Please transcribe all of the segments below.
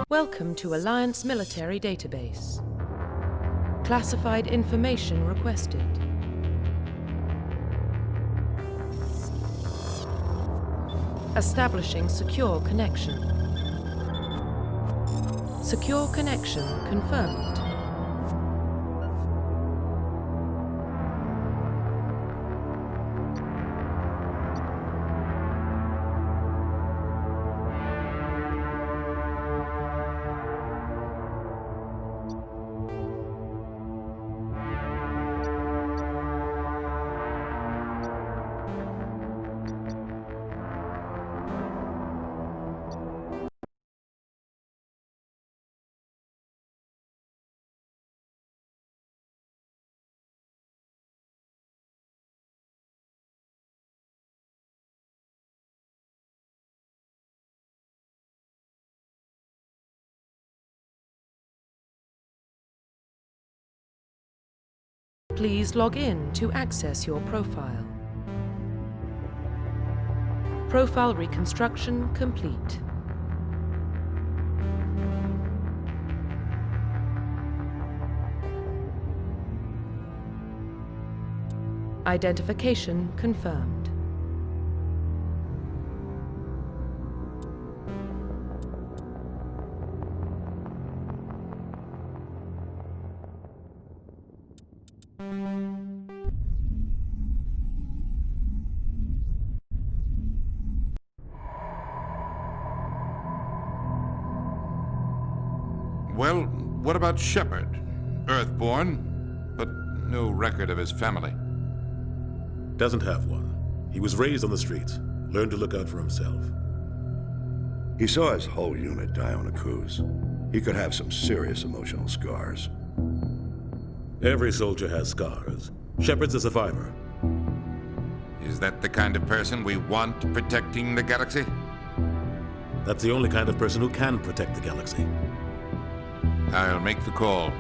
Welcome to Alliance Military Database. Classified information requested. Establishing secure connection. Secure connection confirmed. Please log in to access your profile. Profile reconstruction complete. Identification confirmed. Well, what about Shepard? Earthborn, but no record of his family. Doesn't have one. He was raised on the streets, learned to look out for himself. He saw his whole unit die on a cruise. He could have some serious emotional scars. Every soldier has scars. Shepard's a survivor. Is that the kind of person we want protecting the galaxy? That's the only kind of person who can protect the galaxy. I'll make the call.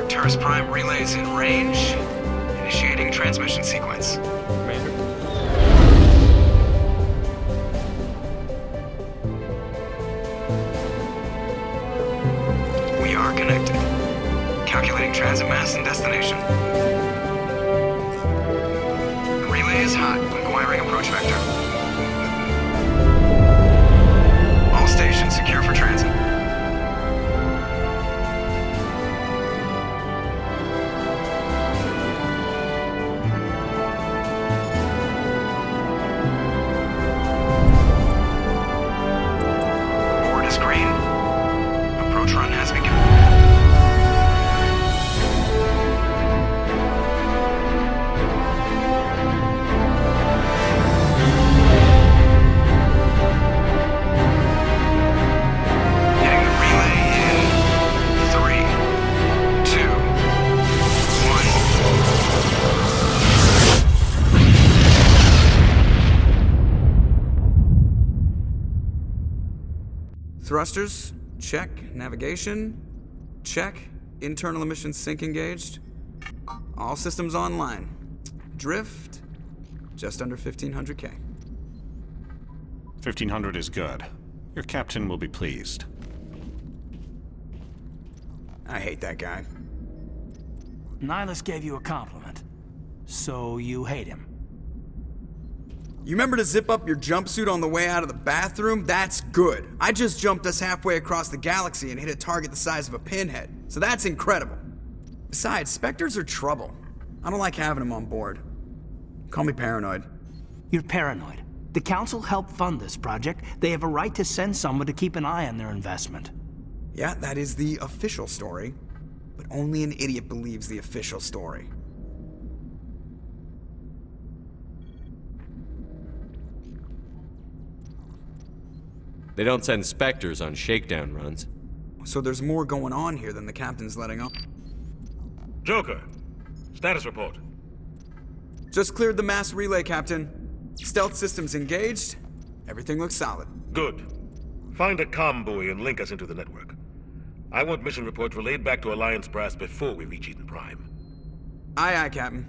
Arcturus Prime relays in range. Initiating transmission sequence. Commander. We are connected. Calculating transit mass and destination. The relay is hot. Acquiring approach vector. All stations secure for transit. Thrusters, check. Navigation, check. Internal emissions sync engaged. All systems online. Drift, just under 1,500K. 1,500 is good. Your captain will be pleased. I hate that guy. Nihilus gave you a compliment, so you hate him. You remember to zip up your jumpsuit on the way out of the bathroom? That's good. I just jumped us halfway across the galaxy and hit a target the size of a pinhead, so that's incredible. Besides, Spectres are trouble. I don't like having them on board. Call me paranoid. You're paranoid. The Council helped fund this project. They have a right to send someone to keep an eye on their investment. Yeah, that is the official story. But only an idiot believes the official story. They don't send Spectres on shakedown runs. So there's more going on here than the captain's letting on. Joker, status report. Just cleared the mass relay, Captain. Stealth systems engaged. Everything looks solid. Good. Find a comm buoy and link us into the network. I want mission reports relayed back to Alliance brass before we reach Eden Prime. Aye, aye, Captain.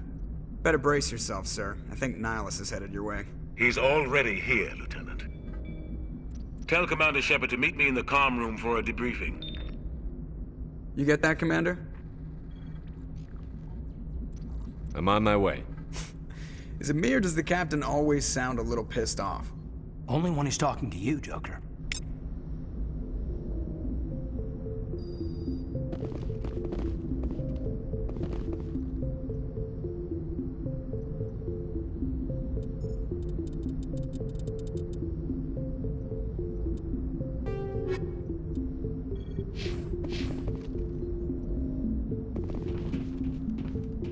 Better brace yourself, sir. I think Nihilus is headed your way. He's already here, Lieutenant. Tell Commander Shepard to meet me in the comm room for a debriefing. You get that, Commander? I'm on my way. Is it me or does the Captain always sound a little pissed off? Only when he's talking to you, Joker.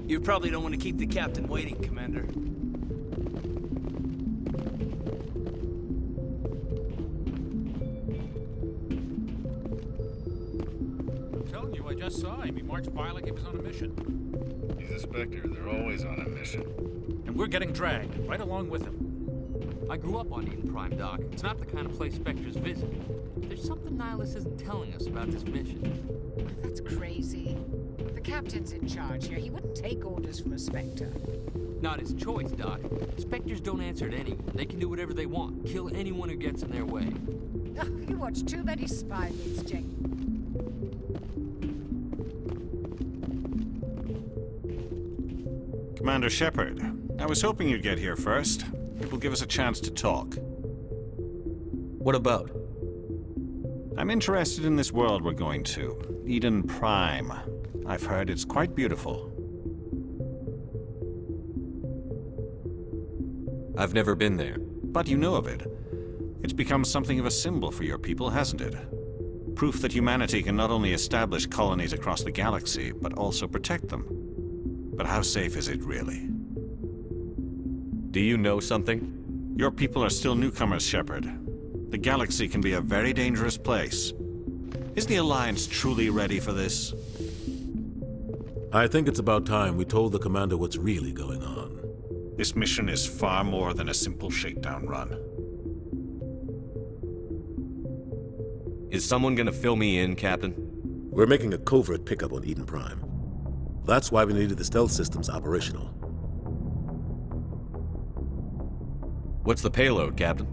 You probably don't want to keep the captain waiting, Commander. I'm telling you, I just saw him. He marched by like he was on a mission. He's a Spectre. They're always on a mission. And we're getting dragged right along with him. I grew up on Eden Prime, Doc. It's not the kind of place Spectres visit. There's something Nihilus isn't telling us about this mission. That's crazy. The captain's in charge here. He wouldn't take orders from a Spectre. Not his choice, Doc. Spectres don't answer to anyone. They can do whatever they want. Kill anyone who gets in their way. Oh, you watch too many spy movies, Jake. Commander Shepard, I was hoping you'd get here first. It will give us a chance to talk. What about? I'm interested in this world we're going to, Eden Prime. I've heard it's quite beautiful. I've never been there. But you know of it. It's become something of a symbol for your people, hasn't it? Proof that humanity can not only establish colonies across the galaxy, but also protect them. But how safe is it, really? Do you know something? Your people are still newcomers, Shepard. The galaxy can be a very dangerous place. Is the Alliance truly ready for this? I think it's about time we told the commander what's really going on. This mission is far more than a simple shakedown run. Is someone gonna fill me in, Captain? We're making a covert pickup on Eden Prime. That's why we needed the stealth systems operational. What's the payload, Captain?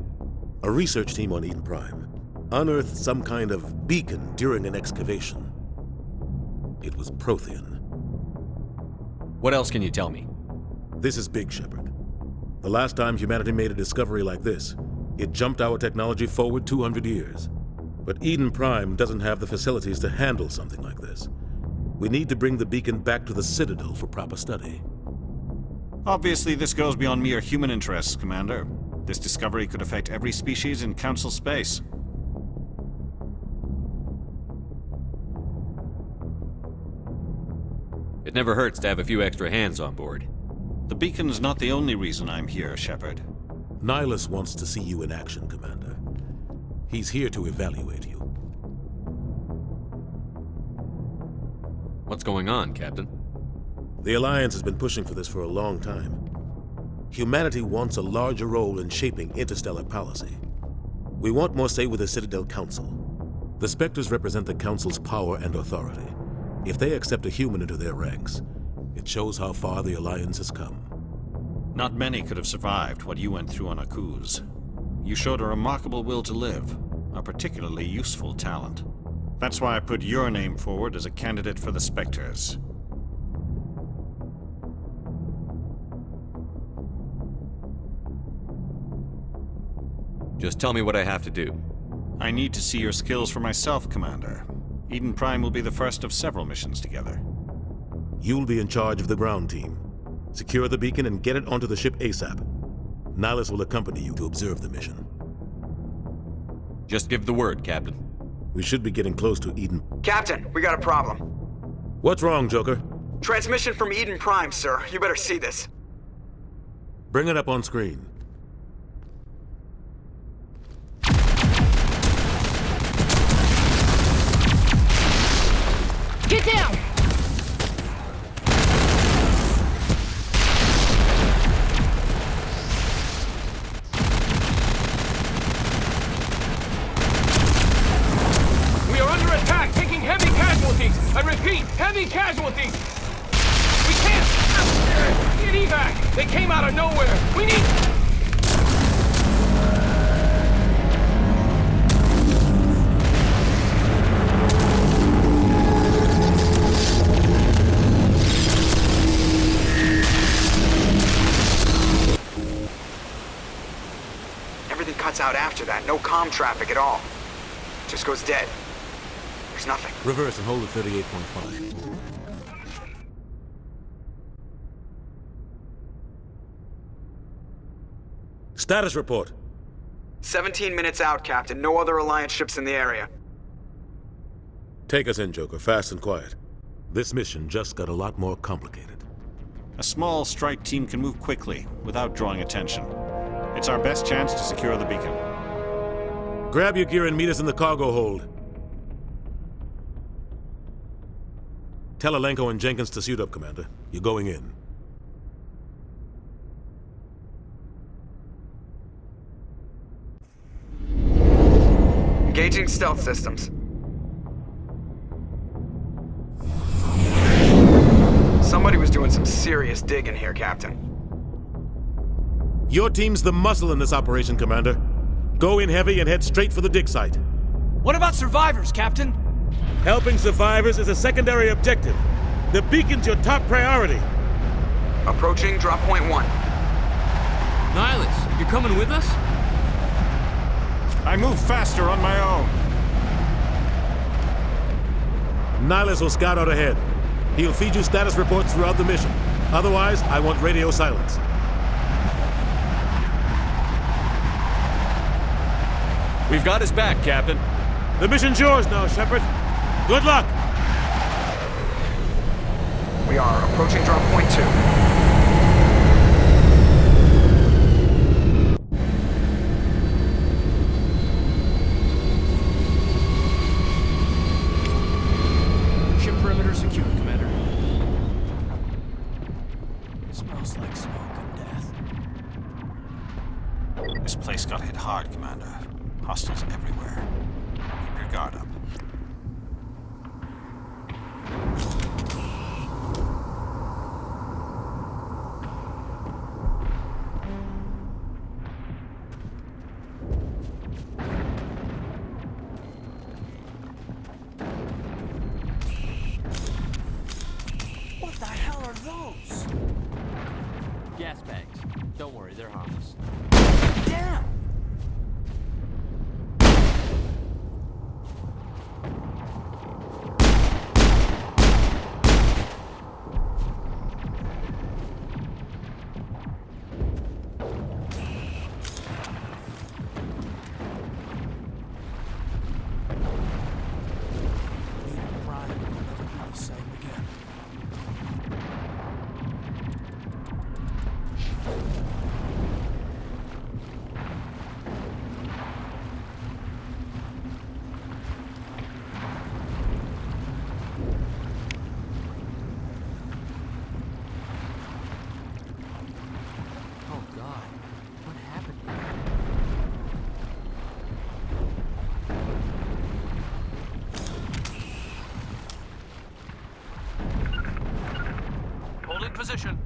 A research team on Eden Prime unearthed some kind of beacon during an excavation. It was Prothean. What else can you tell me? This is big, Shepard. The last time humanity made a discovery like this, it jumped our technology forward 200 years. But Eden Prime doesn't have the facilities to handle something like this. We need to bring the beacon back to the Citadel for proper study. Obviously, this goes beyond mere human interests, Commander. This discovery could affect every species in Council space. It never hurts to have a few extra hands on board. The beacon's not the only reason I'm here, Shepard. Nihilus wants to see you in action, Commander. He's here to evaluate you. What's going on, Captain? The Alliance has been pushing for this for a long time. Humanity wants a larger role in shaping interstellar policy. We want more say with the Citadel Council. The Spectres represent the Council's power and authority. If they accept a human into their ranks, it shows how far the Alliance has come. Not many could have survived what you went through on Akuz. You showed a remarkable will to live, a particularly useful talent. That's why I put your name forward as a candidate for the Spectres. Just tell me what I have to do. I need to see your skills for myself, Commander. Eden Prime will be the first of several missions together. You'll be in charge of the ground team. Secure the beacon and get it onto the ship ASAP. Nihilus will accompany you to observe the mission. Just give the word, Captain. We should be getting close to Eden. Captain, we got a problem. What's wrong, Joker? Transmission from Eden Prime, sir. You better see this. Bring it up on screen. casualties! I repeat, heavy casualties! We can't get evac! They came out of nowhere! We need... Everything cuts out after that. No comm traffic at all. Just goes dead. There's nothing. Reverse and hold at 38.5. Status report. 17 minutes out, Captain. No other Alliance ships in the area. Take us in, Joker, fast and quiet. This mission just got a lot more complicated. A small strike team can move quickly, without drawing attention. It's our best chance to secure the beacon. Grab your gear and meet us in the cargo hold. Tell Alenko and Jenkins to suit up, Commander. You're going in. Engaging stealth systems. Somebody was doing some serious digging here, Captain. Your team's the muscle in this operation, Commander. Go in heavy and head straight for the dig site. What about survivors, Captain? Helping survivors is a secondary objective. The beacon's your top priority. Approaching drop point 1. Nihilus, you're coming with us? I move faster on my own. Nihilus will scout out ahead. He'll feed you status reports throughout the mission. Otherwise, I want radio silence. We've got his back, Captain. The mission's yours now, Shepard. Good luck! We are approaching drop point 2. Ship perimeter secure, Commander. It smells like smoke and death. This place got hit hard, Commander. Hostiles everywhere. Keep your guard up. What the hell are those? Gas bags. Don't worry, they're harmless. Damn! Position.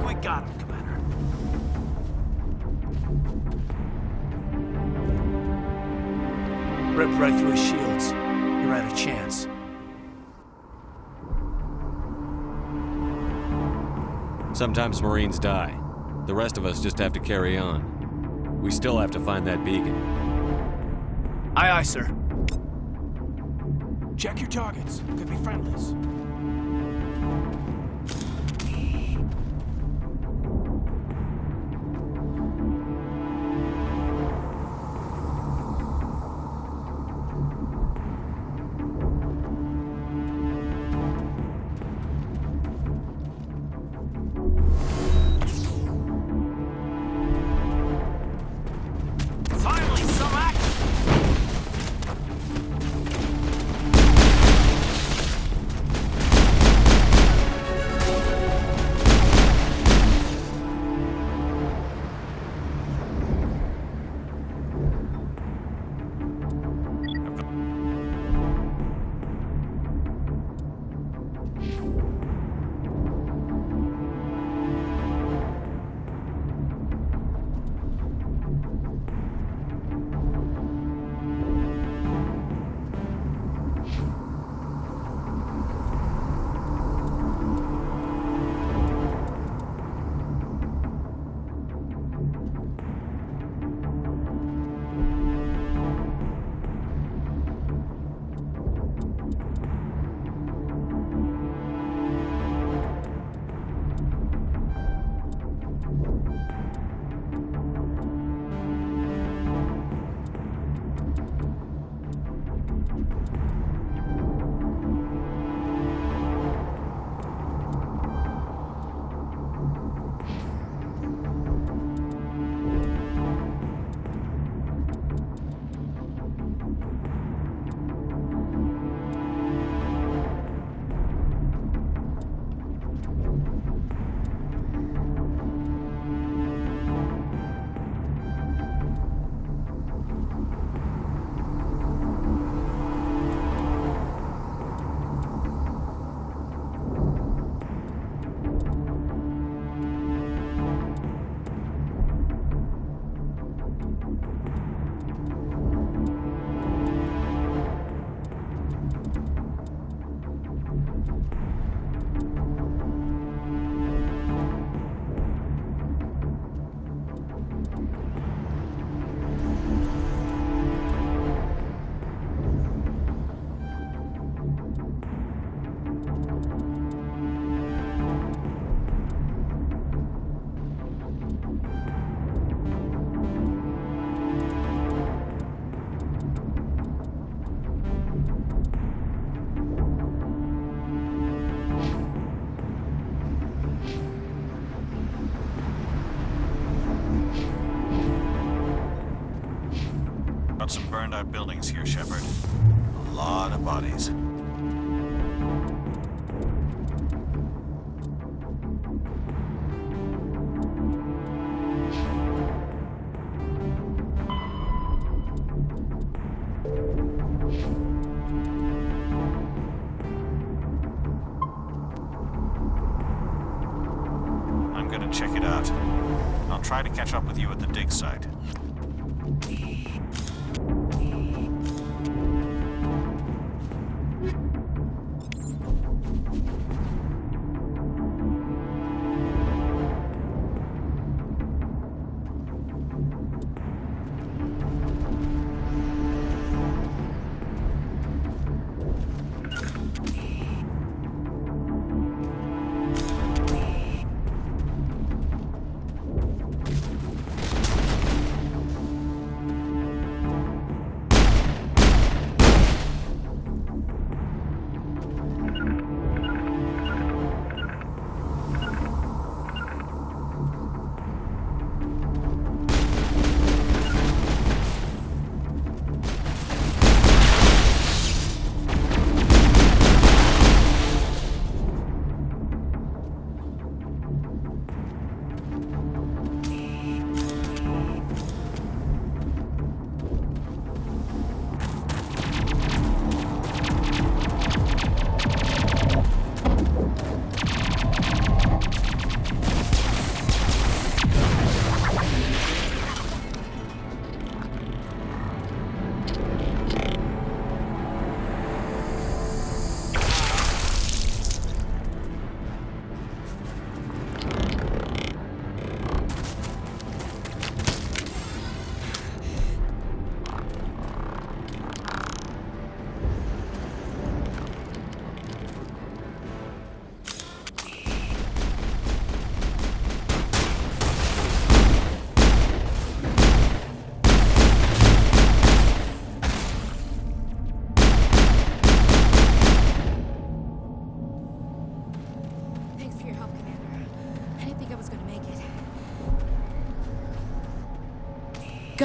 We got him, Commander. Ripped right through his shields. You're out of chance. Sometimes Marines die. The rest of us just have to carry on. We still have to find that beacon. Aye, aye, sir. Check your targets. Could be friendlies. Finally, some action! Got some burned out buildings here, Shepard. A lot of bodies. I'm gonna check it out. I'll try to catch up with you at the dig site.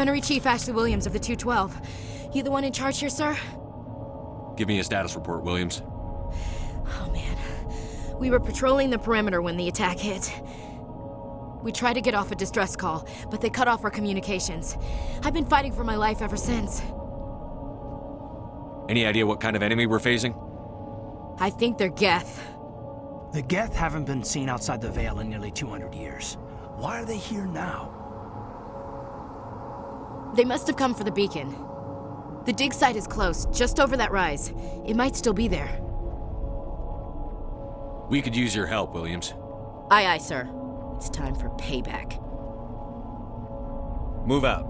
Gunnery Chief Ashley Williams of the 212. You the one in charge here, sir? Give me a status report, Williams. Oh, man. We were patrolling the perimeter when the attack hit. We tried to get off a distress call, but they cut off our communications. I've been fighting for my life ever since. Any idea what kind of enemy we're facing? I think they're Geth. The Geth haven't been seen outside the Veil in nearly 200 years. Why are they here now? They must have come for the beacon. The dig site is close, just over that rise. It might still be there. We could use your help, Williams. Aye, aye, sir. It's time for payback. Move out.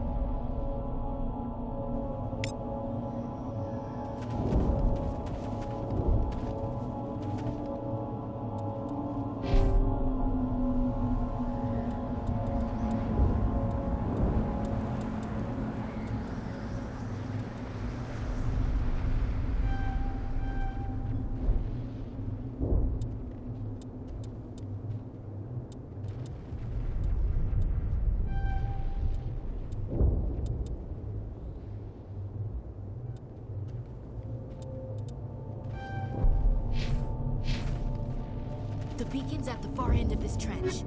The beacon's at the far end of this trench.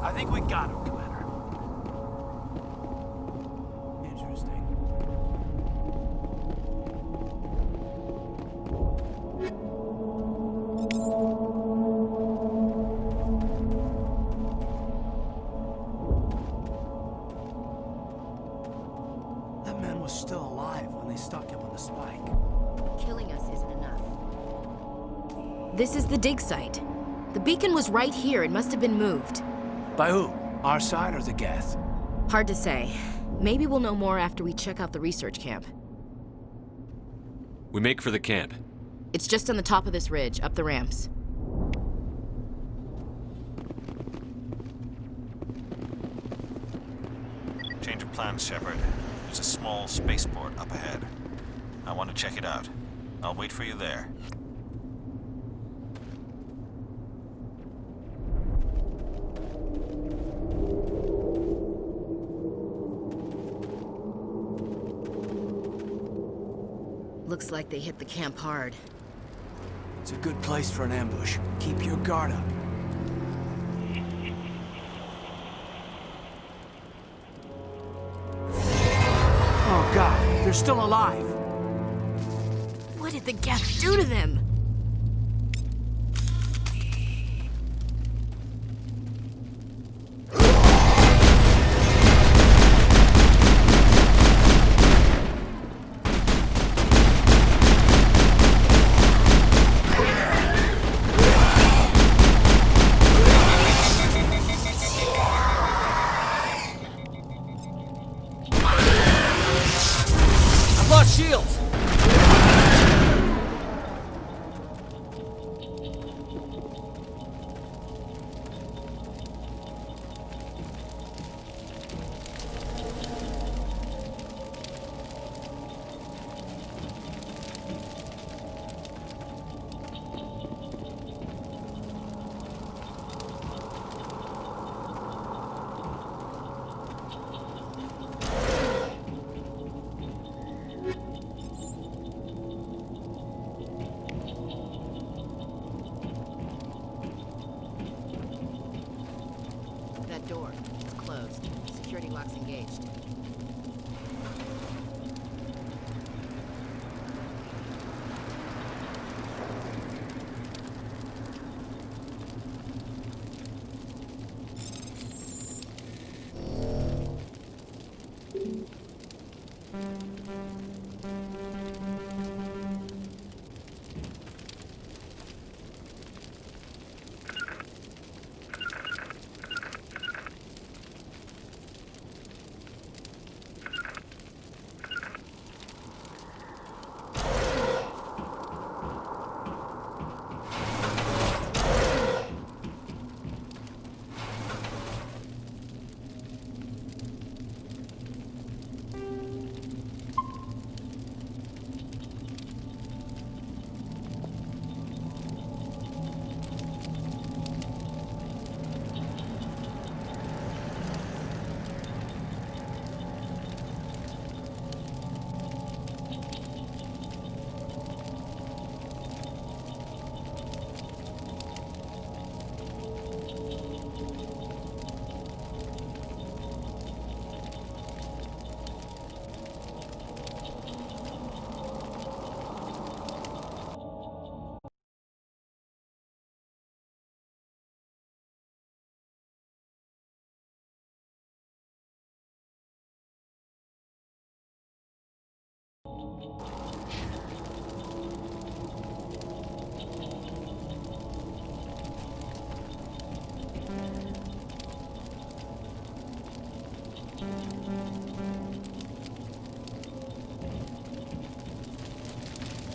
I think we got him, Commander. Interesting. That man was still alive when they stuck him on the spike. Killing us isn't enough. This is the dig site. The beacon was right here. It must have been moved. By who? Our side or the Geth? Hard to say. Maybe we'll know more after we check out the research camp. We make for the camp. It's just on the top of this ridge, up the ramps. Change of plans, Shepard. There's a small spaceport up ahead. I want to check it out. I'll wait for you there. Looks like they hit the camp hard. It's a good place for an ambush. Keep your guard up. they're still alive. What did the Geth do to them? I've lost shields! That door, it's closed. Security lock's engaged.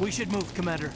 We should move, Commander.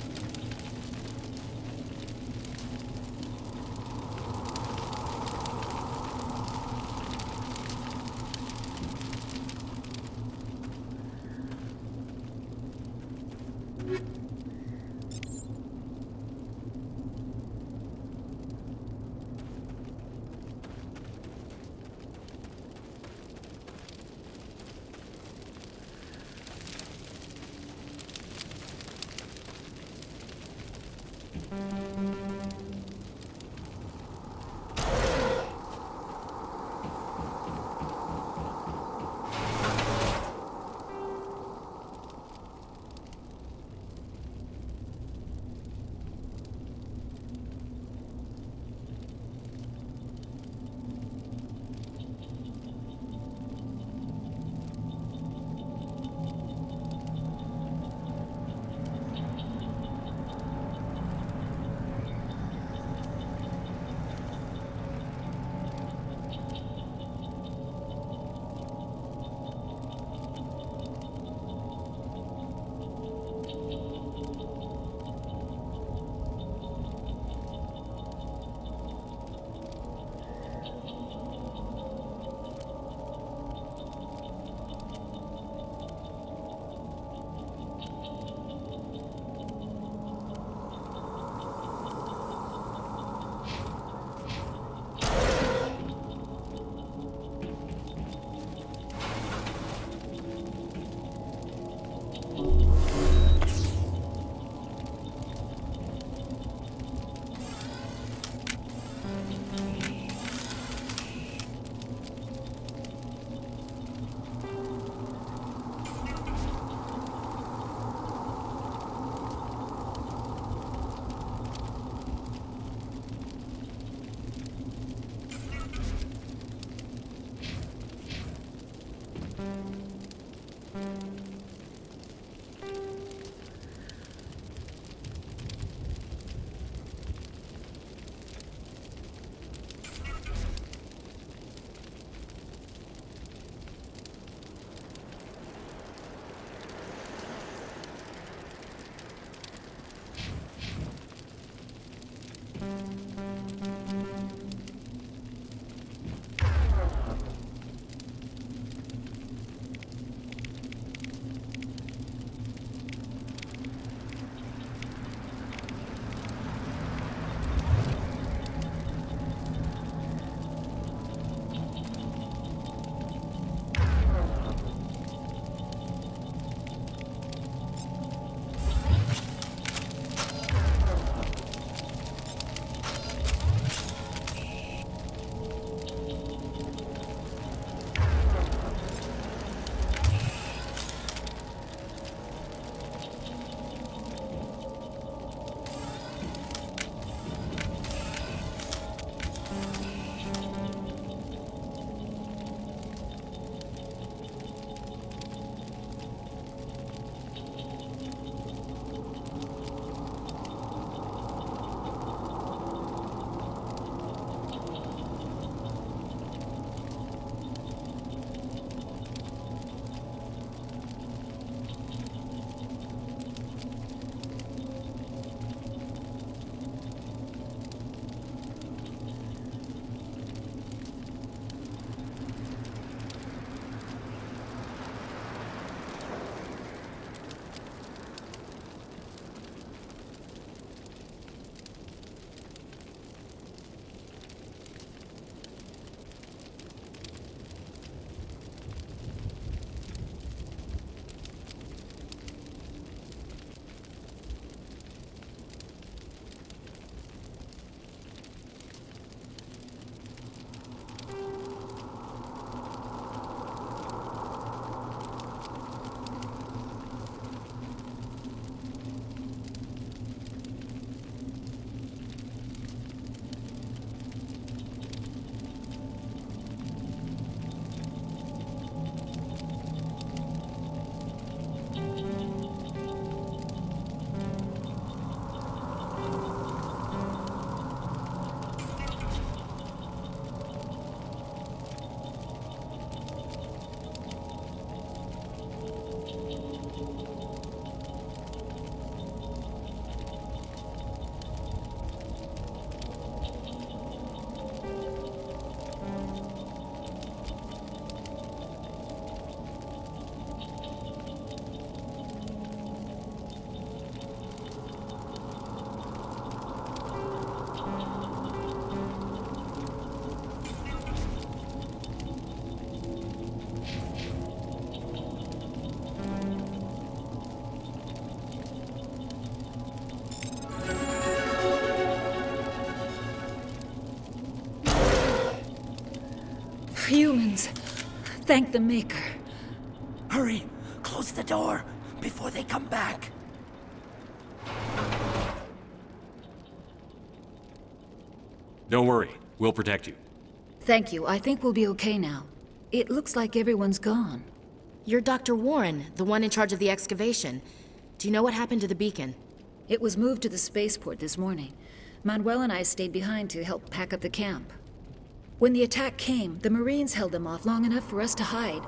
Humans. Thank the Maker. Hurry! Close the door before they come back. Don't worry. We'll protect you. Thank you. I think we'll be okay now. It looks like everyone's gone. You're Dr. Warren, the one in charge of the excavation. Do you know what happened to the beacon? It was moved to the spaceport this morning. Manuel and I stayed behind to help pack up the camp. When the attack came, the Marines held them off long enough for us to hide.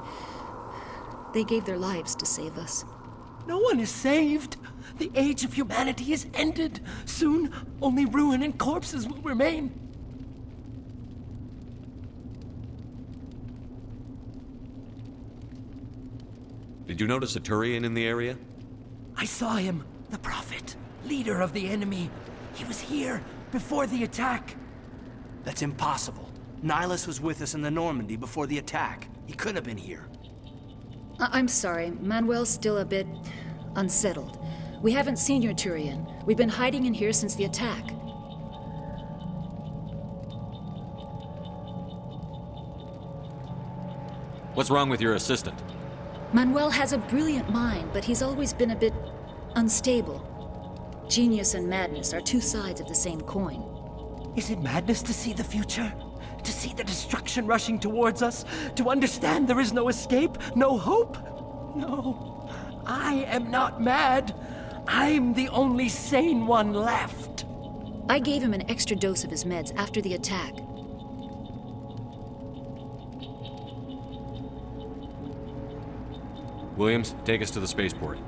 They gave their lives to save us. No one is saved. The age of humanity is ended. Soon, only ruin and corpses will remain. Did you notice a Turian in the area? I saw him, the Prophet, leader of the enemy. He was here before the attack. That's impossible. Nihilus was with us in the Normandy before the attack. He couldn't have been here. I'm sorry. Manuel's still a bit unsettled. We haven't seen your Turian. We've been hiding in here since the attack. What's wrong with your assistant? Manuel has a brilliant mind, but he's always been a bit unstable. Genius and madness are two sides of the same coin. Is it madness to see the future? To see the destruction rushing towards us? To understand there is no escape? No hope? No. I am not mad. I'm the only sane one left. I gave him an extra dose of his meds after the attack. Williams, take us to the spaceport.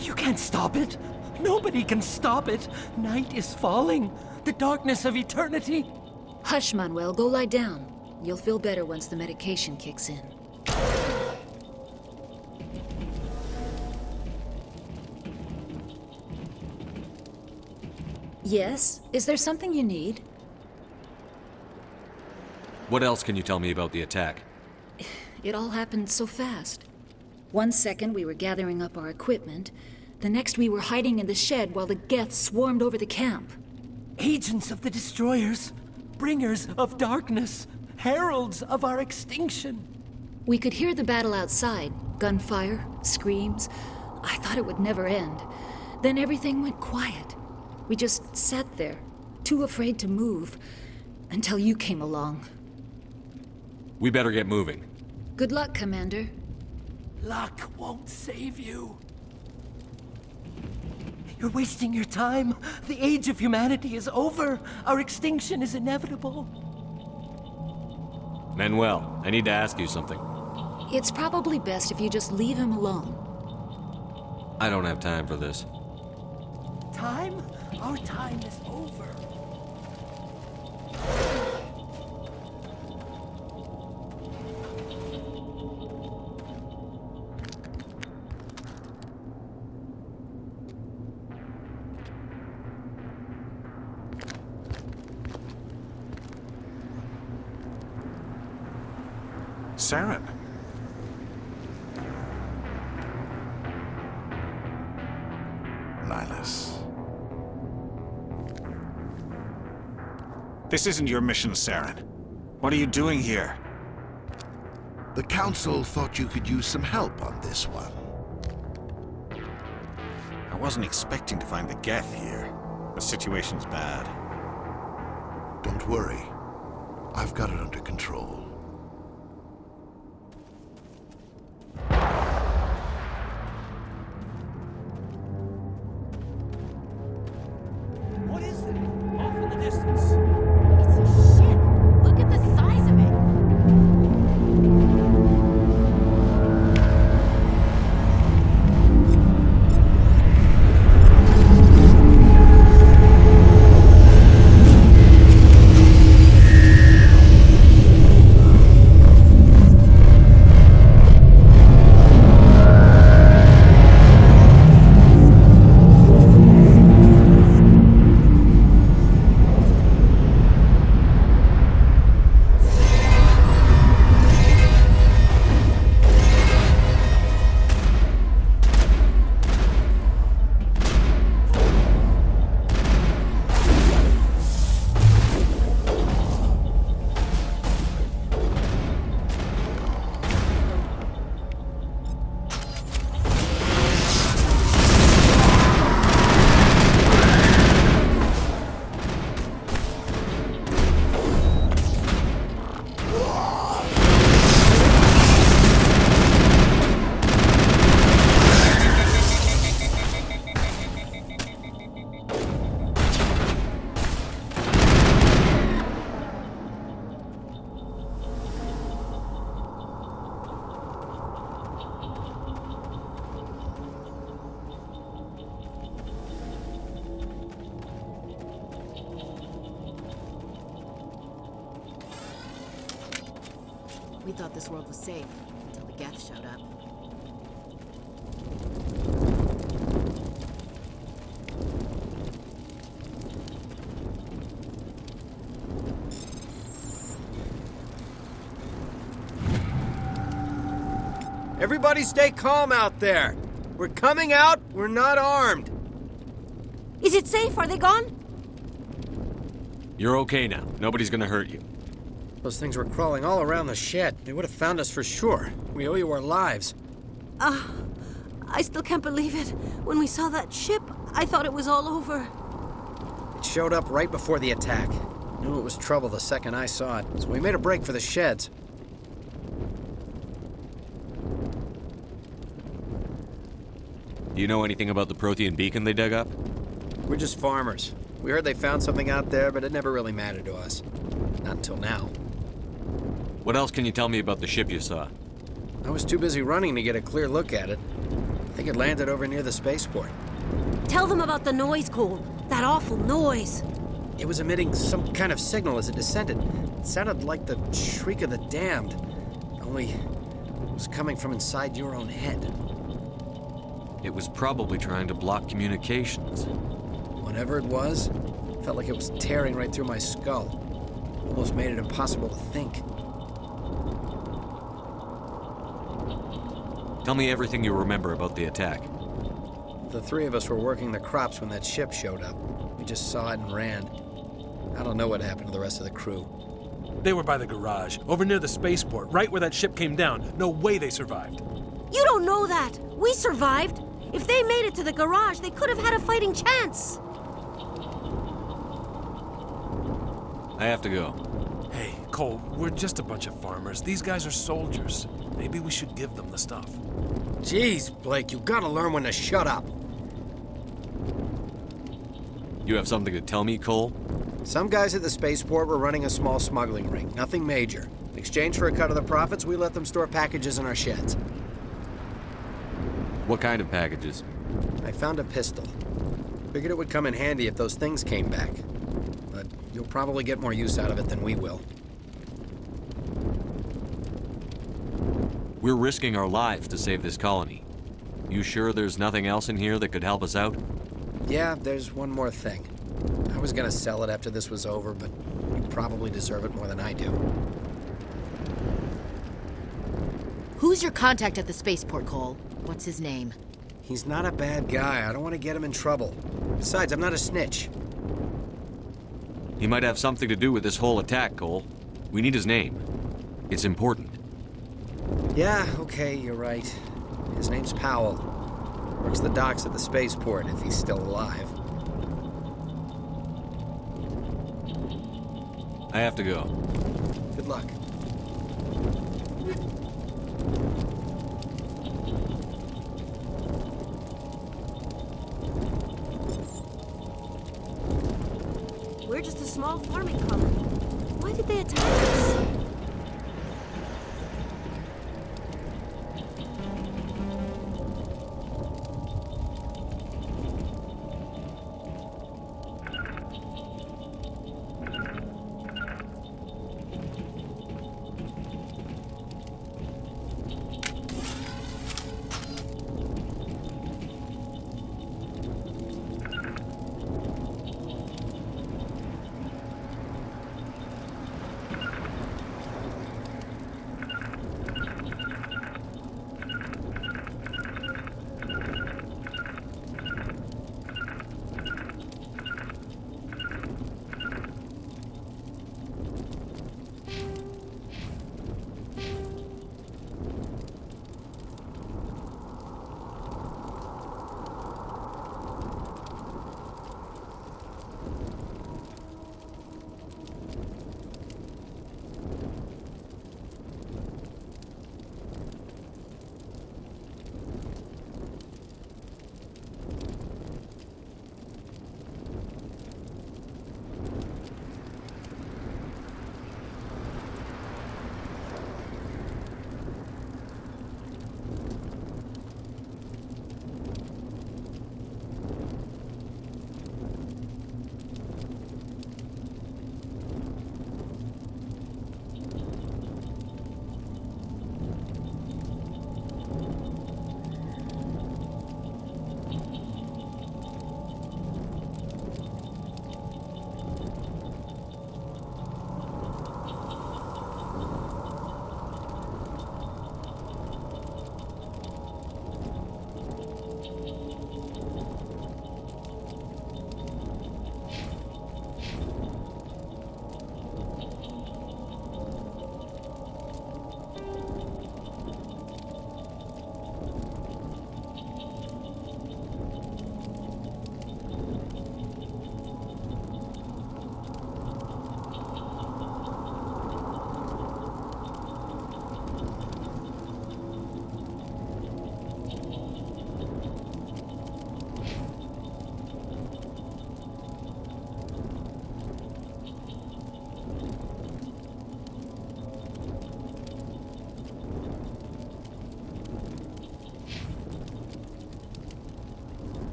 You can't stop it. Nobody can stop it. Night is falling. The darkness of eternity. Hush, Manuel. Go lie down. You'll feel better once the medication kicks in. Yes? Is there something you need? What else can you tell me about the attack? It all happened so fast. 1 second we were gathering up our equipment. The next we were hiding in the shed while the Geth swarmed over the camp. Agents of the Destroyers. Bringers of darkness. Heralds of our extinction. We could hear the battle outside. Gunfire, screams. I thought it would never end. Then everything went quiet. We just sat there, too afraid to move, until you came along. We better get moving. Good luck, Commander. Luck won't save you. You're wasting your time. The age of humanity is over. Our extinction is inevitable. Manuel, I need to ask you something. It's probably best if you just leave him alone. I don't have time for this. Time? Our time is over. Saren. Nihilus. This isn't your mission, Saren. What are you doing here? The Council thought you could use some help on this one. I wasn't expecting to find the Geth here. The situation's bad. Don't worry. I've got it under control. What is that? Off in the distance. It's a ship. Look at the size of it. We thought this world was safe until the Geth showed up. Everybody stay calm out there. We're coming out, we're not armed. Is it safe? Are they gone? You're okay now. Nobody's gonna hurt you. Those things were crawling all around the shed. They would have found us for sure. We owe you our lives. I still can't believe it. When we saw that ship, I thought it was all over. It showed up right before the attack. Knew it was trouble the second I saw it, so we made a break for the sheds. Do you know anything about the Prothean beacon they dug up? We're just farmers. We heard they found something out there, but it never really mattered to us. Not until now. What else can you tell me about the ship you saw? I was too busy running to get a clear look at it. I think it landed over near the spaceport. Tell them about the noise, Cole. That awful noise. It was emitting some kind of signal as it descended. It sounded like the shriek of the damned. Only it was coming from inside your own head. It was probably trying to block communications. Whatever it was, felt like it was tearing right through my skull. Almost made it impossible to think. Tell me everything you remember about the attack. The three of us were working the crops when that ship showed up. We just saw it and ran. I don't know what happened to the rest of the crew. They were by the garage, over near the spaceport, right where that ship came down. No way they survived. You don't know that. We survived. If they made it to the garage, they could have had a fighting chance. I have to go. Hey, Cole, we're just a bunch of farmers. These guys are soldiers. Maybe we should give them the stuff. Jeez, Blake, you gotta learn when to shut up. You have something to tell me, Cole? Some guys at the spaceport were running a small smuggling ring, nothing major. In exchange for a cut of the profits, we let them store packages in our sheds. What kind of packages? I found a pistol. Figured it would come in handy if those things came back. But you'll probably get more use out of it than we will. We're risking our lives to save this colony. You sure there's nothing else in here that could help us out? Yeah, there's one more thing. I was gonna sell it after this was over, but you probably deserve it more than I do. Who's your contact at the spaceport, Cole? What's his name? He's not a bad guy. I don't want to get him in trouble. Besides, I'm not a snitch. He might have something to do with this whole attack, Cole. We need his name. It's important. Yeah, okay, you're right. His name's Powell. Works the docks at the spaceport if he's still alive. I have to go. Good luck. We're just a small farming colony. Why did they attack us?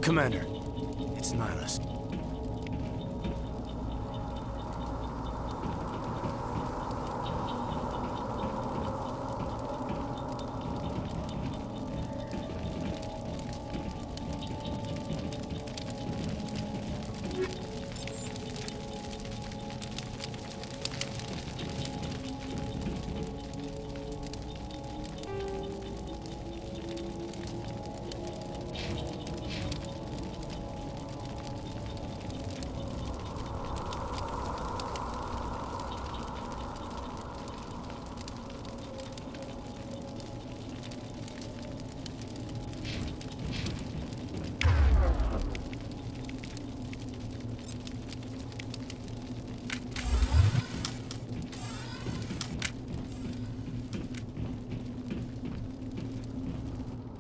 Commander, it's Nihilus.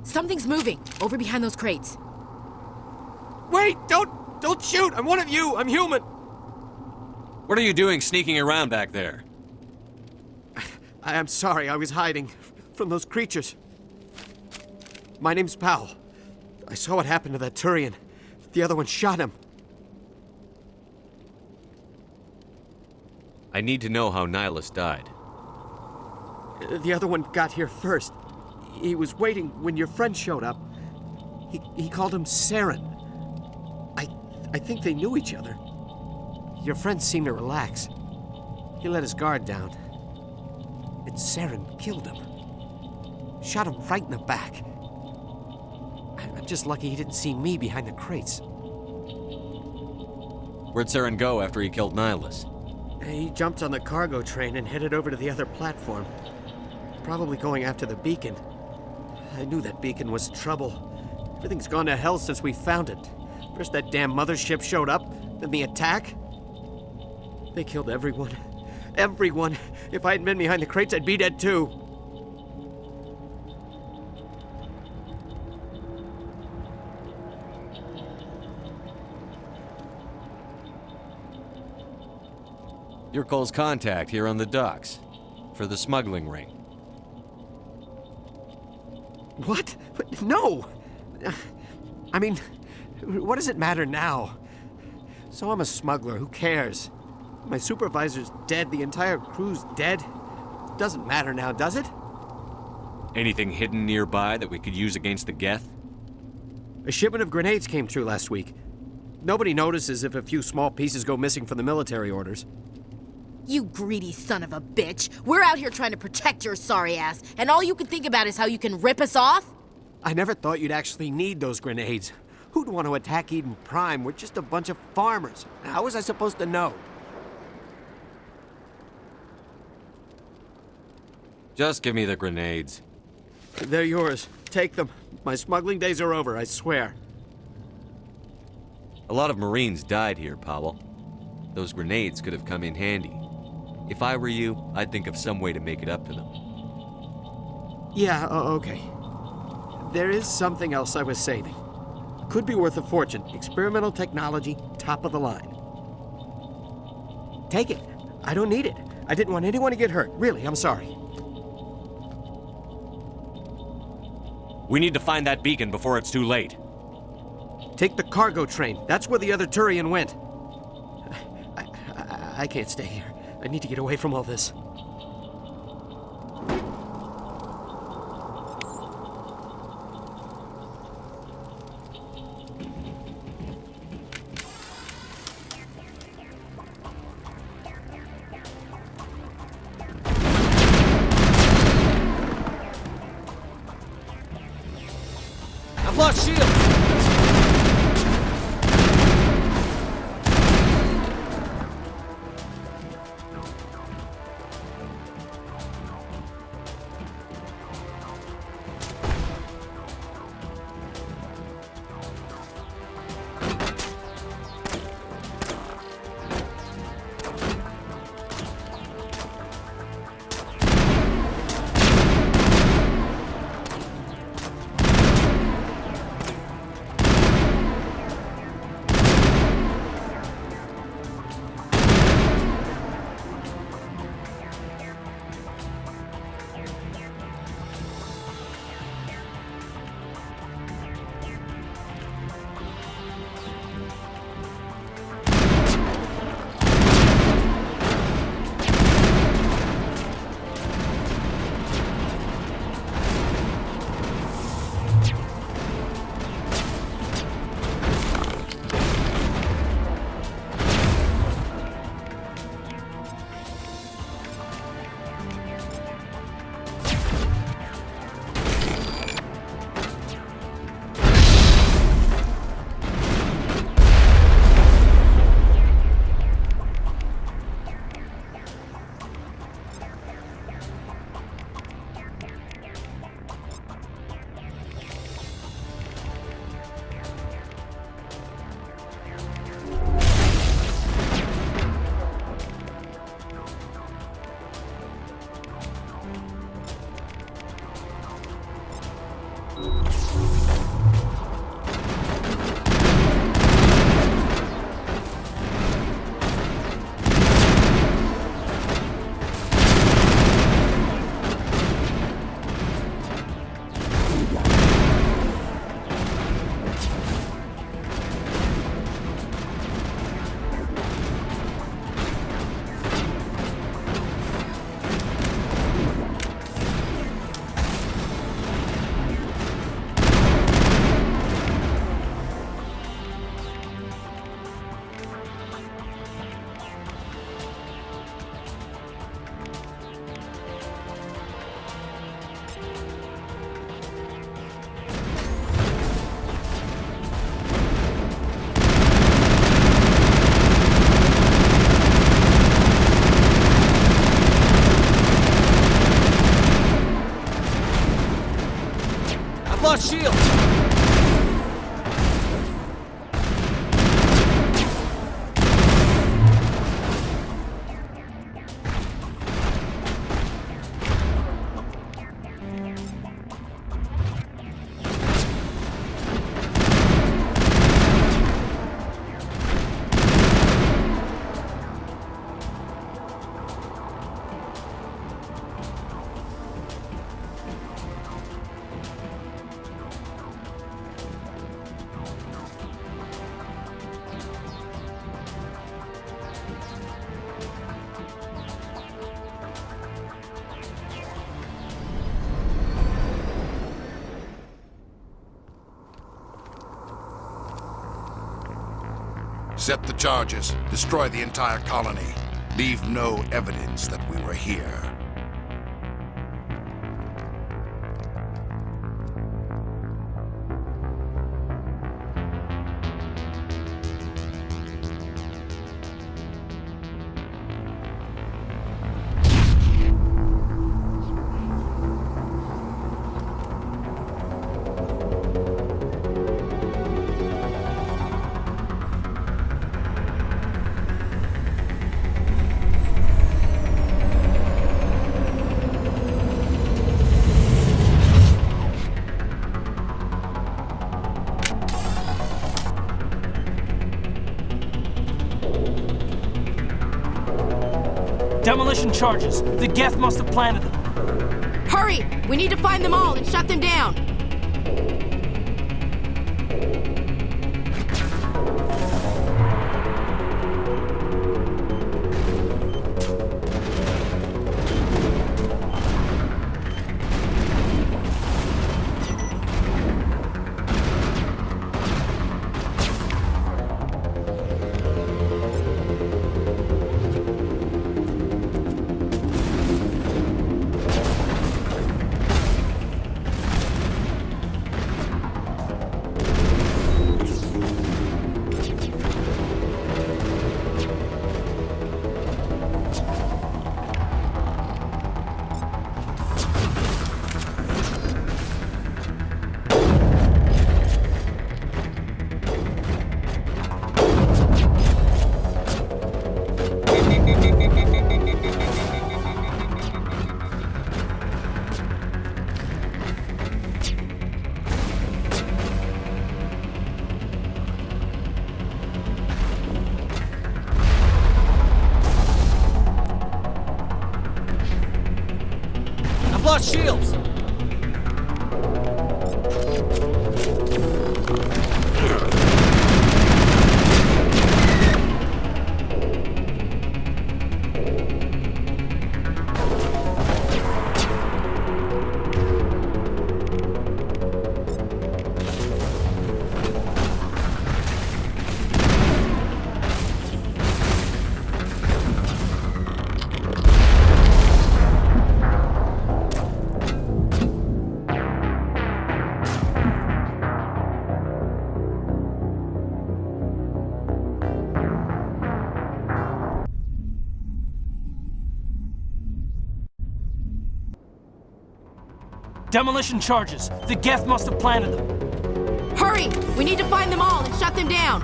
Something's moving, over behind those crates. Wait! Don't shoot! I'm one of you! I'm human! What are you doing sneaking around back there? I'm sorry, I was hiding from those creatures. My name's Powell. I saw what happened to that Turian. The other one shot him. I need to know how Nihilus died. The other one got here first. He was waiting when your friend showed up. He called him Saren. I think they knew each other. Your friend seemed to relax. He let his guard down. And Saren killed him. Shot him right in the back. I'm just lucky he didn't see me behind the crates. Where'd Saren go after he killed Nihilus? He jumped on the cargo train and headed over to the other platform. Probably going after the beacon. I knew that beacon was trouble. Everything's gone to hell since we found it. First that damn mothership showed up, then the attack. They killed everyone. Everyone. If I hadn't been behind the crates, I'd be dead too. You're Cole's contact here on the docks for the smuggling ring. What? But no! I mean, what does it matter now? So I'm a smuggler, who cares? My supervisor's dead, the entire crew's dead. Doesn't matter now, does it? Anything hidden nearby that we could use against the Geth? A shipment of grenades came through last week. Nobody notices if a few small pieces go missing from the military orders. You greedy son of a bitch. We're out here trying to protect your sorry ass, and all you can think about is how you can rip us off? I never thought you'd actually need those grenades. Who'd want to attack Eden Prime? We're just a bunch of farmers. How was I supposed to know? Just give me the grenades. They're yours. Take them. My smuggling days are over, I swear. A lot of Marines died here, Powell. Those grenades could have come in handy. If I were you, I'd think of some way to make it up to them. Yeah, okay. There is something else I was saving. Could be worth a fortune. Experimental technology, top of the line. Take it. I don't need it. I didn't want anyone to get hurt. Really, I'm sorry. We need to find that beacon before it's too late. Take the cargo train. That's where the other Turian went. I can't stay here. I need to get away from all this. I've lost shield! Lost shield! Set the charges. Destroy the entire colony. Leave no evidence that we were here. Demolition charges. The Geth must have planted them. Hurry! We need to find them all and shut them down! Lost shields! Demolition charges. The Geth must have planted them. Hurry! We need to find them all and shut them down!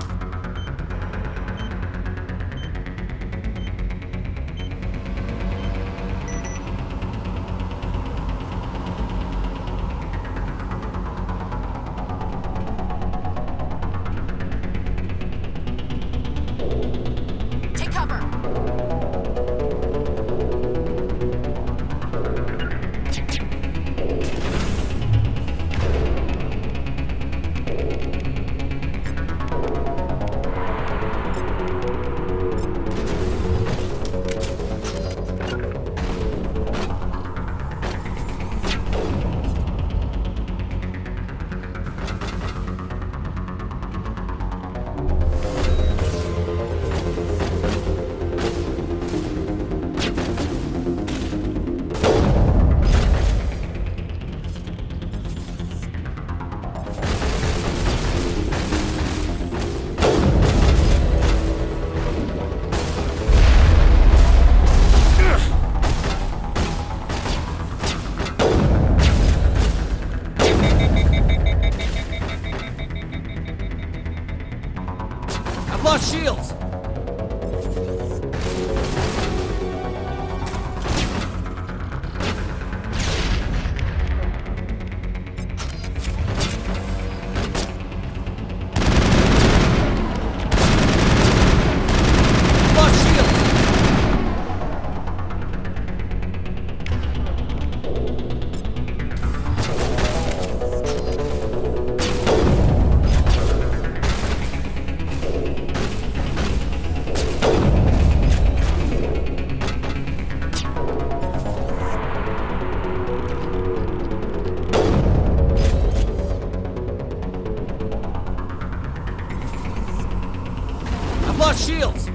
Take cover! shields!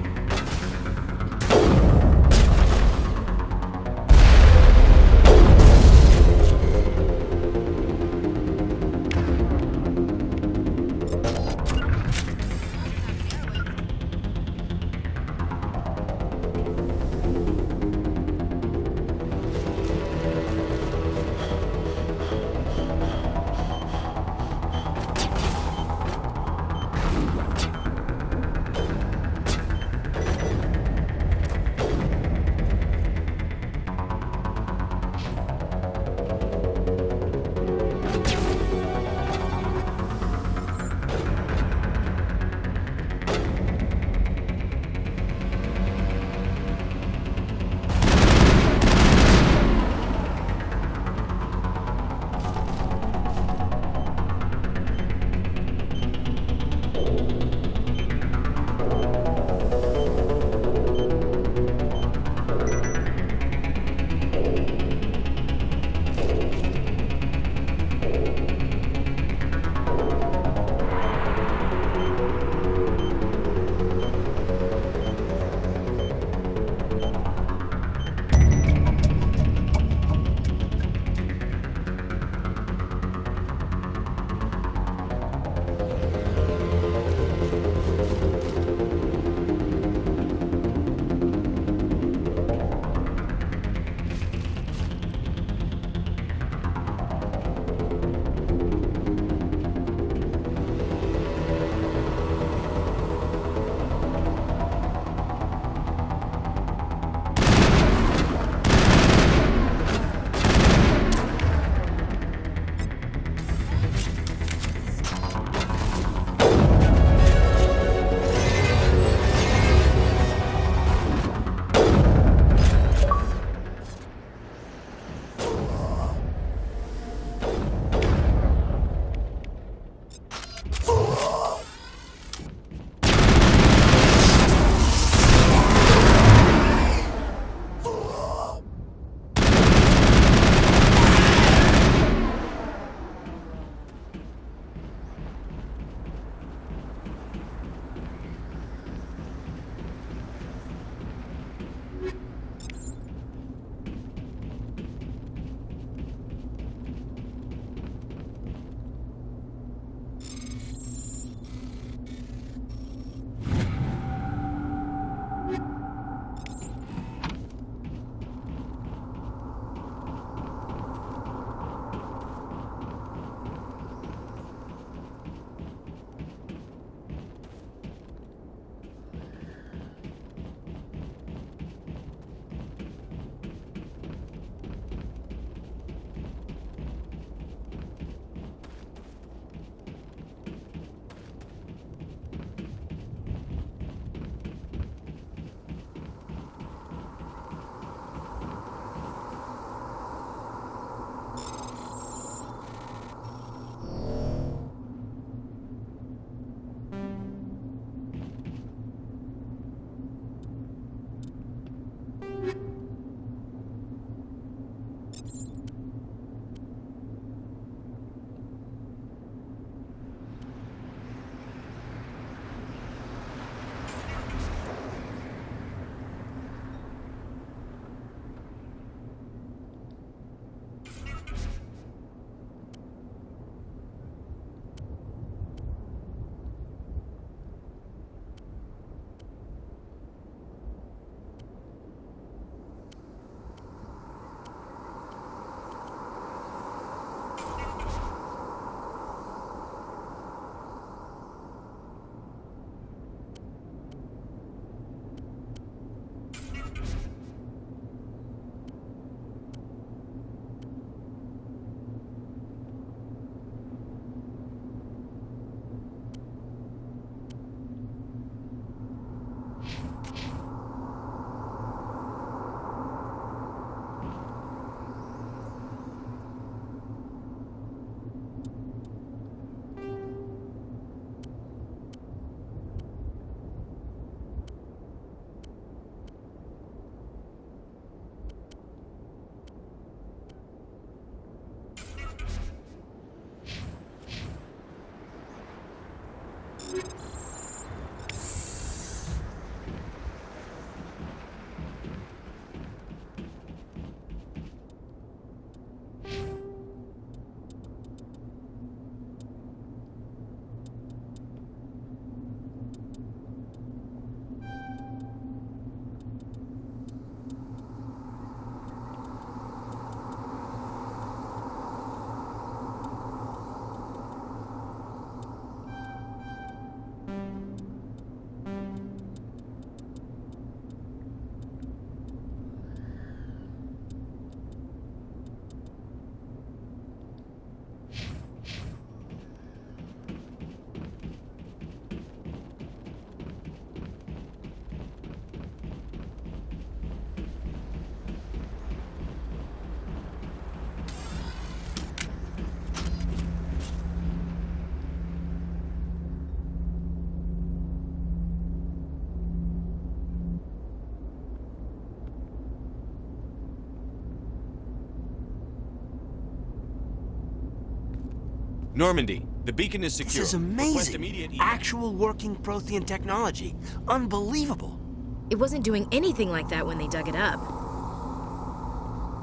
Normandy, the beacon is secure. This is Request amazing. immediate evac. Actual working Prothean technology. Unbelievable. It wasn't doing anything like that when they dug it up.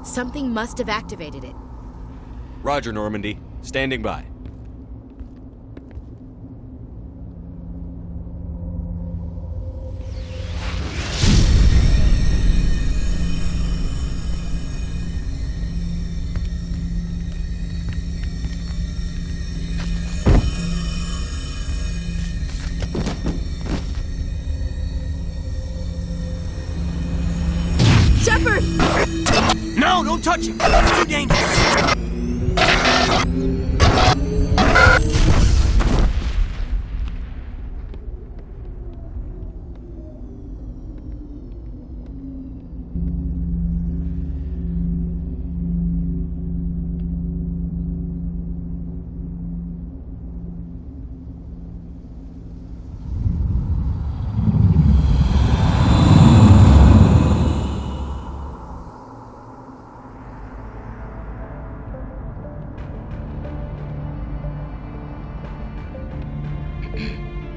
Something must have activated it. Roger, Normandy. Standing by. Shepard! No, don't touch him. It's too dangerous.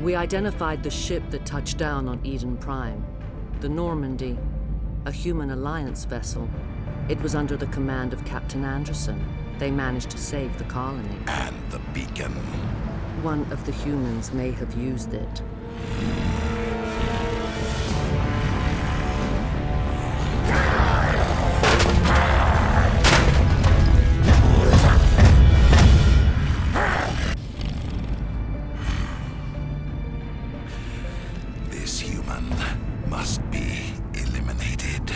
We identified the ship that touched down on Eden Prime, the Normandy, a human alliance vessel. It was under the command of Captain Anderson. They managed to save the colony. And the beacon. One of the humans may have used it. This human must be eliminated.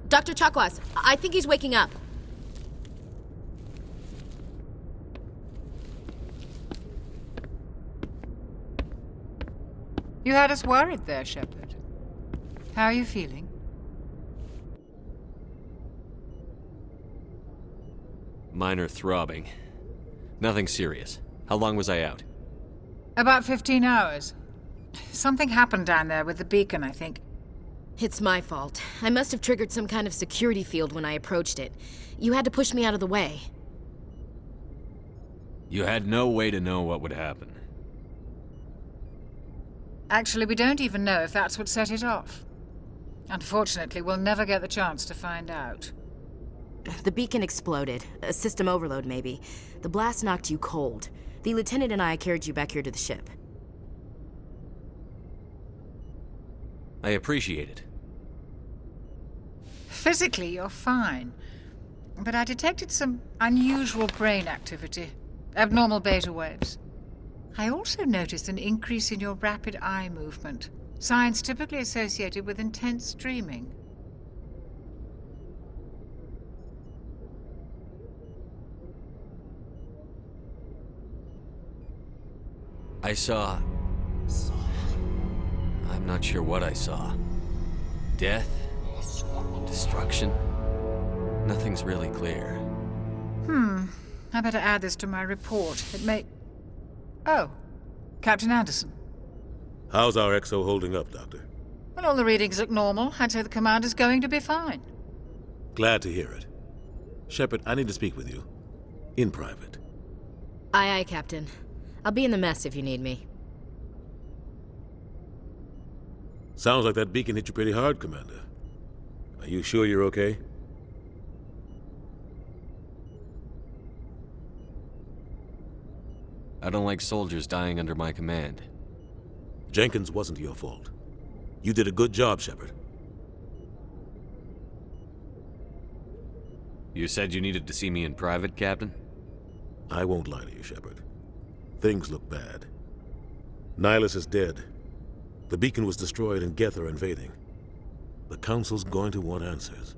Dr. Chakwas, I think he's waking up. You had us worried there, Shepard. How are you feeling? Minor throbbing. Nothing serious. How long was I out? About 15 hours. Something happened down there with the beacon, I think. It's my fault. I must have triggered some kind of security field when I approached it. You had to push me out of the way. You had no way to know what would happen. Actually, we don't even know if that's what set it off. Unfortunately, we'll never get the chance to find out. The beacon exploded. A system overload, maybe. The blast knocked you cold. The lieutenant and I carried you back here to the ship. I appreciate it. Physically, you're fine. But I detected some unusual brain activity. Abnormal beta waves. I also noticed an increase in your rapid eye movement. Signs typically associated with intense dreaming. I saw... I'm not sure what I saw. Death? Destruction? Nothing's really clear. I better add this to my report. It may... Oh, Captain Anderson. How's our XO holding up, Doctor? Well, all the readings look normal. I'd say the commander's going to be fine. Glad to hear it. Shepard, I need to speak with you. In private. Aye, Captain. I'll be in the mess if you need me. Sounds like that beacon hit you pretty hard, Commander. Are you sure you're okay? I don't like soldiers dying under my command. Jenkins wasn't your fault. You did a good job, Shepard. You said you needed to see me in private, Captain? I won't lie to you, Shepard. Things look bad. Nihilus is dead. The beacon was destroyed and Geth are invading. The Council's going to want answers.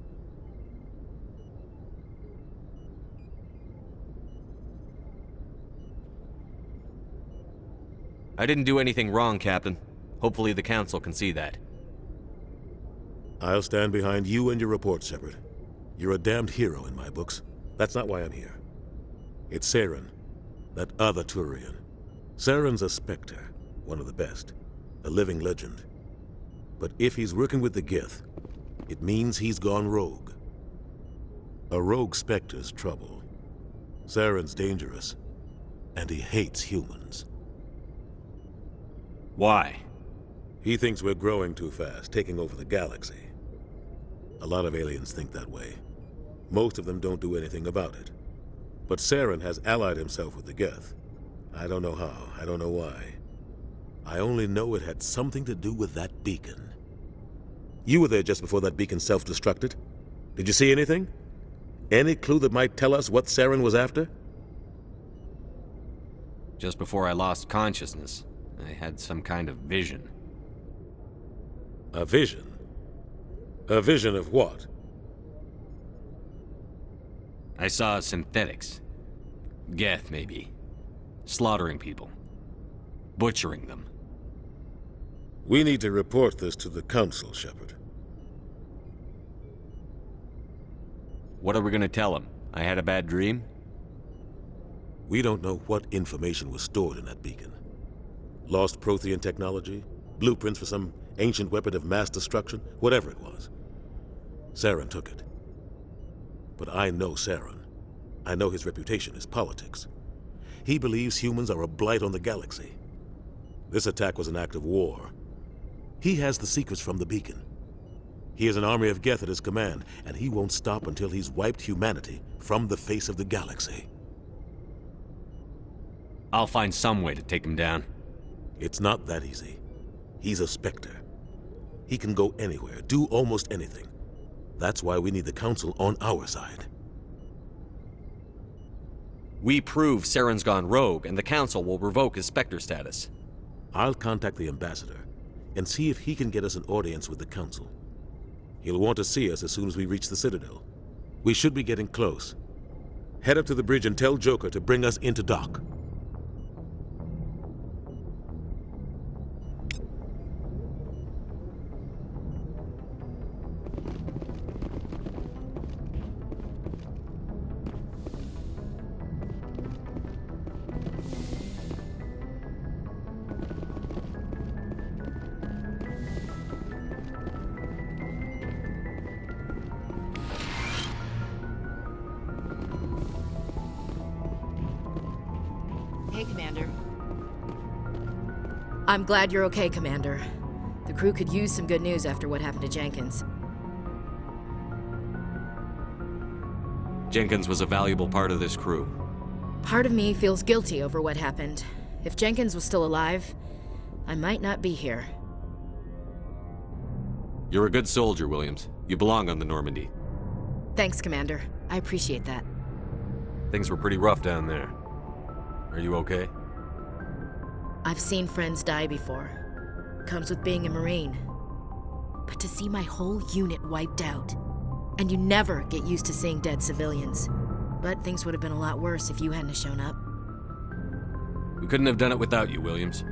I didn't do anything wrong, Captain. Hopefully the Council can see that. I'll stand behind you and your report, Shepard. You're a damned hero in my books. That's not why I'm here. It's Saren. That other Turian. Saren's a Spectre, one of the best. A living legend. But if he's working with the Gith, it means he's gone rogue. A rogue Spectre's trouble. Saren's dangerous, and he hates humans. Why? He thinks we're growing too fast, taking over the galaxy. A lot of aliens think that way. Most of them don't do anything about it. But Saren has allied himself with the Geth. I don't know how, I don't know why. I only know it had something to do with that beacon. You were there just before that beacon self-destructed. Did you see anything? Any clue that might tell us what Saren was after? Just before I lost consciousness, I had some kind of vision. A vision? A vision of what? I saw synthetics. Geth, maybe. Slaughtering people. Butchering them. We need to report this to the Council, Shepard. What are we gonna tell them? I had a bad dream? We don't know what information was stored in that beacon. Lost Prothean technology? Blueprints for some ancient weapon of mass destruction? Whatever it was. Saren took it. But I know Saren. I know his reputation is politics. He believes humans are a blight on the galaxy. This attack was an act of war. He has the secrets from the beacon. He has an army of Geth at his command, and he won't stop until he's wiped humanity from the face of the galaxy. I'll find some way to take him down. It's not that easy. He's a Spectre. He can go anywhere, do almost anything. That's why we need the Council on our side. We prove Saren's gone rogue, and the Council will revoke his Spectre status. I'll contact the Ambassador and see if he can get us an audience with the Council. He'll want to see us as soon as we reach the Citadel. We should be getting close. Head up to the bridge and tell Joker to bring us into dock. Hey, Commander. I'm glad you're okay, Commander. The crew could use some good news after what happened to Jenkins. Jenkins was a valuable part of this crew. Part of me feels guilty over what happened. If Jenkins was still alive, I might not be here. You're a good soldier, Williams. You belong on the Normandy. Thanks, Commander. I appreciate that. Things were pretty rough down there. Are you okay? I've seen friends die before. Comes with being a Marine. But to see my whole unit wiped out. And you never get used to seeing dead civilians. But things would have been a lot worse if you hadn't shown up. We couldn't have done it without you, Williams.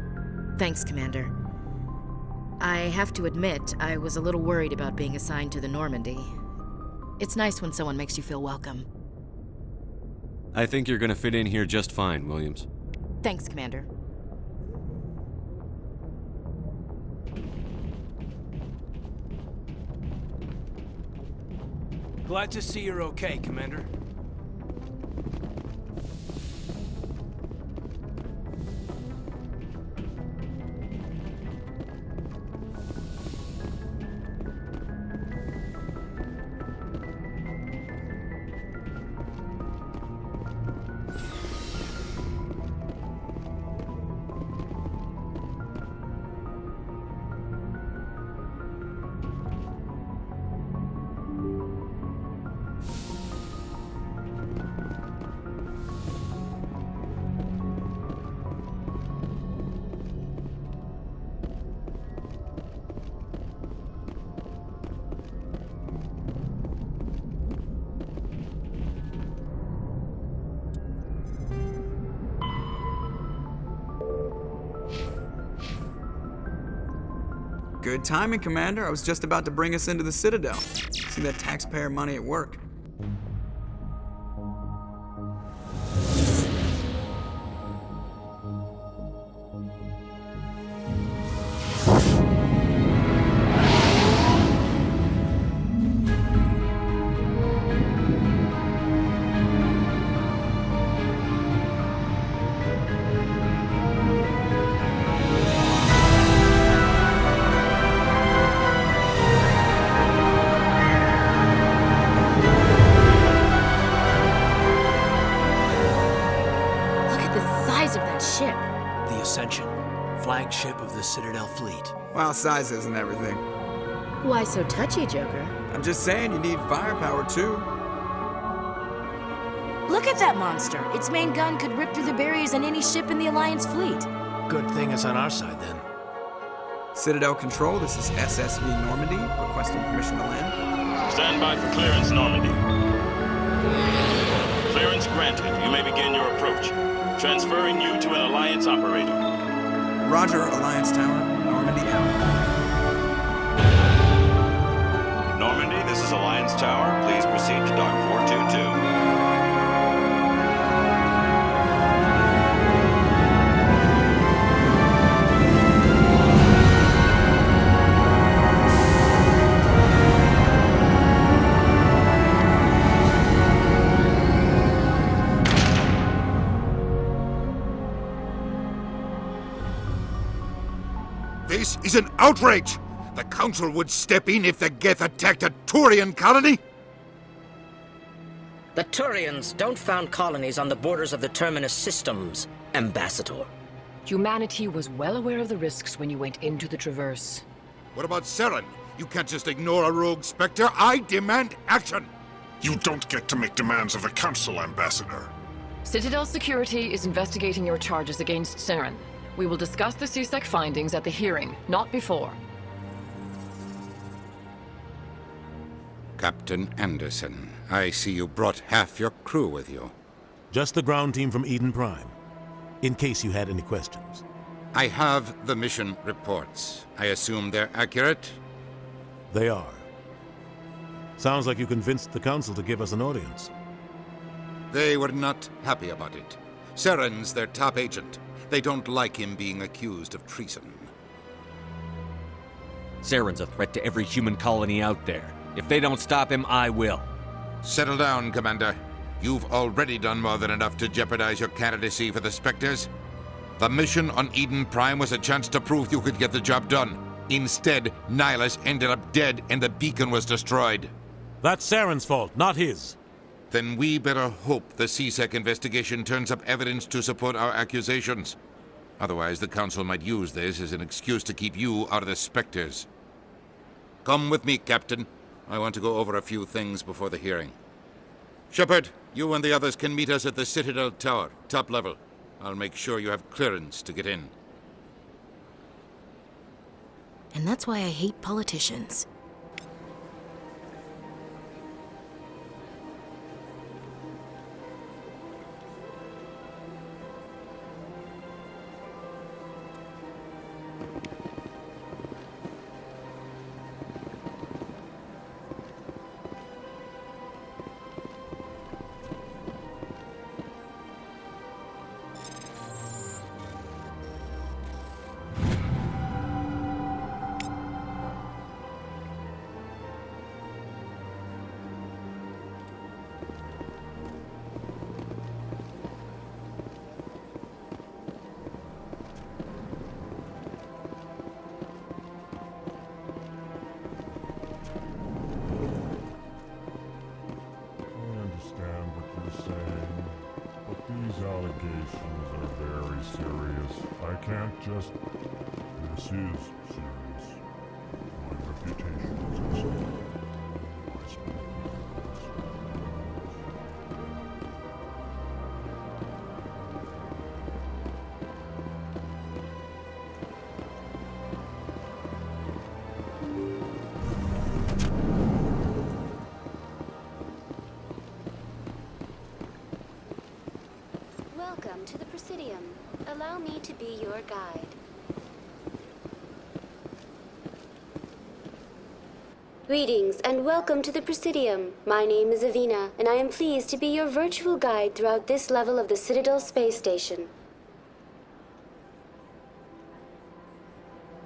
Thanks, Commander. I have to admit, I was a little worried about being assigned to the Normandy. It's nice when someone makes you feel welcome. I think you're gonna fit in here just fine, Williams. Thanks, Commander. Glad to see you're okay, Commander. Good timing, Commander. I was just about to bring us into the Citadel. See that taxpayer money at work. ship? The Ascension, flagship of the Citadel fleet. Well, size isn't everything. Why so touchy, Joker? I'm just saying you need firepower, too. Look at that monster! Its main gun could rip through the barriers in any ship in the Alliance fleet. Good thing it's on our side, then. Citadel Control, this is SSV Normandy, requesting permission to land. Stand by for clearance, Normandy. Clearance granted. You may begin your approach. Transferring you to an Alliance operator. Roger, Alliance Tower. Normandy out. Normandy, this is Alliance Tower. Please proceed to Dock 422. This is an outrage! The Council would step in if the Geth attacked a Turian colony? The Turians don't found colonies on the borders of the Terminus systems, Ambassador. Humanity was well aware of the risks when you went into the Traverse. What about Saren? You can't just ignore a rogue Spectre. I demand action! You don't get to make demands of the Council, Ambassador. Citadel Security is investigating your charges against Saren. We will discuss the CSEC findings at the hearing, not before. Captain Anderson, I see you brought half your crew with you. Just the ground team from Eden Prime, in case you had any questions. I have the mission reports. I assume they're accurate? They are. Sounds like you convinced the Council to give us an audience. They were not happy about it. Saren's their top agent. They don't like him being accused of treason. Saren's a threat to every human colony out there. If they don't stop him, I will. Settle down, Commander. You've already done more than enough to jeopardize your candidacy for the Spectres. The mission on Eden Prime was a chance to prove you could get the job done. Instead, Nihilus ended up dead and the beacon was destroyed. That's Saren's fault, not his. Then we better hope the CSEC investigation turns up evidence to support our accusations. Otherwise, the Council might use this as an excuse to keep you out of the Spectres. Come with me, Captain. I want to go over a few things before the hearing. Shepard, you and the others can meet us at the Citadel Tower, top level. I'll make sure you have clearance to get in. And that's why I hate politicians. Just, this is serious. My reputation is at stake. I speak with Welcome to the Presidium. Allow me to be your guide. Greetings and welcome to the Presidium. My name is Avina, and I am pleased to be your virtual guide throughout this level of the Citadel space station.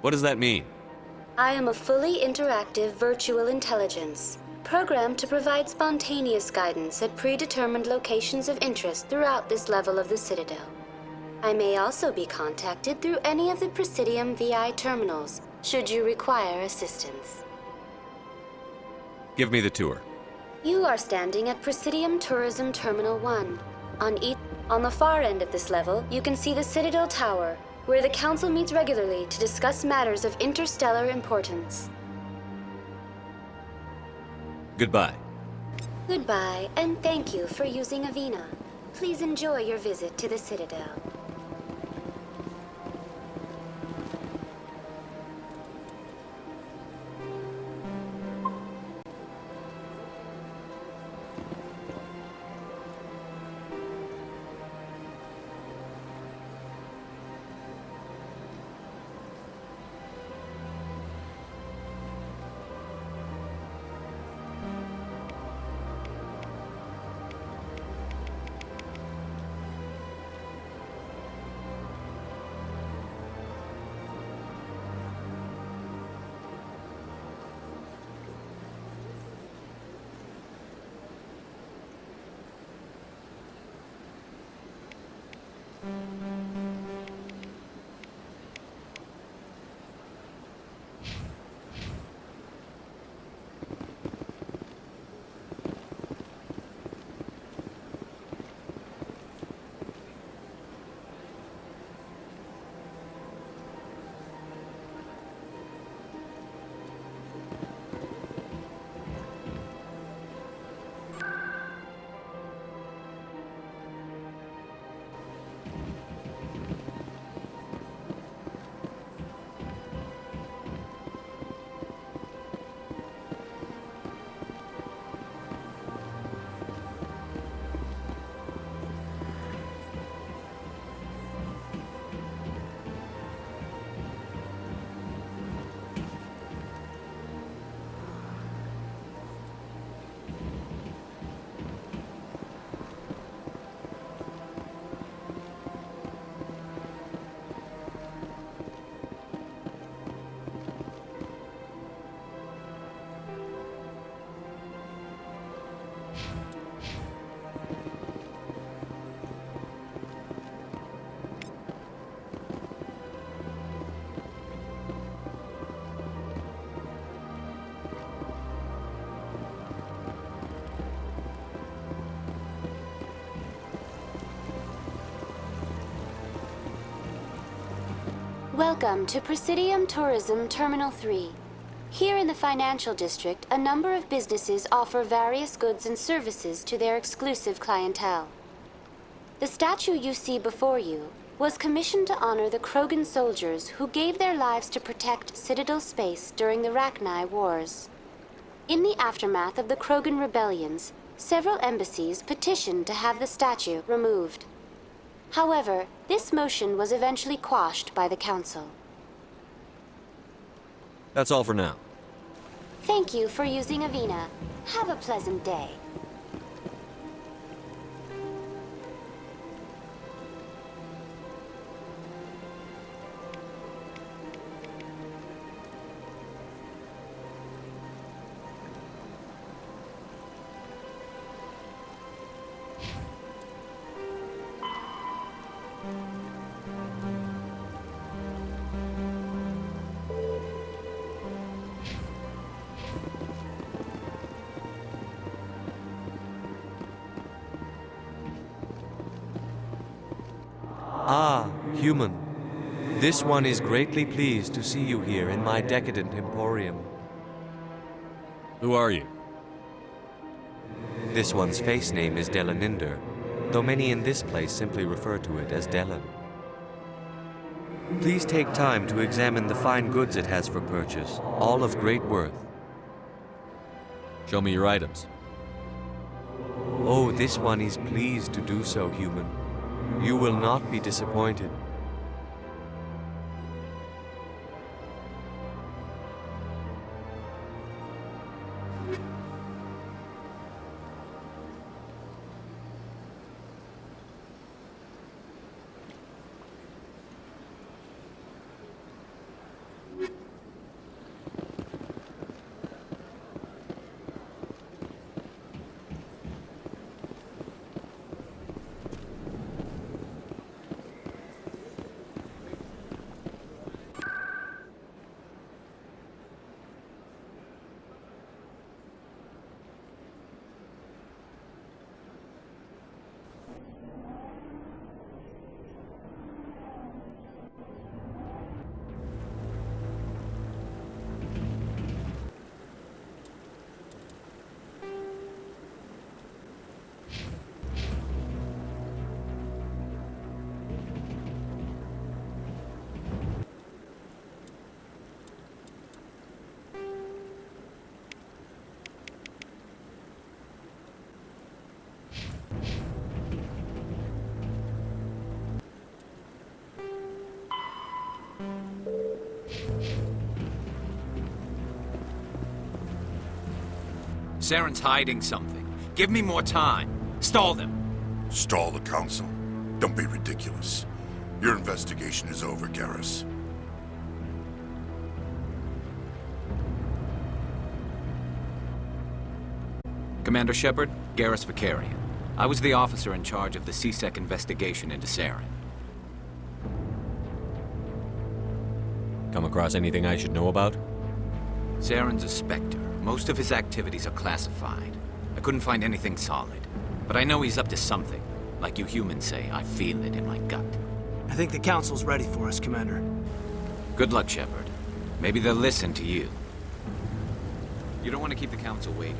What does that mean? I am a fully interactive virtual intelligence, programmed to provide spontaneous guidance at predetermined locations of interest throughout this level of the Citadel. I may also be contacted through any of the Presidium VI terminals, should you require assistance. Give me the tour. You are standing at Presidium Tourism Terminal 1. On the far end of this level, you can see the Citadel Tower, where the Council meets regularly to discuss matters of interstellar importance. Goodbye. Goodbye, and thank you for using Avina. Please enjoy your visit to the Citadel. Welcome to Presidium Tourism Terminal 3. Here in the financial district, a number of businesses offer various goods and services to their exclusive clientele. The statue you see before you was commissioned to honor the Krogan soldiers who gave their lives to protect Citadel space during the Rachni Wars. In the aftermath of the Krogan rebellions, several embassies petitioned to have the statue removed. However, this motion was eventually quashed by the Council. That's all for now. Thank you for using Avina. Have a pleasant day. Ah, human. This one is greatly pleased to see you here in my decadent emporium. Who are you? This one's face name is Delaninder, though many in this place simply refer to it as Delan. Please take time to examine the fine goods it has for purchase, all of great worth. Show me your items. Oh, this one is pleased to do so, human. You will not be disappointed. Saren's hiding something. Give me more time. Stall them. Stall the council? Don't be ridiculous. Your investigation is over, Garrus. Commander Shepard, Garrus Vicarian. I was the officer in charge of the C-Sec investigation into Saren. Come across anything I should know about? Saren's a Spectre. Most of his activities are classified. I couldn't find anything solid. But I know he's up to something. Like you humans say, I feel it in my gut. I think the Council's ready for us, Commander. Good luck, Shepard. Maybe they'll listen to you. You don't want to keep the Council waiting.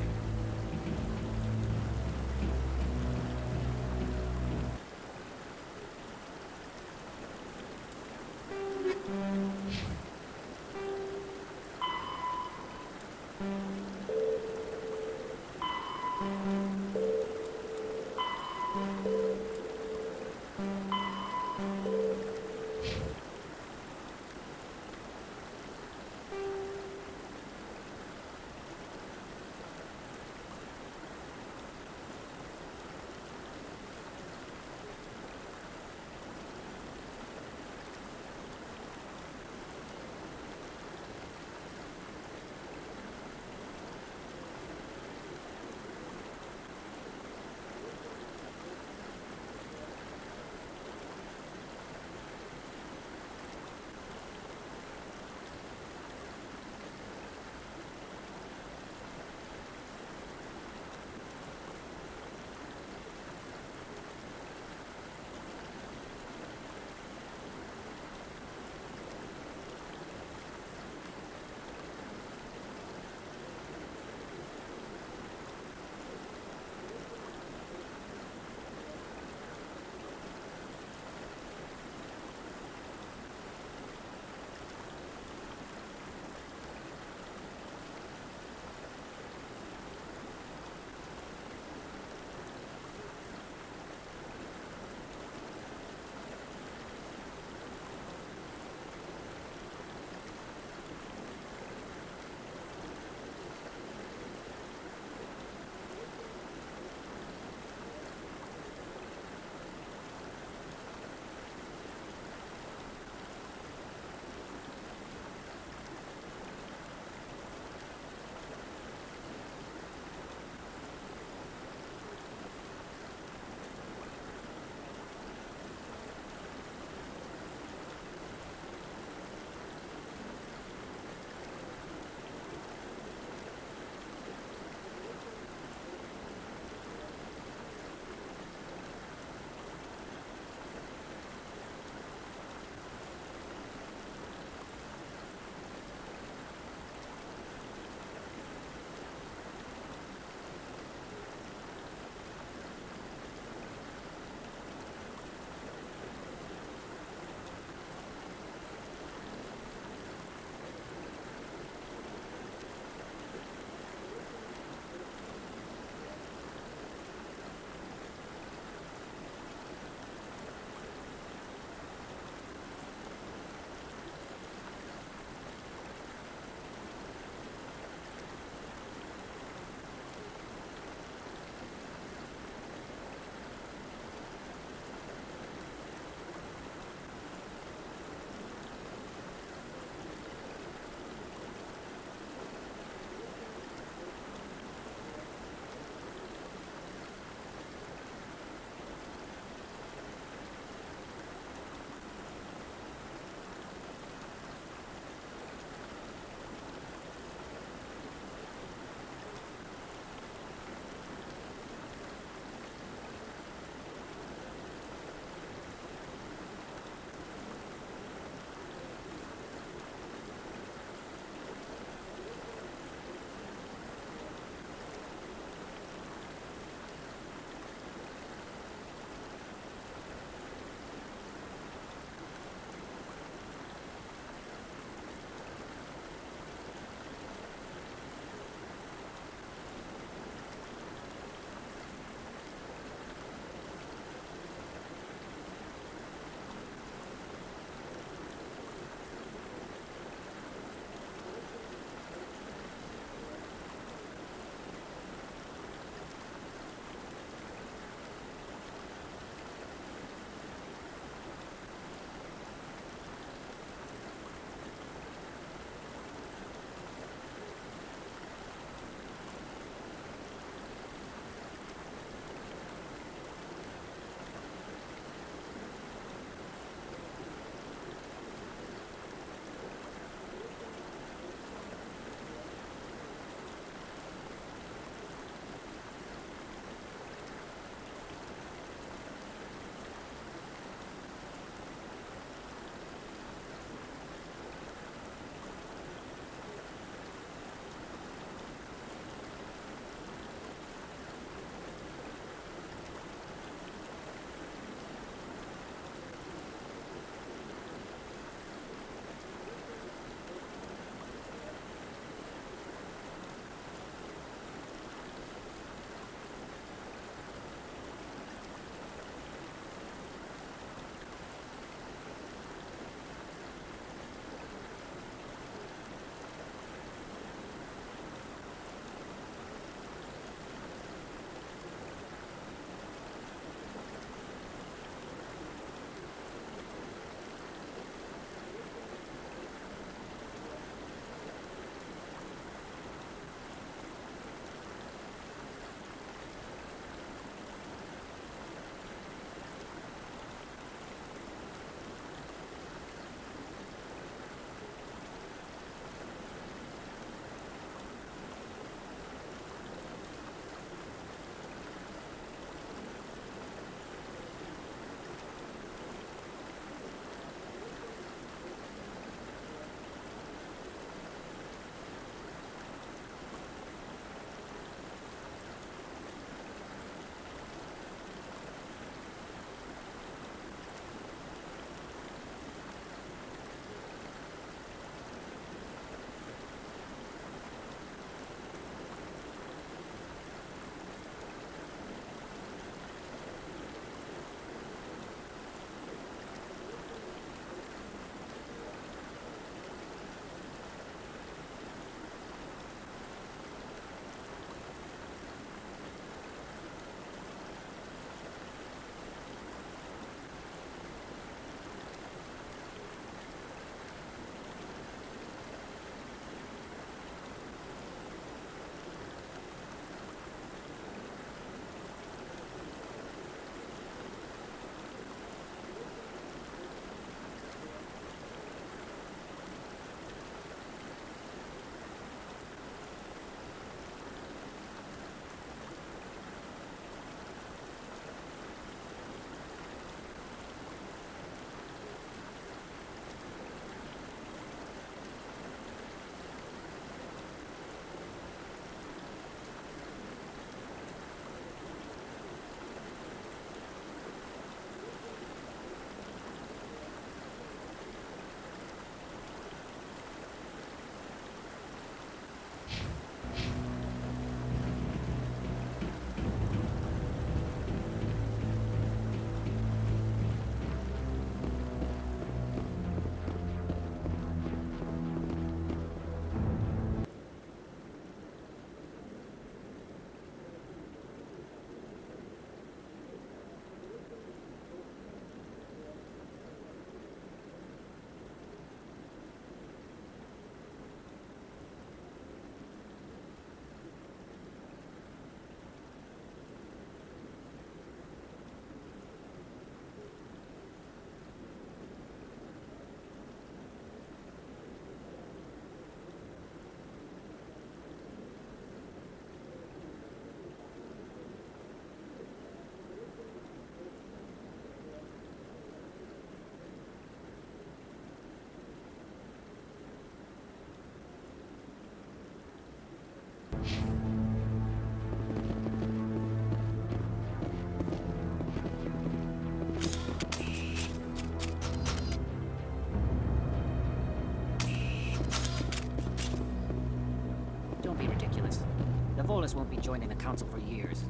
Solis won't be joining the Council for years.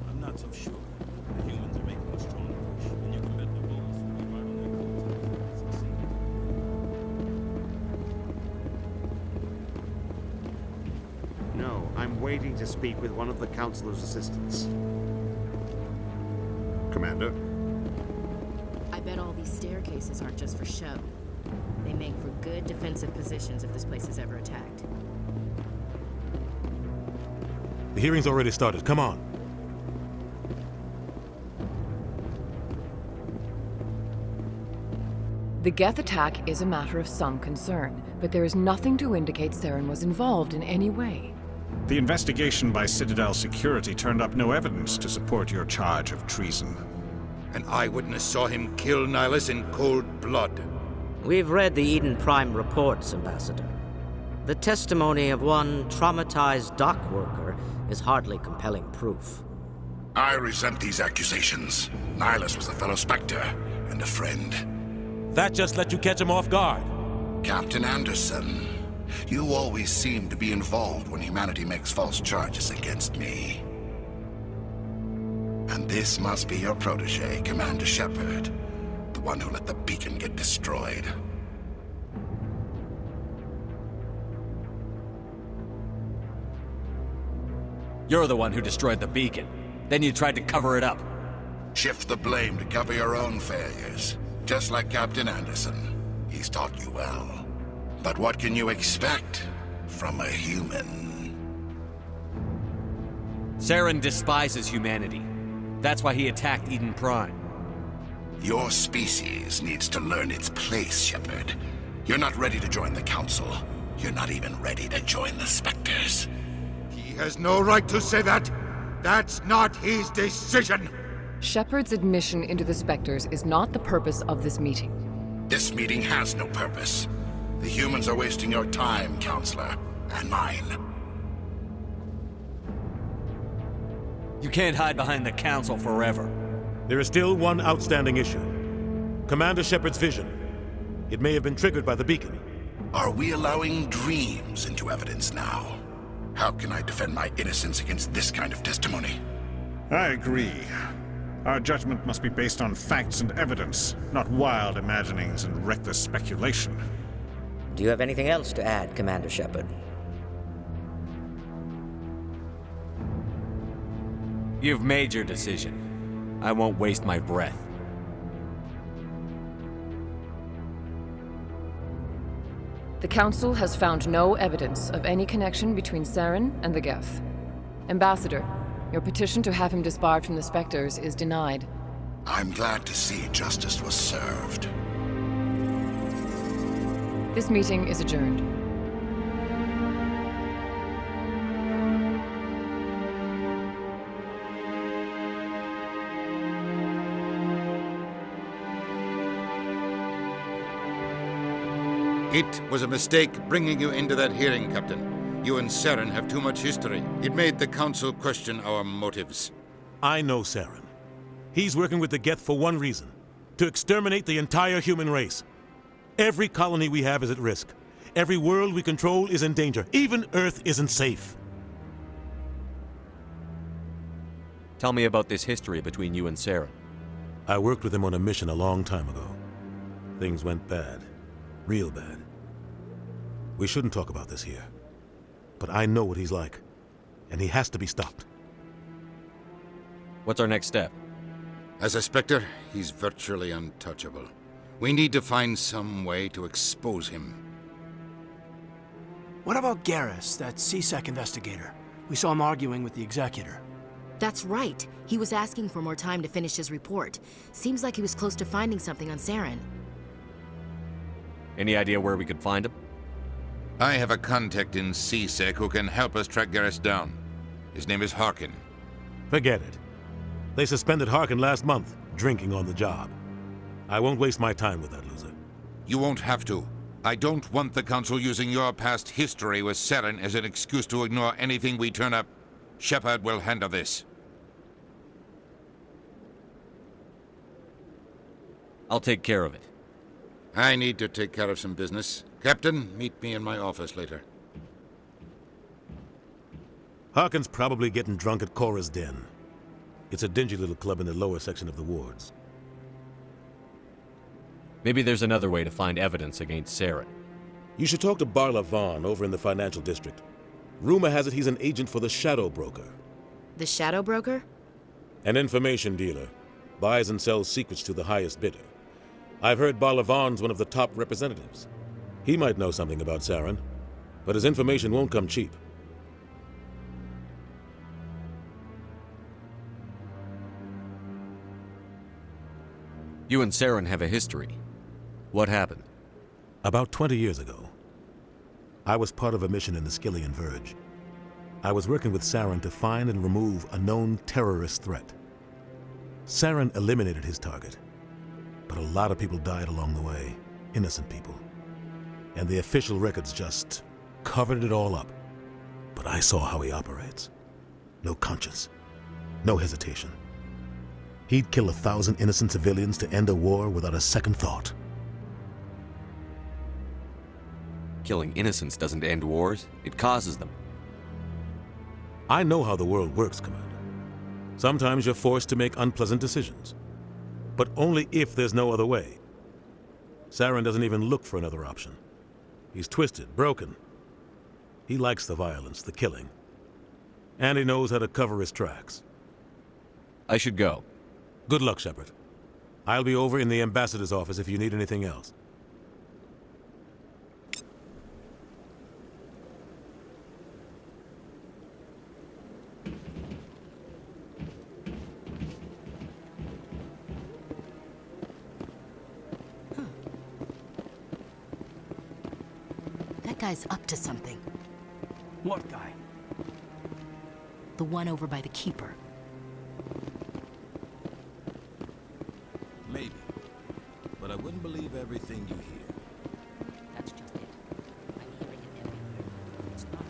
I'm not so sure. The humans are making a strong push, and you can bet the bulls will be right on their toes if they succeed. No, I'm waiting to speak with one of the Councilor's assistants. Commander? I bet all these staircases aren't just for show. They make for good defensive positions if this place is ever attacked. The hearing's already started. Come on. The Geth attack is a matter of some concern, but there is nothing to indicate Saren was involved in any way. The investigation by Citadel Security turned up no evidence to support your charge of treason. An eyewitness saw him kill Nihilus in cold blood. We've read the Eden Prime reports, Ambassador. The testimony of one traumatized dock worker is hardly compelling proof. I resent these accusations. Nihilus was a fellow Spectre and a friend. That just let you catch him off guard. Captain Anderson, you always seem to be involved when humanity makes false charges against me. And this must be your protege, Commander Shepard, the one who let the beacon get destroyed. You're the one who destroyed the beacon. Then you tried to cover it up. Shift the blame to cover your own failures. Just like Captain Anderson. He's taught you well. But what can you expect from a human? Saren despises humanity. That's why he attacked Eden Prime. Your species needs to learn its place, Shepard. You're not ready to join the Council. You're not even ready to join the Spectres. He has no right to say that. That's not his decision. Shepard's admission into the Spectres is not the purpose of this meeting. This meeting has no purpose. The humans are wasting your time, Counselor, and mine. You can't hide behind the Council forever. There is still one outstanding issue. Commander Shepard's vision. It may have been triggered by the beacon. Are we allowing dreams into evidence now? How can I defend my innocence against this kind of testimony? I agree. Our judgment must be based on facts and evidence, not wild imaginings and reckless speculation. Do you have anything else to add, Commander Shepard? You've made your decision. I won't waste my breath. The Council has found no evidence of any connection between Saren and the Geth. Ambassador, your petition to have him disbarred from the Spectres is denied. I'm glad to see justice was served. This meeting is adjourned. It was a mistake bringing you into that hearing, Captain. You and Saren have too much history. It made the Council question our motives. I know Saren. He's working with the Geth for one reason. To exterminate the entire human race. Every colony we have is at risk. Every world we control is in danger. Even Earth isn't safe. Tell me about this history between you and Saren. I worked with him on a mission a long time ago. Things went bad. Real bad. We shouldn't talk about this here. But I know what he's like. And he has to be stopped. What's our next step? As a Spectre, he's virtually untouchable. We need to find some way to expose him. What about Garrus, that CSEC investigator? We saw him arguing with the Executor. That's right. He was asking for more time to finish his report. Seems like he was close to finding something on Saren. Any idea where we could find him? I have a contact in CSEC who can help us track Garrus down. His name is Harkin. Forget it. They suspended Harkin last month, drinking on the job. I won't waste my time with that loser. You won't have to. I don't want the Council using your past history with Saren as an excuse to ignore anything we turn up. Shepard will handle this. I'll take care of it. I need to take care of some business. Captain, meet me in my office later. Harkin's probably getting drunk at Cora's Den. It's a dingy little club in the lower section of the wards. Maybe there's another way to find evidence against Saren. You should talk to Barla Vaughn over in the financial district. Rumor has it he's an agent for the Shadow Broker. The Shadow Broker? An information dealer. Buys and sells secrets to the highest bidder. I've heard Barla Vaughn's one of the top representatives. He might know something about Saren, but his information won't come cheap. You and Saren have a history. What happened? About 20 years ago, I was part of a mission in the Skillian Verge. I was working with Saren to find and remove a known terrorist threat. Saren eliminated his target, but a lot of people died along the way, innocent people. And the official records just covered it all up. But I saw how he operates. No conscience, no hesitation. He'd kill 1,000 innocent civilians to end a war without a second thought. Killing innocents doesn't end wars, it causes them. I know how the world works, Commander. Sometimes you're forced to make unpleasant decisions. But only if there's no other way. Saren doesn't even look for another option. He's twisted, broken. He likes the violence, the killing. And he knows how to cover his tracks. I should go. Good luck, Shepard. I'll be over in the ambassador's office if you need anything else. That guy's up to something. What guy? The one over by the Keeper. Maybe. But I wouldn't believe everything you hear. That's just it. I'm hearing it everywhere. It's not.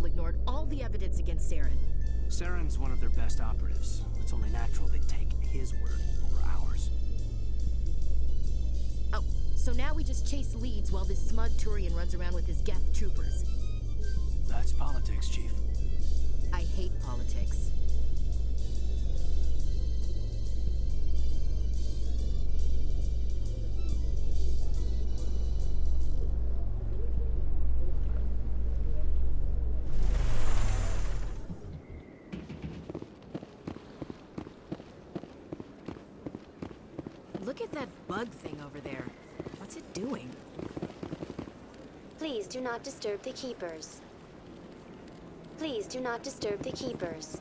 Ignored all the evidence against Saren. Saren's one of their best operatives. It's only natural they'd take his word over ours. Oh, so now we just chase leads while this smug Turian runs around with his Geth troopers. That's politics, Chief. I hate politics. Look at that bug thing over there. What's it doing? Please do not disturb the Keepers. Please do not disturb the Keepers.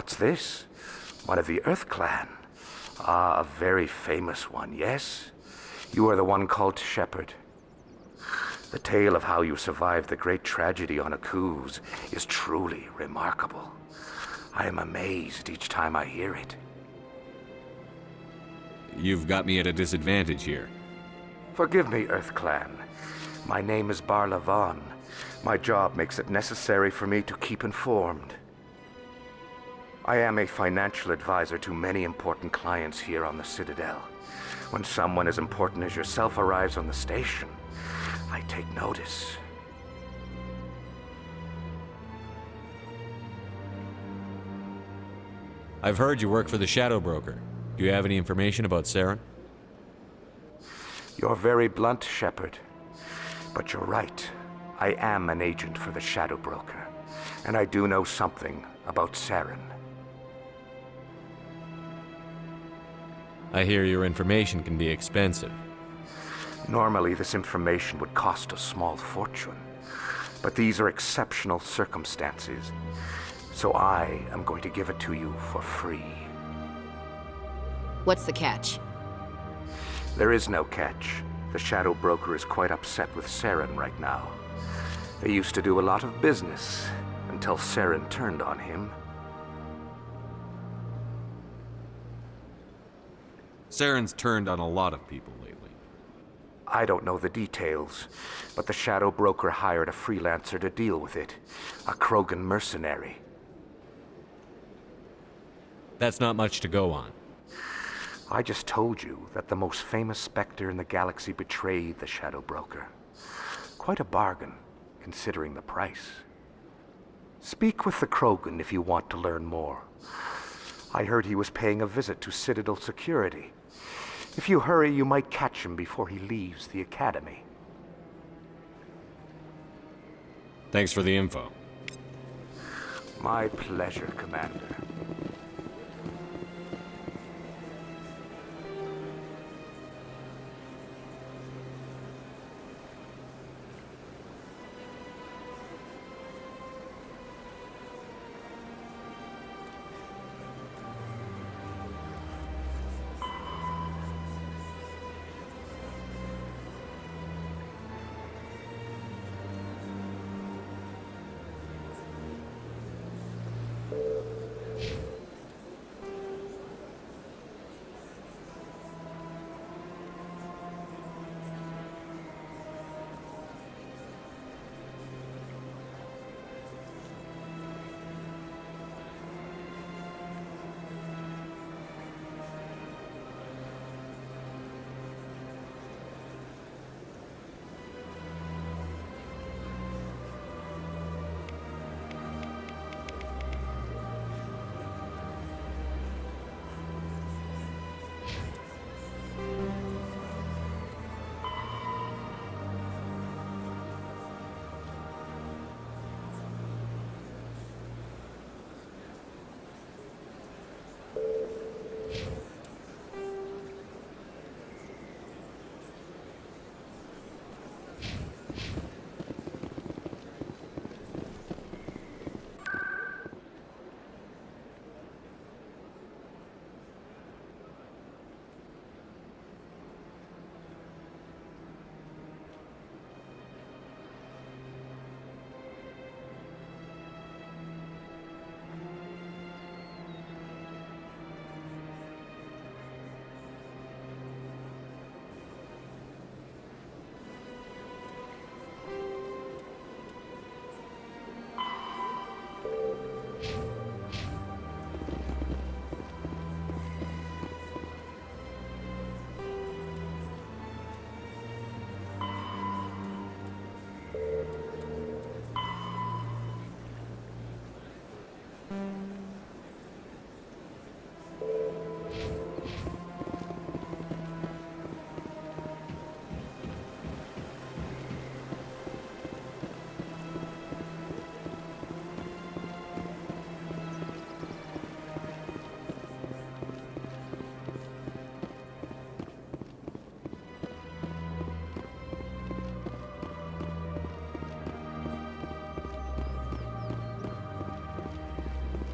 What's this? One of the Earth Clan. Ah, a very famous one, yes? You are the one called Shepard. The tale of how you survived the great tragedy on Akuz is truly remarkable. I am amazed each time I hear it. You've got me at a disadvantage here. Forgive me, Earth Clan. My name is Barla Vaughn. My job makes it necessary for me to keep informed. I am a financial advisor to many important clients here on the Citadel. When someone as important as yourself arrives on the station, I take notice. I've heard you work for the Shadow Broker. Do you have any information about Saren? You're very blunt, Shepard. But you're right. I am an agent for the Shadow Broker, and I do know something about Saren. I hear your information can be expensive. Normally, this information would cost a small fortune. But these are exceptional circumstances, so I am going to give it to you for free. What's the catch? There is no catch. The Shadow Broker is quite upset with Saren right now. They used to do a lot of business until Saren turned on him. Saren's turned on a lot of people lately. I don't know the details, but the Shadow Broker hired a freelancer to deal with it. A Krogan mercenary. That's not much to go on. I just told you that the most famous Spectre in the galaxy betrayed the Shadow Broker. Quite a bargain, considering the price. Speak with the Krogan if you want to learn more. I heard he was paying a visit to Citadel security. If you hurry, you might catch him before he leaves the Academy. Thanks for the info. My pleasure, Commander.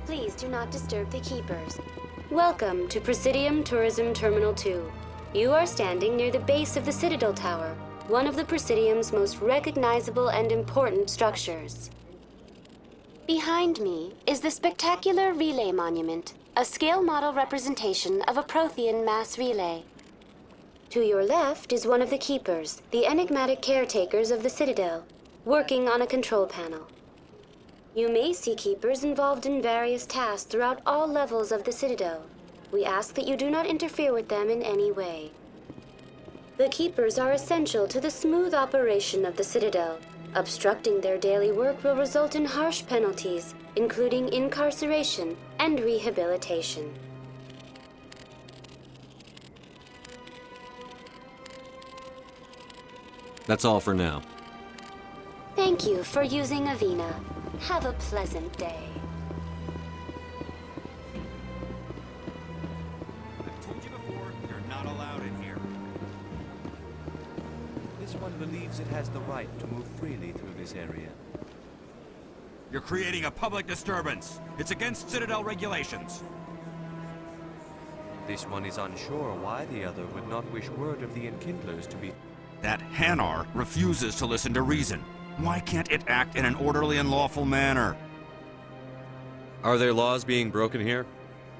Please do not disturb the keepers. Welcome to Presidium Tourism Terminal 2. You are standing near the base of the Citadel Tower, one of the Presidium's most recognizable and important structures. Behind me is the spectacular Relay Monument, a scale model representation of a Prothean mass relay. To your left is one of the keepers, the enigmatic caretakers of the Citadel, working on a control panel. You may see keepers involved in various tasks throughout all levels of the Citadel. We ask that you do not interfere with them in any way. The keepers are essential to the smooth operation of the Citadel. Obstructing their daily work will result in harsh penalties, including incarceration and rehabilitation. That's all for now. Thank you for using Avena. Have a pleasant day. I've told you before, you're not allowed in here. This one believes it has the right to move freely through this area. You're creating a public disturbance. It's against Citadel regulations. This one is unsure why the other would not wish word of the Enkindlers to be... That Hanar refuses to listen to reason. Why can't it act in an orderly and lawful manner? Are there laws being broken here?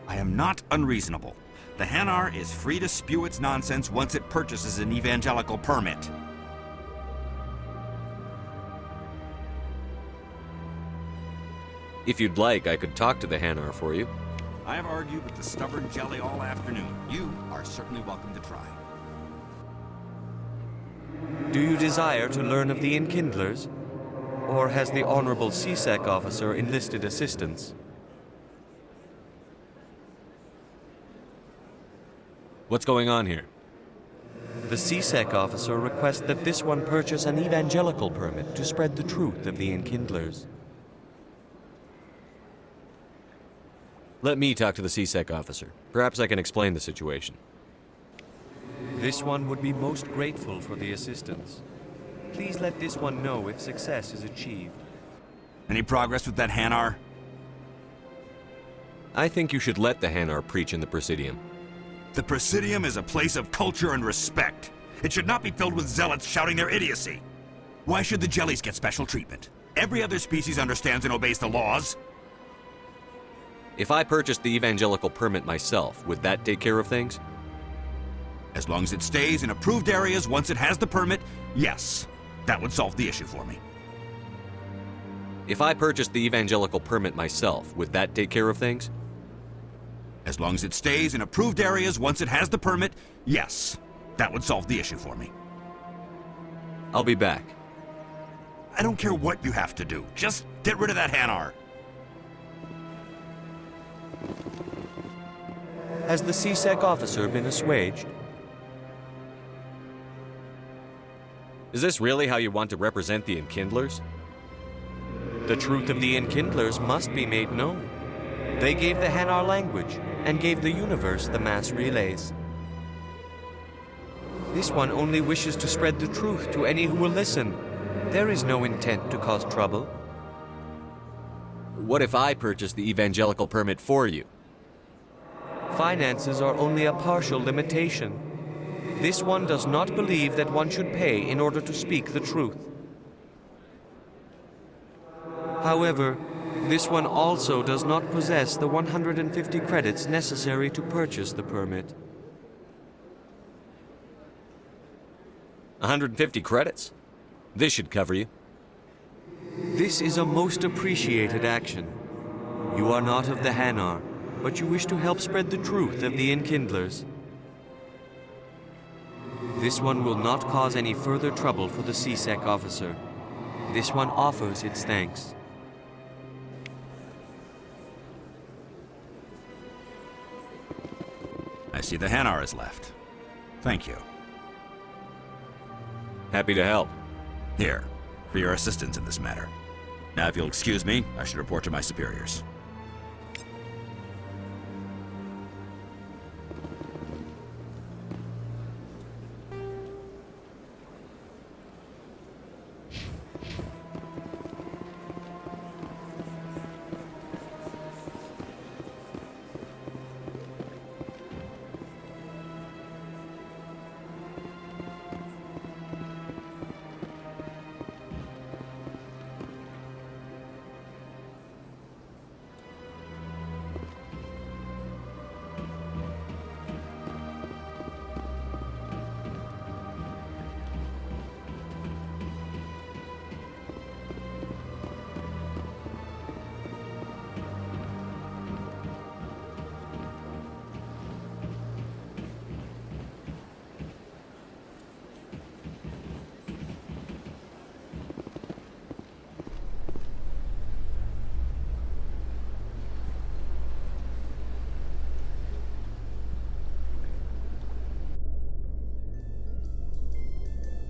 I am not unreasonable. The Hanar is free to spew its nonsense once it purchases an evangelical permit. If you'd like, I could talk to the Hanar for you. I have argued with the stubborn jelly all afternoon. You are certainly welcome to try. Do you desire to learn of the Enkindlers? Or has the Honorable CSEC officer enlisted assistance? What's going on here? The CSEC officer requests that this one purchase an evangelical permit to spread the truth of the Enkindlers. Let me talk to the CSEC officer. Perhaps I can explain the situation. This one would be most grateful for the assistance. Please let this one know if success is achieved. Any progress with that Hanar? I think you should let the Hanar preach in the Presidium. The Presidium is a place of culture and respect. It should not be filled with zealots shouting their idiocy. Why should the jellies get special treatment? Every other species understands and obeys the laws. If I purchased the evangelical permit myself, would that take care of things? As long as it stays in approved areas once it has the permit, yes. That would solve the issue for me. If I purchased the evangelical permit myself, would that take care of things? As long as it stays in approved areas once it has the permit, yes. That would solve the issue for me. I'll be back. I don't care what you have to do. Just get rid of that Hanar. Has the CSEC officer been assuaged? Is this really how you want to represent the Enkindlers? The truth of the Enkindlers must be made known. They gave the Hanar language and gave the universe the mass relays. This one only wishes to spread the truth to any who will listen. There is no intent to cause trouble. What if I purchased the evangelical permit for you? Finances are only a partial limitation. This one does not believe that one should pay in order to speak the truth. However, this one also does not possess the 150 credits necessary to purchase the permit. 150 credits? This should cover you. This is a most appreciated action. You are not of the Hanar, but you wish to help spread the truth of the Enkindlers. This one will not cause any further trouble for the CSEC officer. This one offers its thanks. I see the Hanar is left. Thank you. Happy to help. Here, for your assistance in this matter. Now, if you'll excuse me, I should report to my superiors.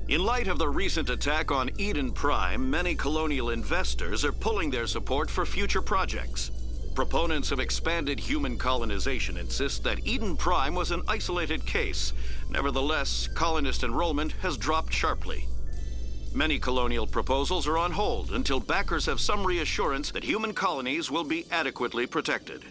In light of the recent attack on Eden Prime, many colonial investors are pulling their support for future projects. Proponents of expanded human colonization insist that Eden Prime was an isolated case. Nevertheless, colonist enrollment has dropped sharply. Many colonial proposals are on hold until backers have some reassurance that human colonies will be adequately protected.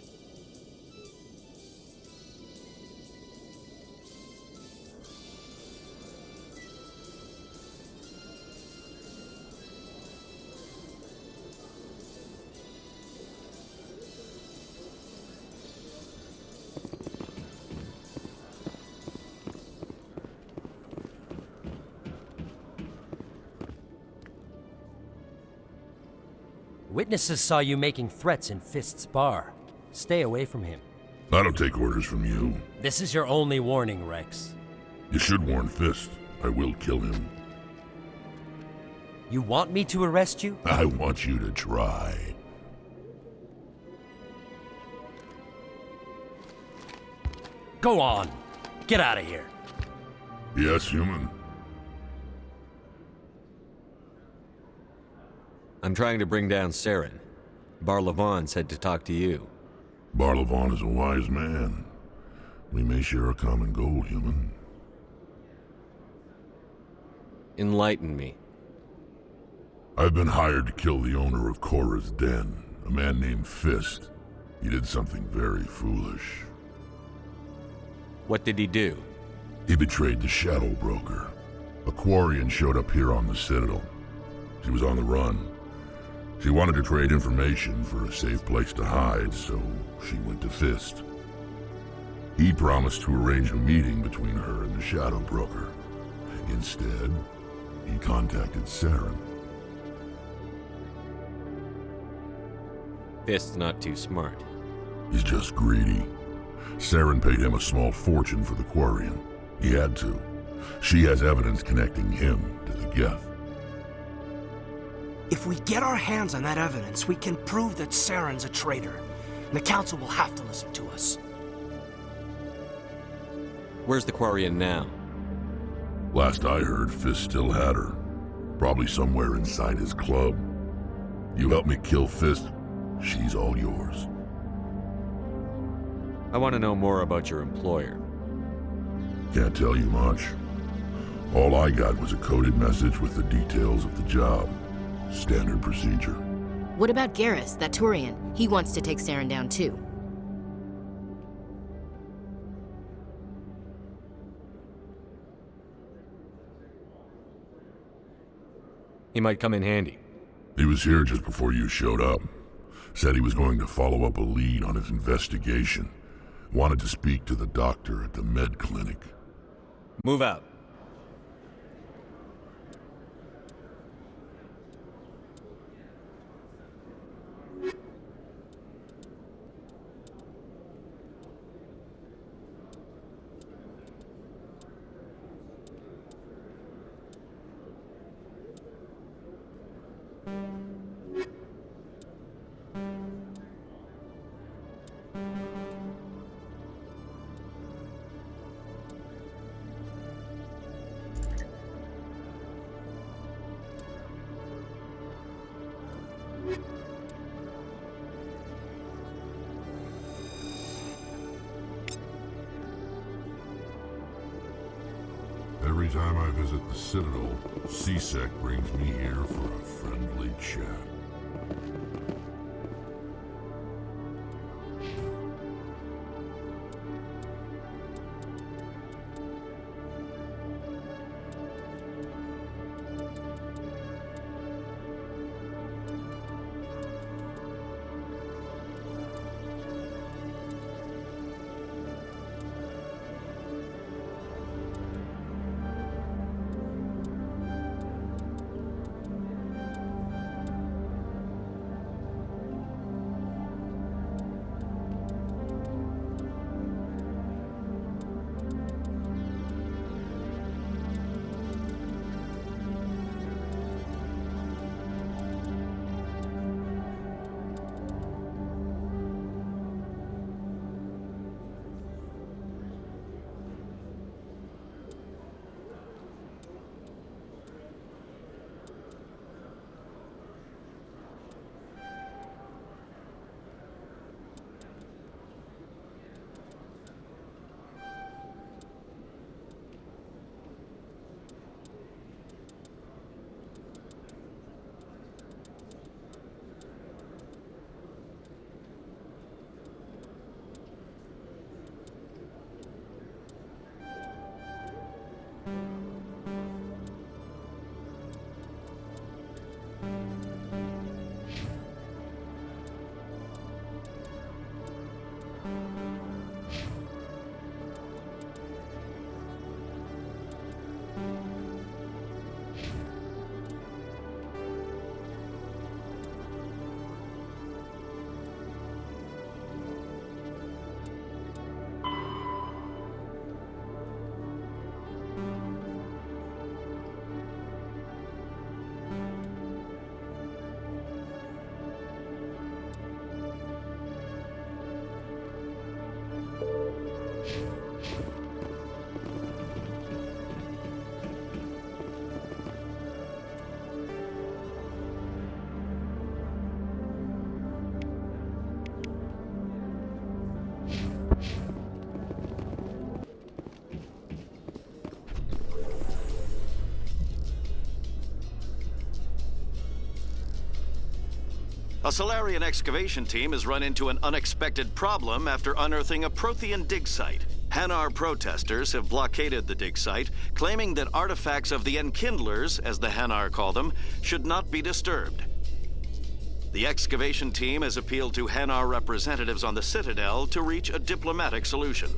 Witnesses saw you making threats in Fist's bar. Stay away from him. I don't take orders from you. This is your only warning, Rex. You should warn Fist. I will kill him. You want me to arrest you? I want you to try. Go on. Get out of here. Yes, human. I'm trying to bring down Saren. Barlavon said to talk to you. Barlavon is a wise man. We may share a common goal, human. Enlighten me. I've been hired to kill the owner of Korra's Den, a man named Fist. He did something very foolish. What did he do? He betrayed the Shadow Broker. A Quarian showed up here on the Citadel. She was on the run. She wanted to trade information for a safe place to hide, so she went to Fist. He promised to arrange a meeting between her and the Shadow Broker. Instead, he contacted Saren. Fist's not too smart. He's just greedy. Saren paid him a small fortune for the Quarian. He had to. She has evidence connecting him to the Geth. If we get our hands on that evidence, we can prove that Saren's a traitor. And the Council will have to listen to us. Where's the Quarian now? Last I heard, Fist still had her. Probably somewhere inside his club. You help me kill Fist, she's all yours. I want to know more about your employer. Can't tell you much. All I got was a coded message with the details of the job. Standard procedure. What about Garrus, that Turian? He wants to take Saren down too. He might come in handy. He was here just before you showed up. Said he was going to follow up a lead on his investigation. Wanted to speak to the doctor at the med clinic. Move out. Every time I visit the Citadel, C-Sec brings me here for a friendly chat. A Solarian excavation team has run into an unexpected problem after unearthing a Prothean dig site. Hanar protesters have blockaded the dig site, claiming that artifacts of the Enkindlers, as the Hanar call them, should not be disturbed. The excavation team has appealed to Hanar representatives on the Citadel to reach a diplomatic solution.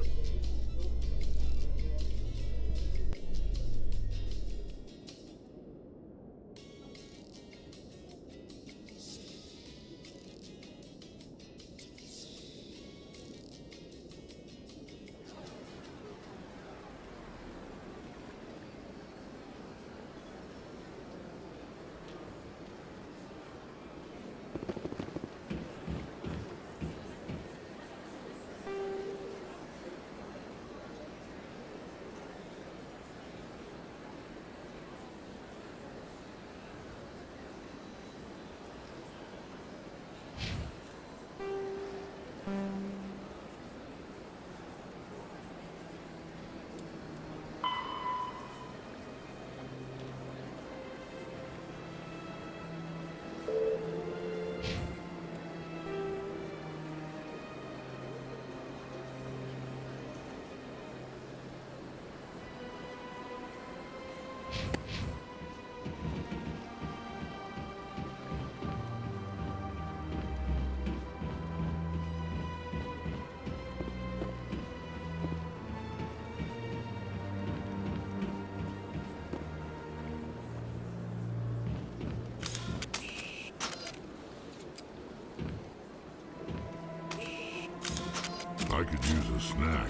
I could use a snack.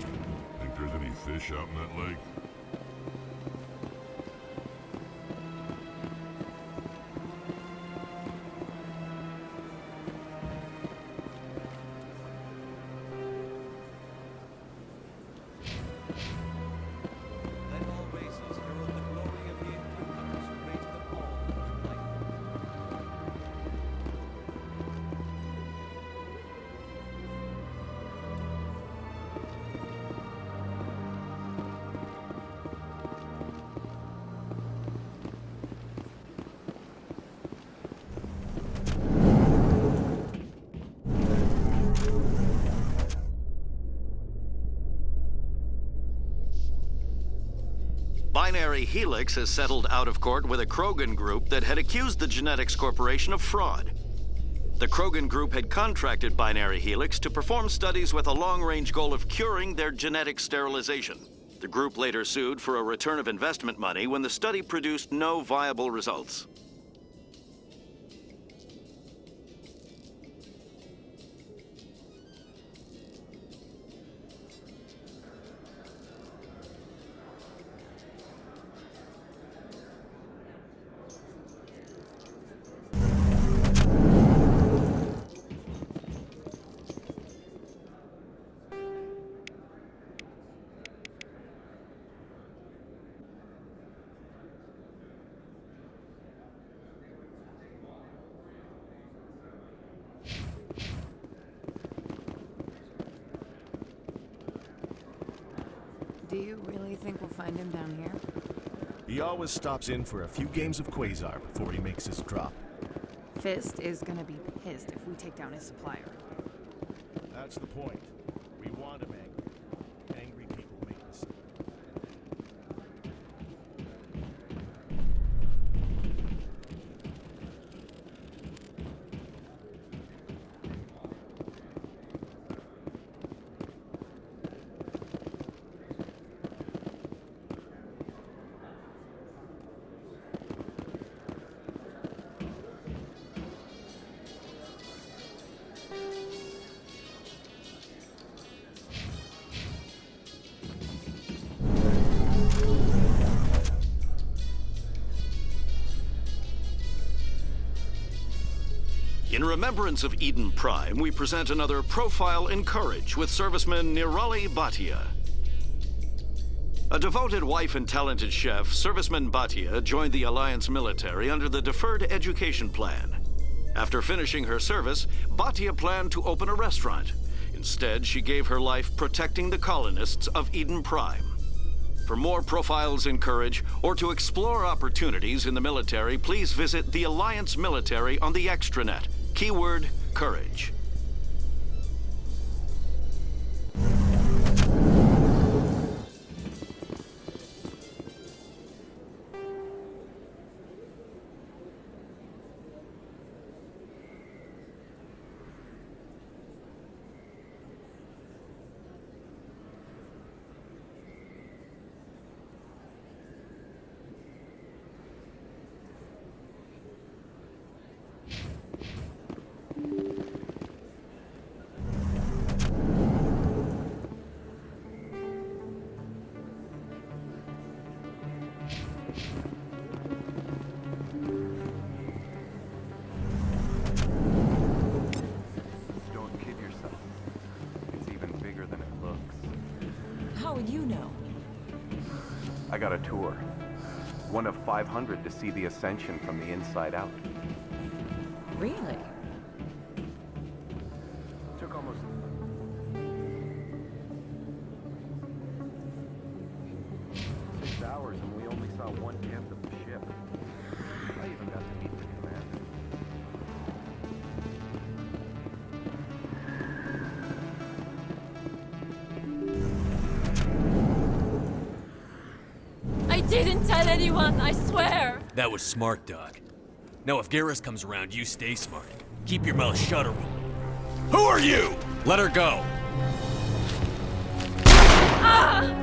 Think there's any fish out in that lake? Binary Helix has settled out of court with a Krogan group that had accused the Genetics Corporation of fraud. The Krogan group had contracted Binary Helix to perform studies with a long-range goal of curing their genetic sterilization. The group later sued for a return of investment money when the study produced no viable results. Do you really think we'll find him down here? He always stops in for a few games of Quasar before he makes his drop. Fist is gonna be pissed if we take down his supplier. That's the point. We want him angry. Angry people make mistakes. In remembrance of Eden Prime, we present another Profile in Courage with serviceman Nirali Bhatia. A devoted wife and talented chef, Serviceman Bhatia joined the Alliance military under the Deferred Education Plan. After finishing her service, Bhatia planned to open a restaurant. Instead, she gave her life protecting the colonists of Eden Prime. For more Profiles in Courage, or to explore opportunities in the military, please visit the Alliance military on the extranet. Keyword, courage. Don't kid yourself. It's even bigger than it looks. How would you know? I got a tour. One of 500 to see the Ascension from the inside out. Really? Took almost... hours and we only saw 1/10 of the ship. I even got to meet the commander. I didn't tell anyone, I swear! That was smart, Doc. Now if Garrus comes around, you stay smart. Keep your mouth shut or... Who are you? Let her go. Ah!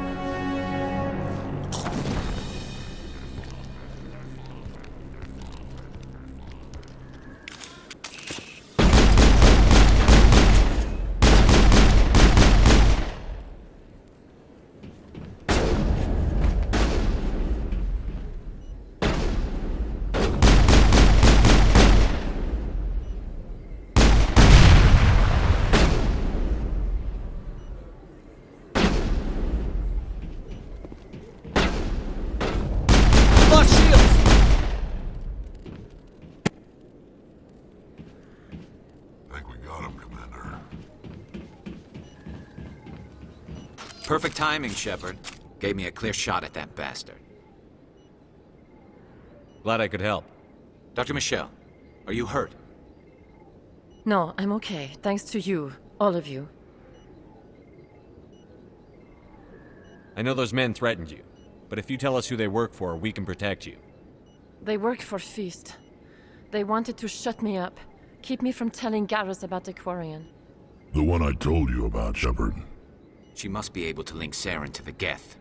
Perfect timing, Shepard. Gave me a clear shot at that bastard. Glad I could help. Dr. Michelle, are you hurt? No, I'm okay. Thanks to you. All of you. I know those men threatened you, but if you tell us who they work for, we can protect you. They work for Feast. They wanted to shut me up. Keep me from telling Garrus about the Quarian. The one I told you about, Shepard. She must be able to link Saren to the Geth.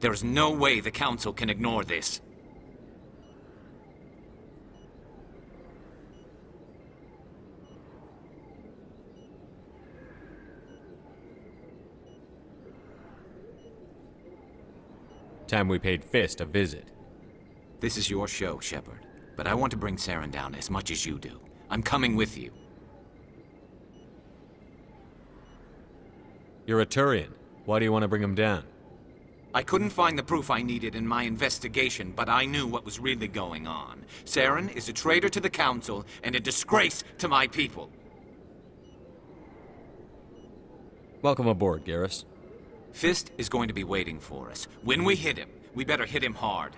There is no way the Council can ignore this. Time we paid Fist a visit. This is your show, Shepard. But I want to bring Saren down as much as you do. I'm coming with you. You're a Turian. Why do you want to bring him down? I couldn't find the proof I needed in my investigation, but I knew what was really going on. Saren is a traitor to the Council and a disgrace to my people. Welcome aboard, Garrus. Fist is going to be waiting for us. When we hit him, we better hit him hard.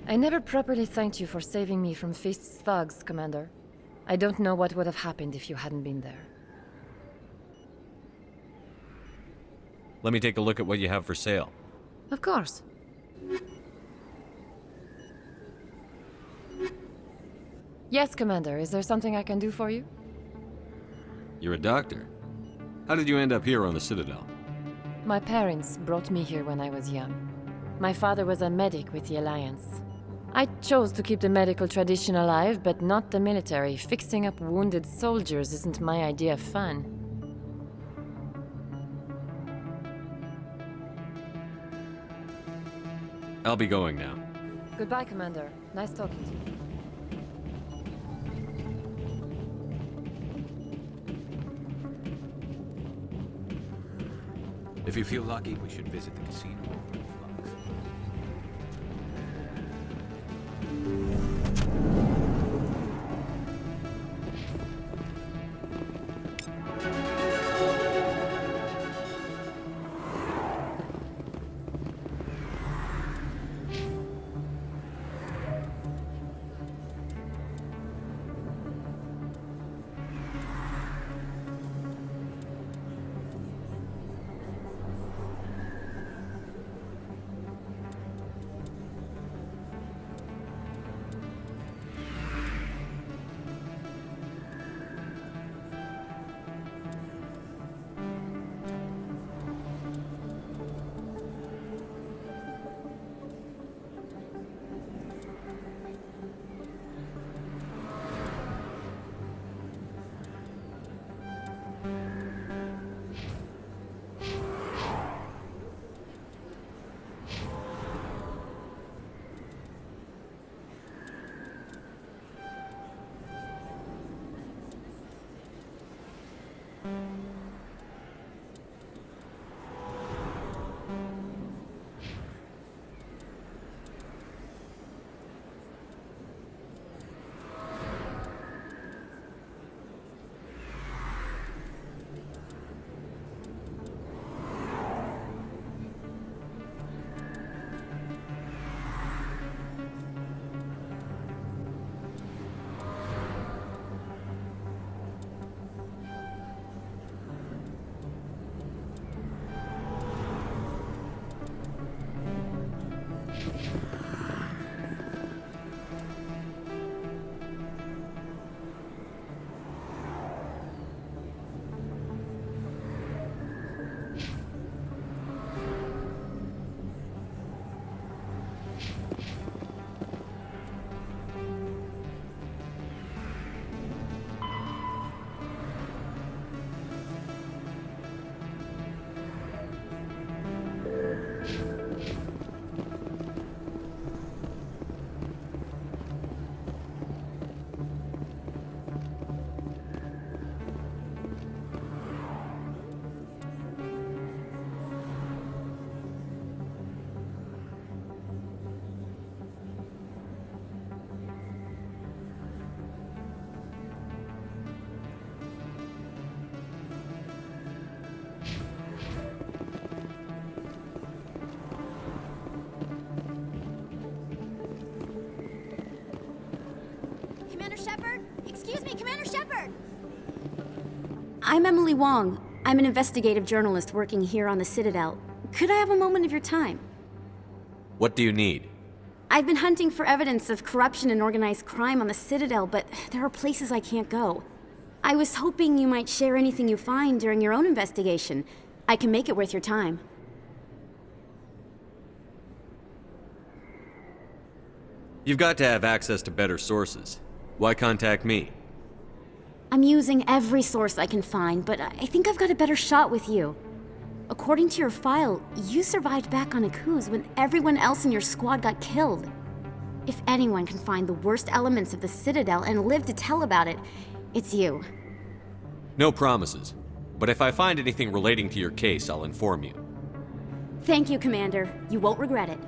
I never properly thanked you for saving me from Feast's thugs, Commander. I don't know what would have happened if you hadn't been there. Let me take a look at what you have for sale. Of course. Yes, Commander. Is there something I can do for you? You're a doctor. How did you end up here on the Citadel? My parents brought me here when I was young. My father was a medic with the Alliance. I chose to keep the medical tradition alive, but not the military. Fixing up wounded soldiers isn't my idea of fun. I'll be going now. Goodbye, Commander. Nice talking to you. If you feel lucky, we should visit the casino over in Flux. Excuse me, Commander Shepard! I'm Emily Wong. I'm an investigative journalist working here on the Citadel. Could I have a moment of your time? What do you need? I've been hunting for evidence of corruption and organized crime on the Citadel, but there are places I can't go. I was hoping you might share anything you find during your own investigation. I can make it worth your time. You've got to have access to better sources. Why contact me? I'm using every source I can find, but I think I've got a better shot with you. According to your file, you survived back on Akuz when everyone else in your squad got killed. If anyone can find the worst elements of the Citadel and live to tell about it, it's you. No promises. But if I find anything relating to your case, I'll inform you. Thank you, Commander. You won't regret it.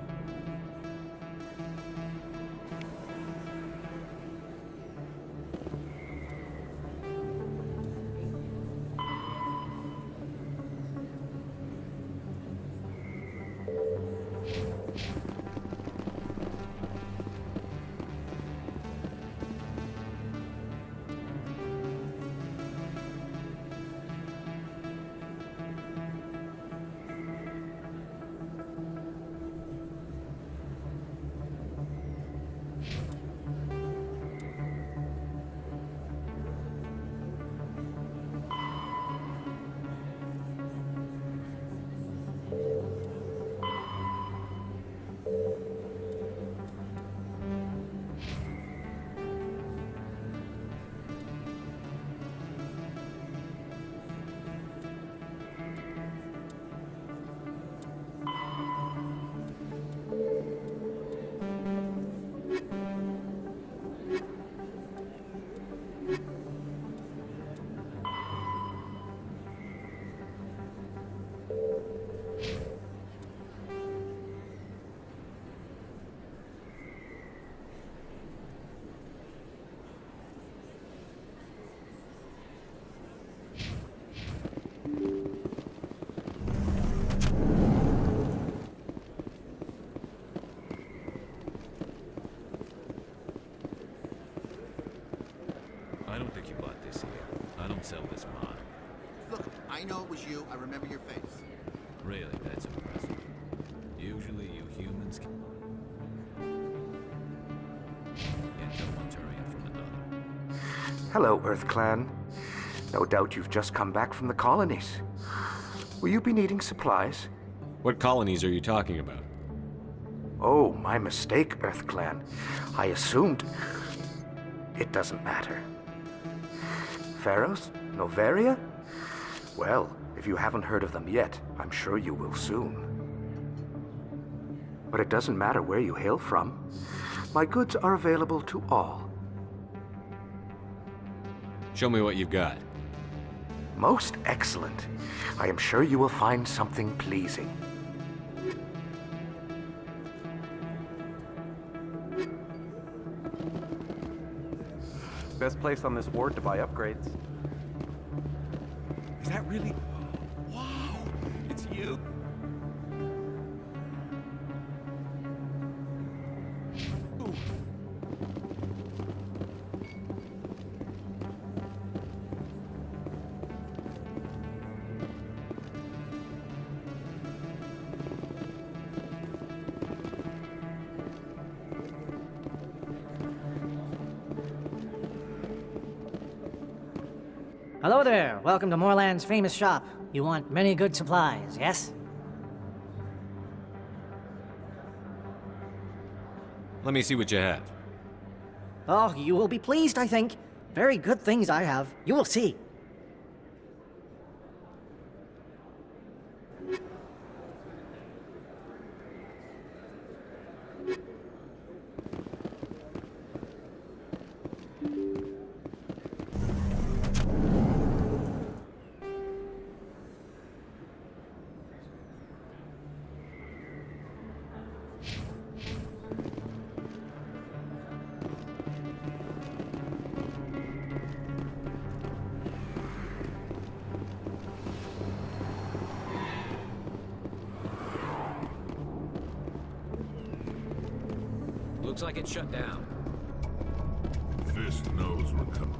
this here. I don't sell this mod. Look, I know it was you. I remember your face. Really, that's impressive. Usually you humans get no one turning from another. Hello, Earth Clan. No doubt you've just come back from the colonies. Will you be needing supplies? What colonies are you talking about? Oh, my mistake, Earth Clan. I assumed... It doesn't matter. Pharaohs? Novaria? Well, if you haven't heard of them yet, I'm sure you will soon. But it doesn't matter where you hail from. My goods are available to all. Show me what you've got. Most excellent. I am sure you will find something pleasing. Best place on this ward to buy upgrades. Is that really... Wow! It's you! Ooh. Hello there. Welcome to Moorland's famous shop. You want many good supplies, yes? Let me see what you have. Oh, you will be pleased, I think. Very good things I have. You will see. Looks like it's shut down. Fist knows we're coming.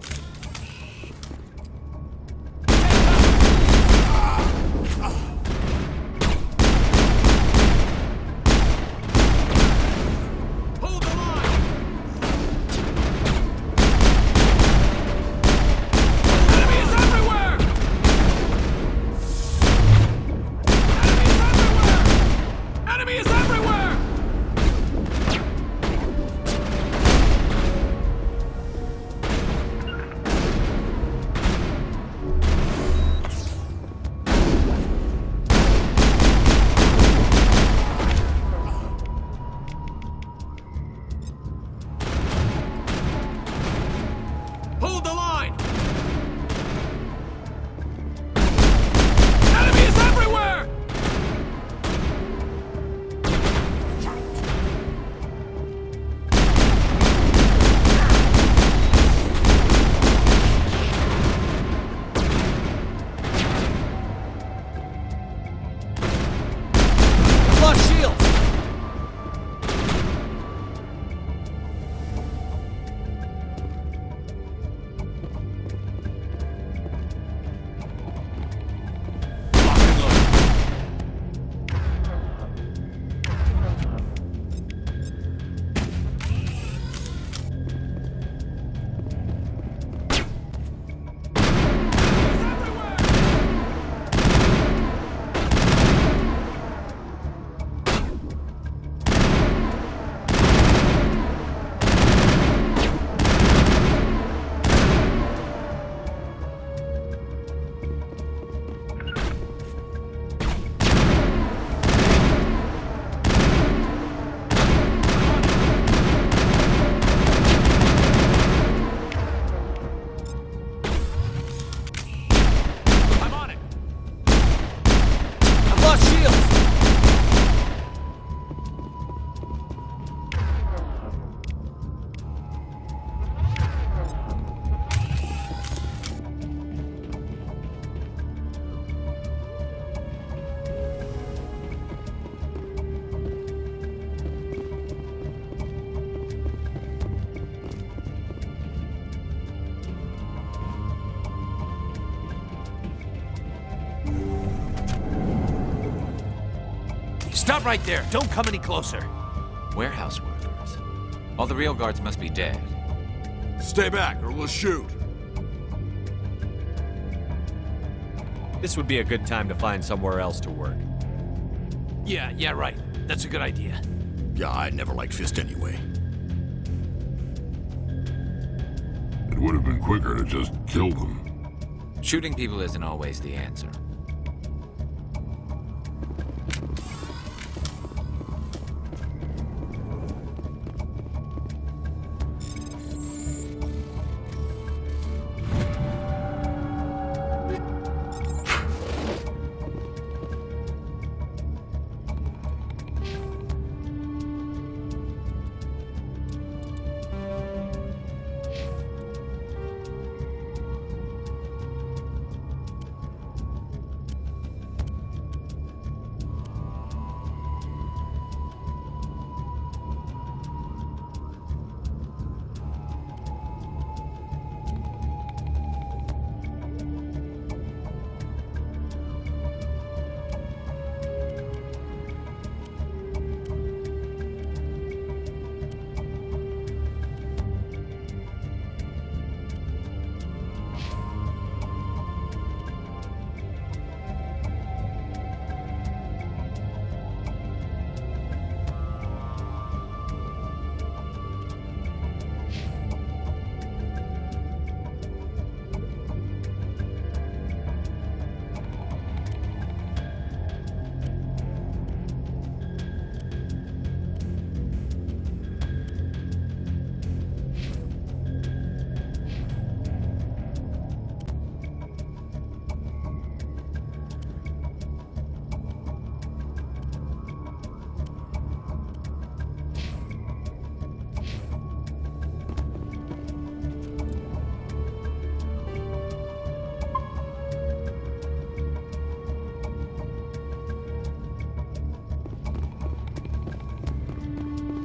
Hold the line! Enemies everywhere! Enemies everywhere! Stop right there! Don't come any closer! Warehouse workers. All the real guards must be dead. Stay back, or we'll shoot. This would be a good time to find somewhere else to work. Yeah, right. That's a good idea. Yeah, I never liked Fist anyway. It would have been quicker to just kill them. Shooting people isn't always the answer.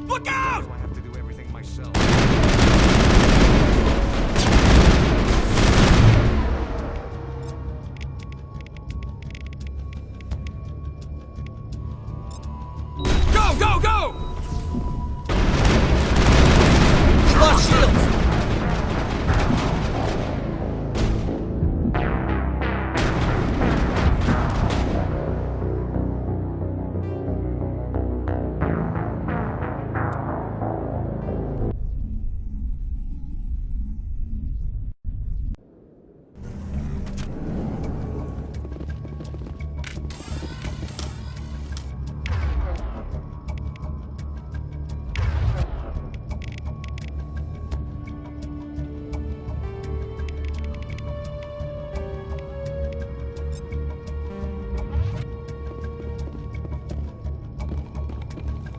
Look out! Why do I have to do everything myself? Go, go, go! Lost shields!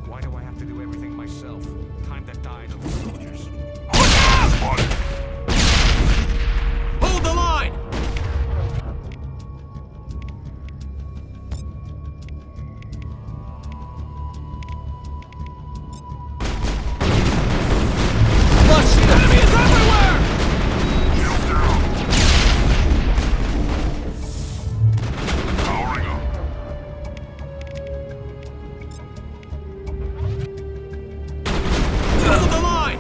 Why do I have to do everything myself? Time to die to the soldiers. Hold the line! Flush! Enemy is everywhere! Powering up. Hold the line!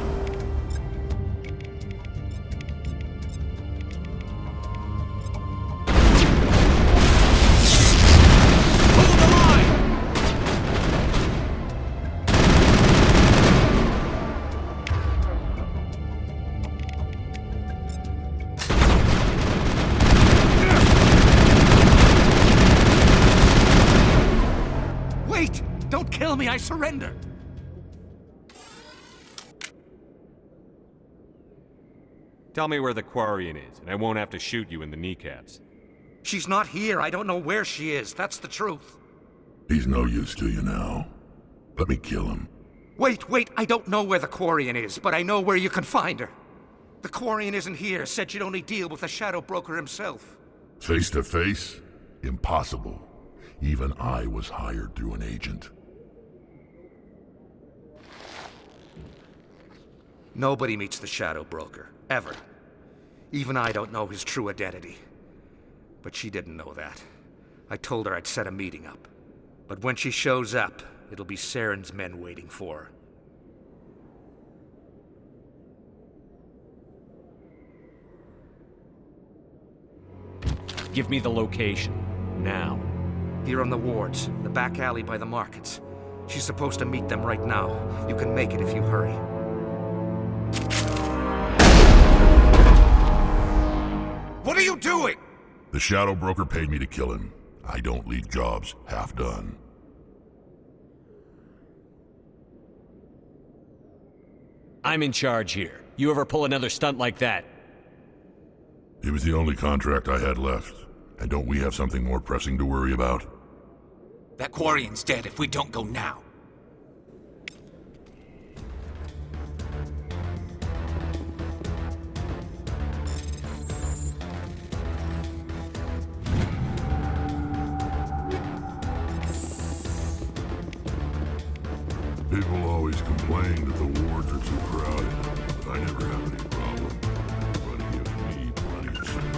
Hold the line! Wait! Don't kill me, I surrender! Tell me where the Quarian is, and I won't have to shoot you in the kneecaps. She's not here. I don't know where she is. That's the truth. He's no use to you now. Let me kill him. Wait. I don't know where the Quarian is, but I know where you can find her. The Quarian isn't here. Said she'd only deal with the Shadow Broker himself. Face to face? Impossible. Even I was hired through an agent. Nobody meets the Shadow Broker. Ever. Even I don't know his true identity. But she didn't know that. I told her I'd set a meeting up. But when she shows up, it'll be Saren's men waiting for her. Give me the location. Now. Here on the wards, the back alley by the markets. She's supposed to meet them right now. You can make it if you hurry. What are you doing? The Shadow Broker paid me to kill him. I don't leave jobs half done. I'm in charge here. You ever pull another stunt like that? It was the only contract I had left. And don't we have something more pressing to worry about? That Quarian's dead if we don't go now. People always complain that the wards are too crowded, but I never have any problem. Everybody gives me plenty of space.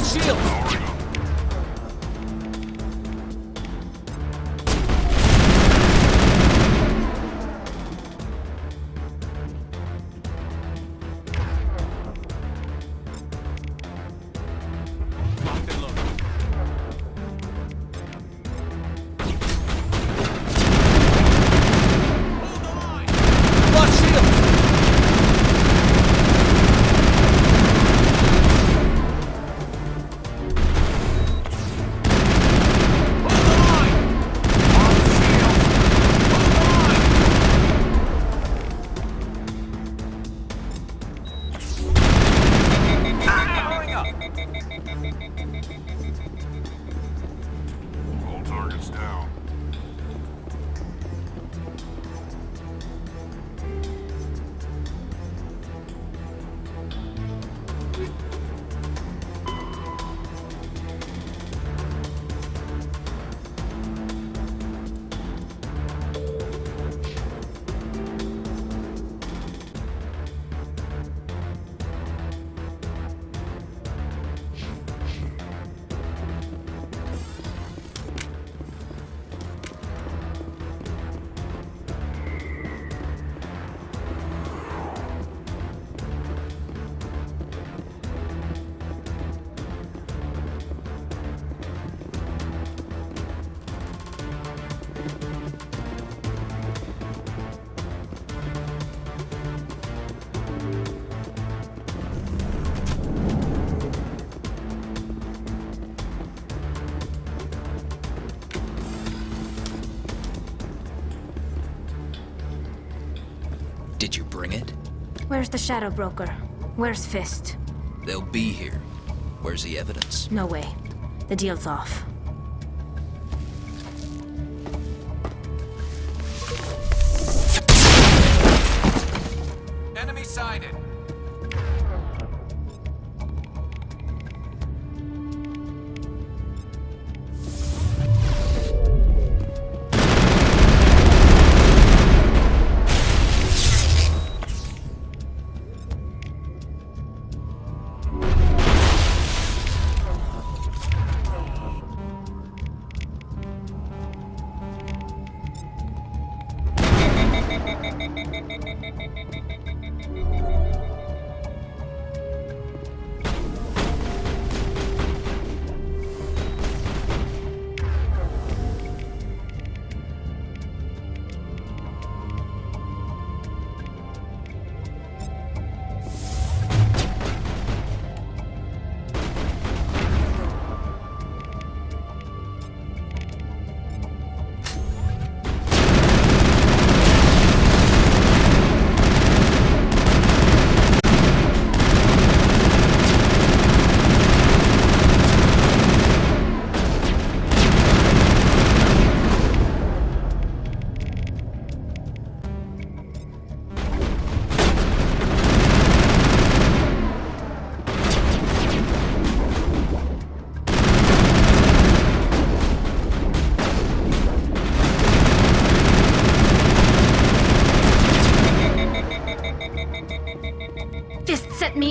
Shield! All targets down. Did you bring it? Where's the Shadow Broker? Where's Fist? They'll be here. Where's the evidence? No way. The deal's off. Enemy sighted.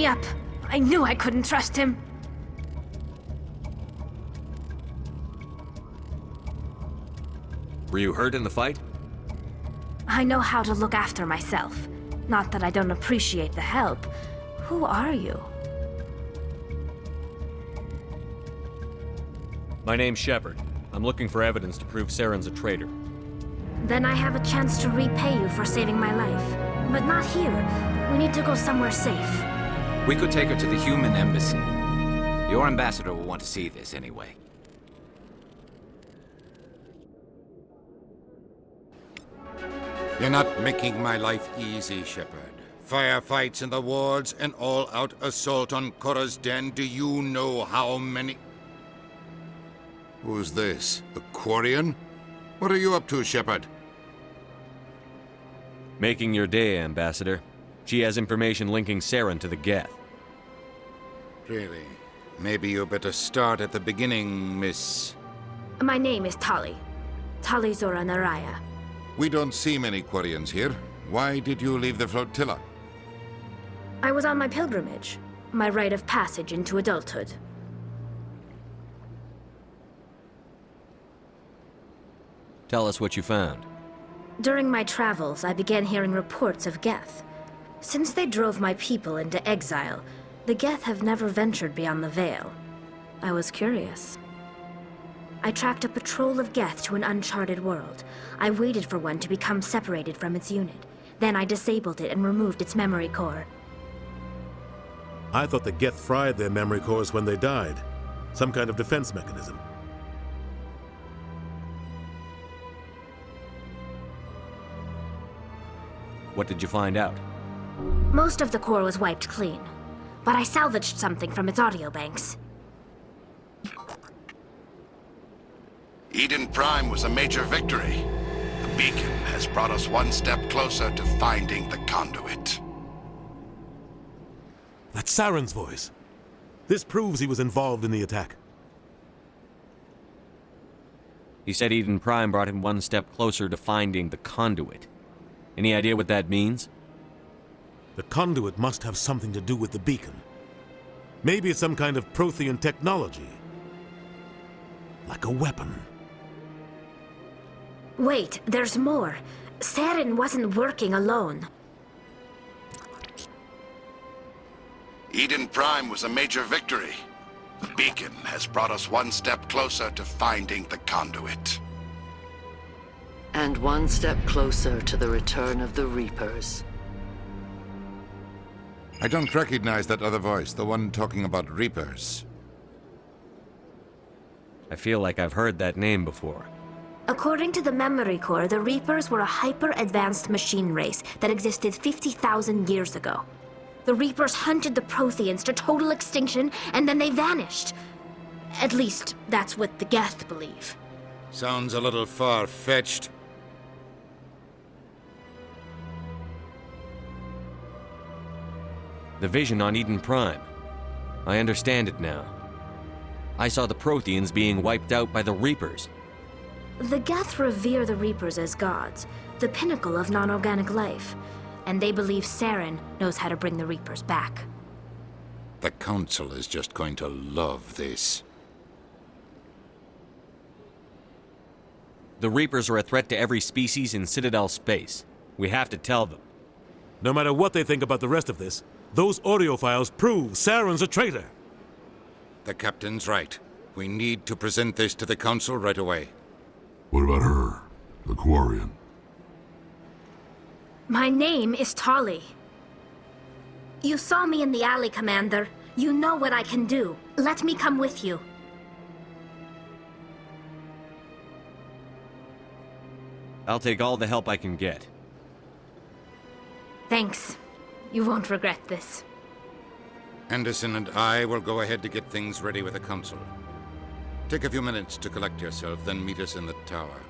me up. I knew I couldn't trust him. Were you hurt in the fight? I know how to look after myself. Not that I don't appreciate the help. Who are you? My name's Shepard. I'm looking for evidence to prove Saren's a traitor. Then I have a chance to repay you for saving my life. But not here. We need to go somewhere safe. We could take her to the human embassy. Your ambassador will want to see this anyway. You're not making my life easy, Shepard. Firefights in the wards, an all-out assault on Korra's den. Do you know how many... Who's this? The Quarian? What are you up to, Shepard? Making your day, Ambassador. She has information linking Saren to the Geth. Really? Maybe you better start at the beginning, Miss... My name is Tali. Tali Zora Naraya. We don't see many Quarians here. Why did you leave the flotilla? I was on my pilgrimage. My rite of passage into adulthood. Tell us what you found. During my travels, I began hearing reports of Geth. Since they drove my people into exile, the Geth have never ventured beyond the Veil. I was curious. I tracked a patrol of Geth to an uncharted world. I waited for one to become separated from its unit. Then I disabled it and removed its memory core. I thought the Geth fried their memory cores when they died. Some kind of defense mechanism. What did you find out? Most of the core was wiped clean, but I salvaged something from its audio banks. Eden Prime was a major victory. The beacon has brought us one step closer to finding the conduit. That's Saren's voice. This proves he was involved in the attack. He said Eden Prime brought him one step closer to finding the conduit. Any idea what that means? The conduit must have something to do with the beacon. Maybe it's some kind of Prothean technology. Like a weapon. Wait, there's more. Saren wasn't working alone. Eden Prime was a major victory. The beacon has brought us one step closer to finding the conduit. And one step closer to the return of the Reapers. I don't recognize that other voice, the one talking about Reapers. I feel like I've heard that name before. According to the memory core, the Reapers were a hyper-advanced machine race that existed 50,000 years ago. The Reapers hunted the Protheans to total extinction, and then they vanished. At least, that's what the Geth believe. Sounds a little far-fetched. The vision on Eden Prime. I understand it now. I saw the Protheans being wiped out by the Reapers. The Geth revere the Reapers as gods, the pinnacle of non-organic life. And they believe Saren knows how to bring the Reapers back. The Council is just going to love this. The Reapers are a threat to every species in Citadel space. We have to tell them. No matter what they think about the rest of this, those audio files prove Saren's a traitor. The Captain's right. We need to present this to the Council right away. What about her? The Quarian? My name is Tali. You saw me in the alley, Commander. You know what I can do. Let me come with you. I'll take all the help I can get. Thanks. You won't regret this. Anderson and I will go ahead to get things ready with the Council. Take a few minutes to collect yourself, then meet us in the tower.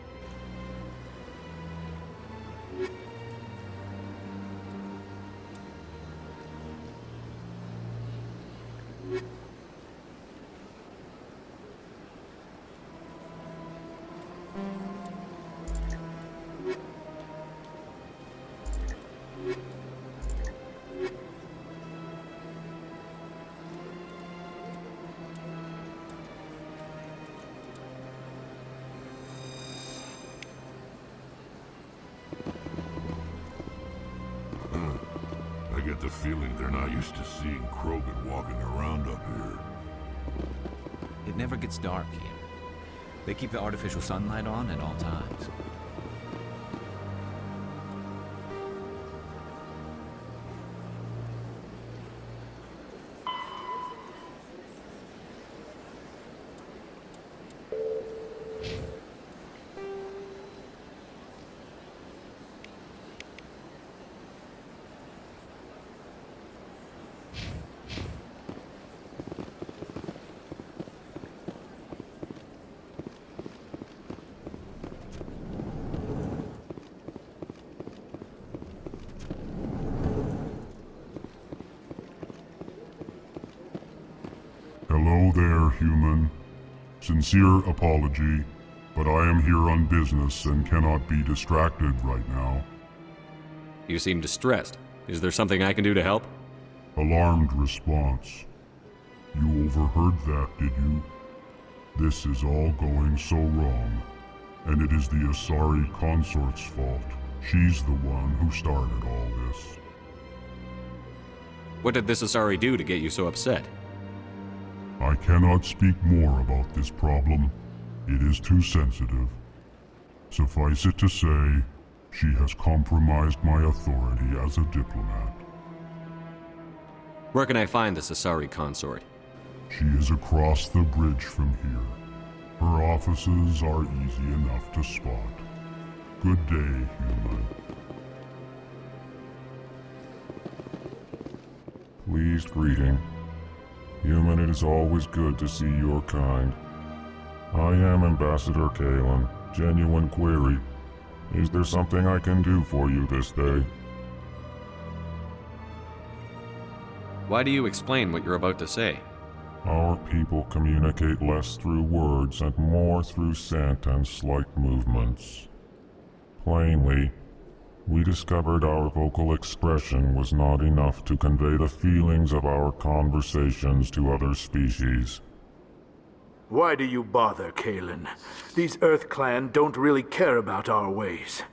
the feeling they're not used to seeing Krogan walking around up here. It never gets dark here. They keep the artificial sunlight on at all times. Hello there, human. Sincere apology, but I am here on business and cannot be distracted right now. You seem distressed. Is there something I can do to help? Alarmed response. You overheard that, did you? This is all going so wrong, and it is the Asari consort's fault. She's the one who started all this. What did this Asari do to get you so upset? I cannot speak more about this problem. It is too sensitive. Suffice it to say, she has compromised my authority as a diplomat. Where can I find this Asari consort? She is across the bridge from here. Her offices are easy enough to spot. Good day, human. Pleased greeting. Human, it is always good to see your kind. I am Ambassador Kalen. Genuine query. Is there something I can do for you this day? Why do you explain what you're about to say? Our people communicate less through words and more through scent and slight movements. Plainly, we discovered our vocal expression was not enough to convey the feelings of our conversations to other species. Why do you bother, Kalen? These Earth Clan don't really care about our ways.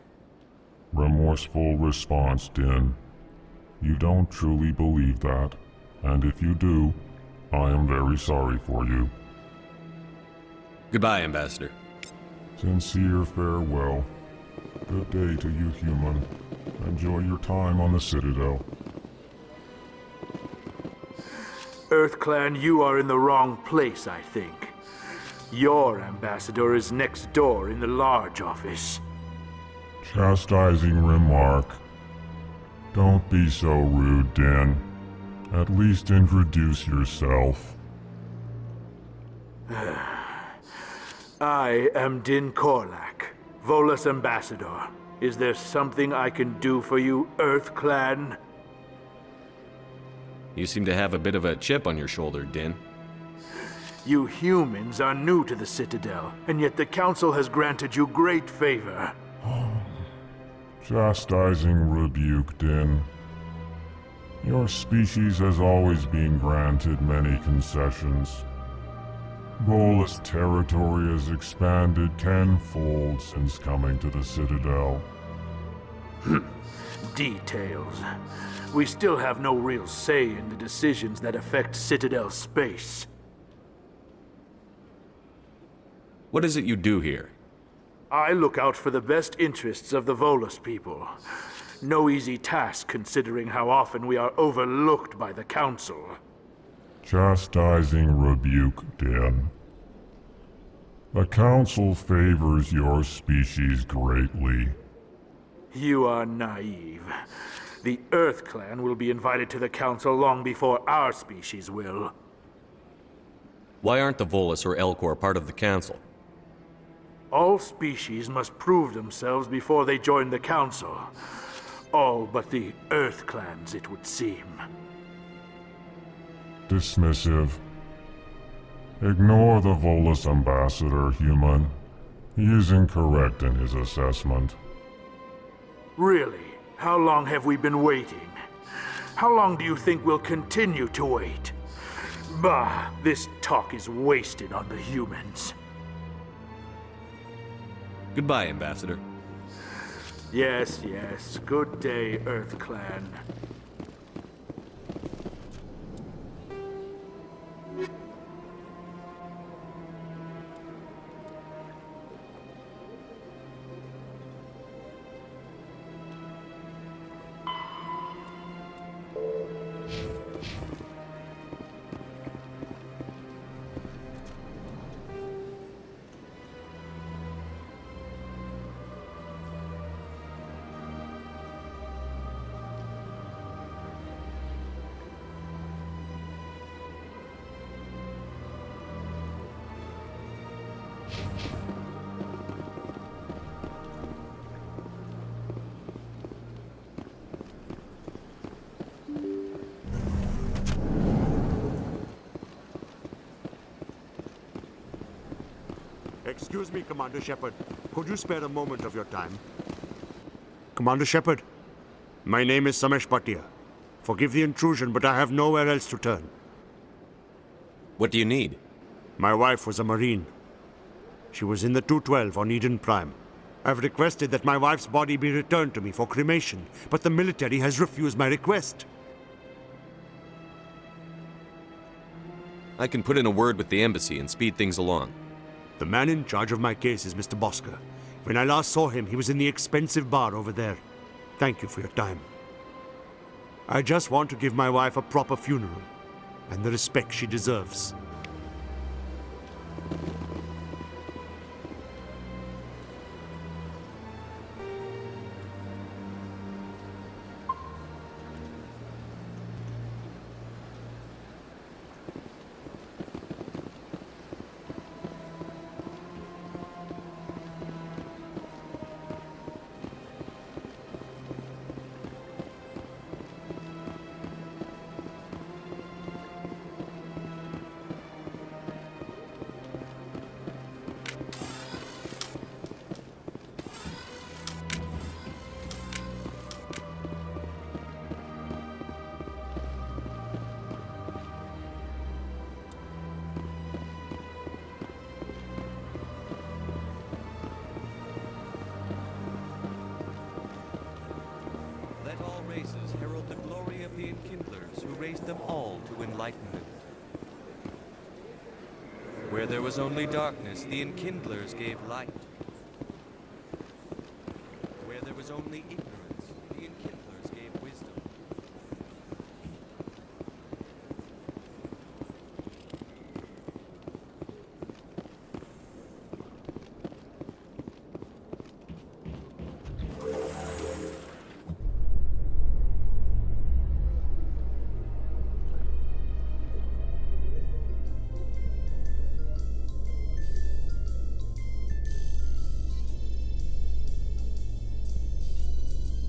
Remorseful response, Din. You don't truly believe that, and if you do, I am very sorry for you. Goodbye, Ambassador. Sincere farewell. Good day to you, human. Enjoy your time on the Citadel. Earth Clan, you are in the wrong place, I think. Your ambassador is next door in the large office. Chastising remark. Don't be so rude, Din. At least introduce yourself. I am Din Korlak, Volus Ambassador. Is there something I can do for you, Earth Clan? You seem to have a bit of a chip on your shoulder, Din. You humans are new to the Citadel, and yet the Council has granted you great favor. Chastising rebuke, Din. Your species has always been granted many concessions. Volus territory has expanded tenfold since coming to the Citadel. Details. We still have no real say in the decisions that affect Citadel space. What is it you do here? I look out for the best interests of the Volus people. No easy task considering how often we are overlooked by the Council. Chastising rebuke, Din. The Council favors your species greatly. You are naive. The Earth Clan will be invited to the Council long before our species will. Why aren't the Volus or Elcor part of the Council? All species must prove themselves before they join the Council. All but the Earth Clans, it would seem. Dismissive. Ignore the Volus Ambassador, human. He is incorrect in his assessment. Really? How long have we been waiting? How long do you think we'll continue to wait? Bah, this talk is wasted on the humans. Goodbye, Ambassador. Yes, yes. Good day, Earth Clan. Excuse me, Commander Shepard. Could you spare a moment of your time? Commander Shepard, my name is Samesh Bhatia. Forgive the intrusion, but I have nowhere else to turn. What do you need? My wife was a Marine. She was in the 212 on Eden Prime. I've requested that my wife's body be returned to me for cremation, but the military has refused my request. I can put in a word with the embassy and speed things along. The man in charge of my case is Mr. Bosker. When I last saw him, he was in the expensive bar over there. Thank you for your time. I just want to give my wife a proper funeral, and the respect she deserves. Let all races herald the glory of the enkindlers who raised them all to enlightenment. Where there was only darkness, the enkindlers gave light. Where there was only ignorance, the enkindlers gave wisdom.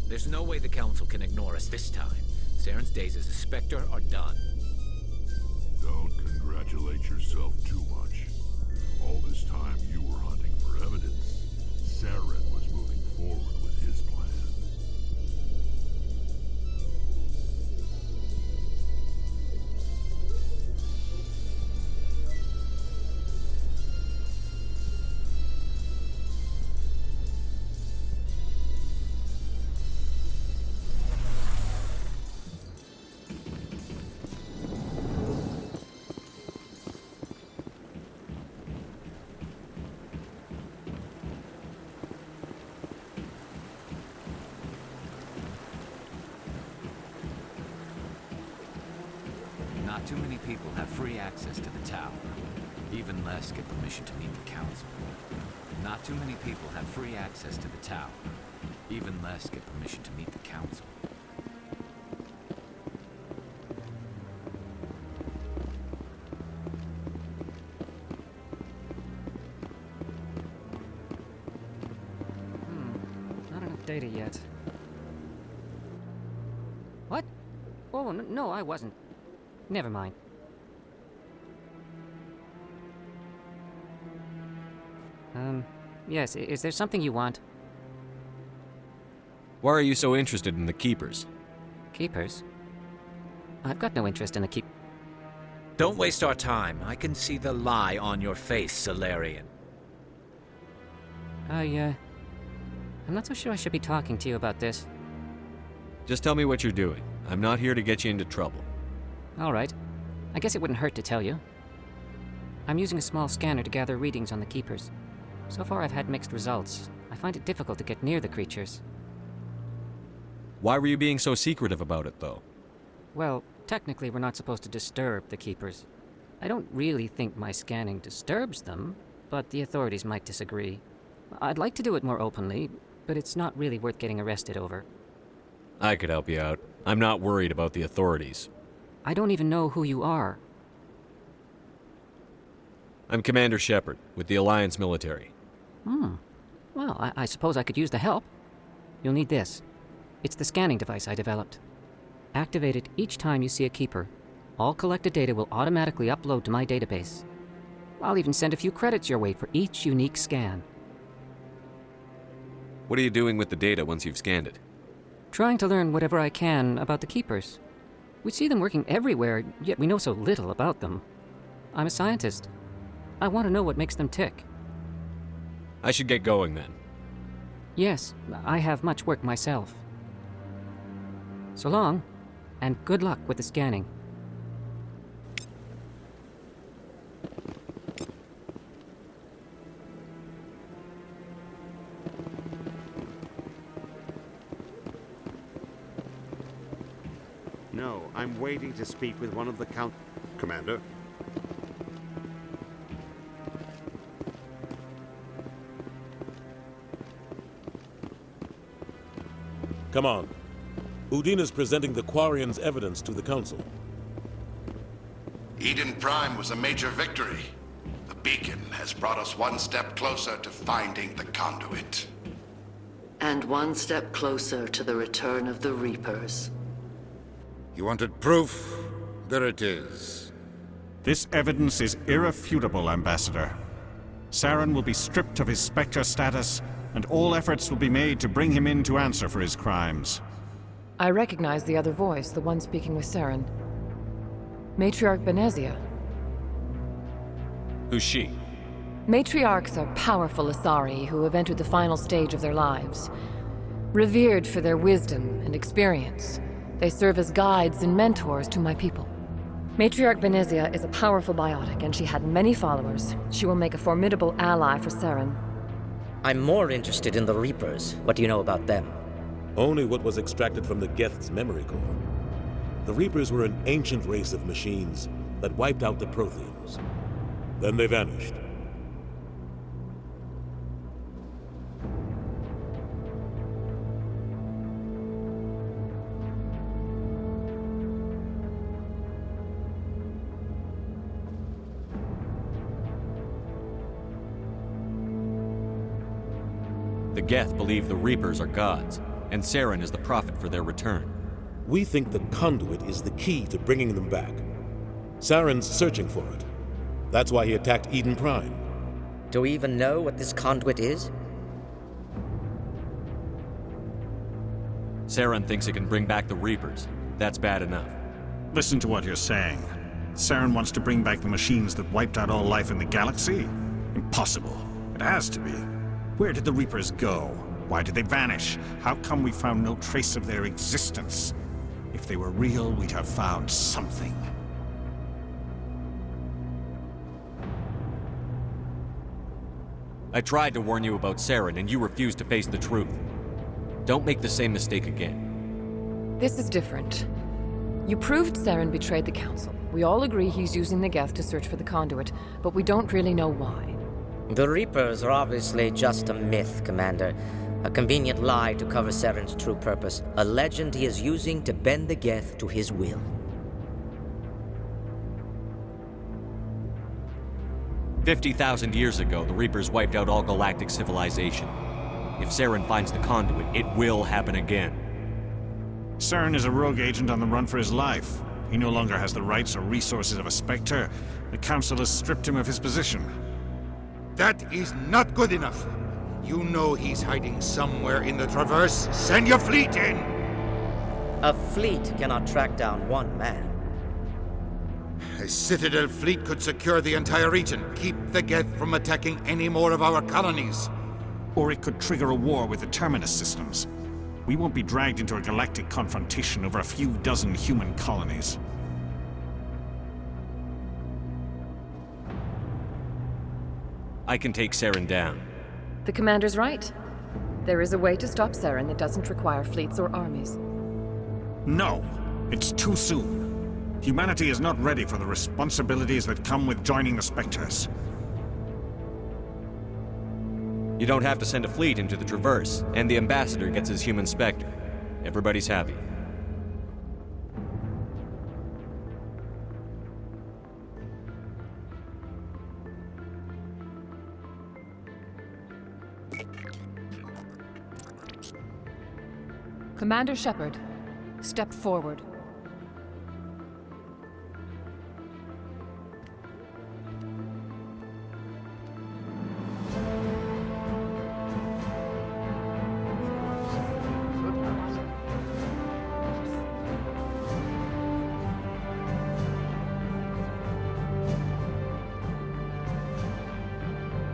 There's no way the Council can ignore us this time. Saren's days as a Spectre are done. Don't congratulate yourself too much. All this time you were hunting for evidence. Saren was moving forward with his plan. Not too many people have free access to the tower. Even less get permission to meet the Council. Not too many people have free access to the tower. Even less get permission to meet the Council. Not enough data yet. What? Oh, no, I wasn't. Never mind. Yes, is there something you want? Why are you so interested in the Keepers? Keepers? I've got no interest in the Don't waste our time. I can see the lie on your face, Solarian. I'm not so sure I should be talking to you about this. Just tell me what you're doing. I'm not here to get you into trouble. All right. I guess it wouldn't hurt to tell you. I'm using a small scanner to gather readings on the Keepers. So far I've had mixed results. I find it difficult to get near the creatures. Why were you being so secretive about it, though? Well, technically we're not supposed to disturb the Keepers. I don't really think my scanning disturbs them, but the authorities might disagree. I'd like to do it more openly, but it's not really worth getting arrested over. I could help you out. I'm not worried about the authorities. I don't even know who you are. I'm Commander Shepard, with the Alliance military. Well, I suppose I could use the help. You'll need this. It's the scanning device I developed. Activate it each time you see a Keeper. All collected data will automatically upload to my database. I'll even send a few credits your way for each unique scan. What are you doing with the data once you've scanned it? Trying to learn whatever I can about the Keepers. We see them working everywhere, yet we know so little about them. I'm a scientist. I want to know what makes them tick. I should get going then. Yes, I have much work myself. So long, and good luck with the scanning. No, I'm waiting to speak with one of the Commander? Come on. Udine is presenting the Quarians' evidence to the Council. Eden Prime was a major victory. The beacon has brought us one step closer to finding the conduit. And one step closer to the return of the Reapers. You wanted proof? There it is. This evidence is irrefutable, Ambassador. Saren will be stripped of his Spectre status, and all efforts will be made to bring him in to answer for his crimes. I recognize the other voice, the one speaking with Saren. Matriarch Benezia. Who's she? Matriarchs are powerful Asari who have entered the final stage of their lives. Revered for their wisdom and experience, they serve as guides and mentors to my people. Matriarch Benezia is a powerful biotic, and she had many followers. She will make a formidable ally for Saren. I'm more interested in the Reapers. What do you know about them? Only what was extracted from the Geth's memory core. The Reapers were an ancient race of machines that wiped out the Protheans. Then they vanished. The Geth believe the Reapers are gods, and Saren is the prophet for their return. We think the conduit is the key to bringing them back. Saren's searching for it. That's why he attacked Eden Prime. Do we even know what this conduit is? Saren thinks it can bring back the Reapers. That's bad enough. Listen to what you're saying. Saren wants to bring back the machines that wiped out all life in the galaxy? Impossible. It has to be. Where did the Reapers go? Why did they vanish? How come we found no trace of their existence? If they were real, we'd have found something. I tried to warn you about Saren, and you refused to face the truth. Don't make the same mistake again. This is different. You proved Saren betrayed the Council. We all agree he's using the Geth to search for the conduit, but we don't really know why. The Reapers are obviously just a myth, Commander. A convenient lie to cover Saren's true purpose. A legend he is using to bend the Geth to his will. 50,000 years ago, the Reapers wiped out all galactic civilization. If Saren finds the conduit, it will happen again. Saren is a rogue agent on the run for his life. He no longer has the rights or resources of a Spectre. The Council has stripped him of his position. That is not good enough. You know he's hiding somewhere in the Traverse. Send your fleet in! A fleet cannot track down one man. A Citadel fleet could secure the entire region, keep the Geth from attacking any more of our colonies. Or it could trigger a war with the Terminus systems. We won't be dragged into a galactic confrontation over a few dozen human colonies. I can take Saren down. The Commander's right. There is a way to stop Saren that doesn't require fleets or armies. No, it's too soon. Humanity is not ready for the responsibilities that come with joining the Spectres. You don't have to send a fleet into the Traverse, and the Ambassador gets his human Spectre. Everybody's happy. Commander Shepard, step forward.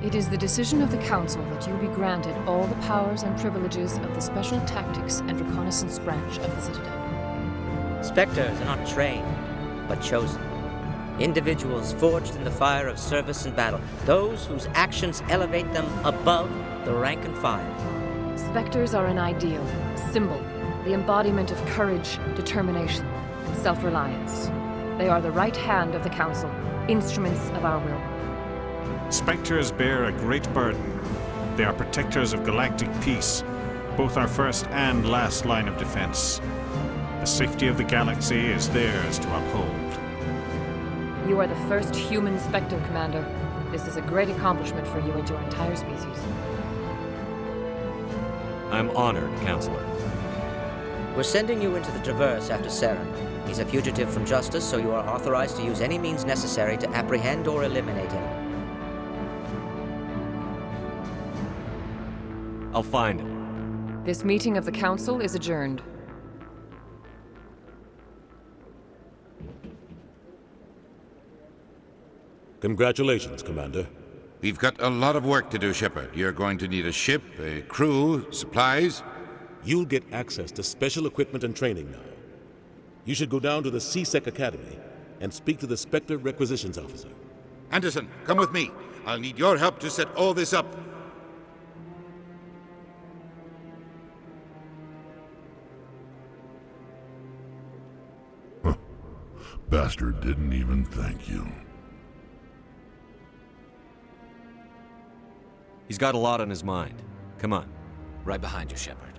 It is the decision of the Council that you be granted all the powers and privileges of the Special Tactics and Reconnaissance branch of the Citadel. Spectres are not trained, but chosen. Individuals forged in the fire of service and battle. Those whose actions elevate them above the rank and file. Spectres are an ideal, a symbol, the embodiment of courage, determination, and self-reliance. They are the right hand of the Council, instruments of our will. Spectres bear a great burden. They are protectors of galactic peace, both our first and last line of defense. The safety of the galaxy is theirs to uphold. You are the first human Spectre, Commander. This is a great accomplishment for you and your entire species. I'm honored, Counselor. We're sending you into the Traverse after Saren. He's a fugitive from justice, so you are authorized to use any means necessary to apprehend or eliminate him. I'll find him. This meeting of the Council is adjourned. Congratulations, Commander. We've got a lot of work to do, Shepard. You're going to need a ship, a crew, supplies. You'll get access to special equipment and training now. You should go down to the C-Sec Academy and speak to the Spectre Requisitions Officer. Anderson, come with me. I'll need your help to set all this up. Bastard didn't even thank you. He's got a lot on his mind. Come on. Right behind you, Shepard.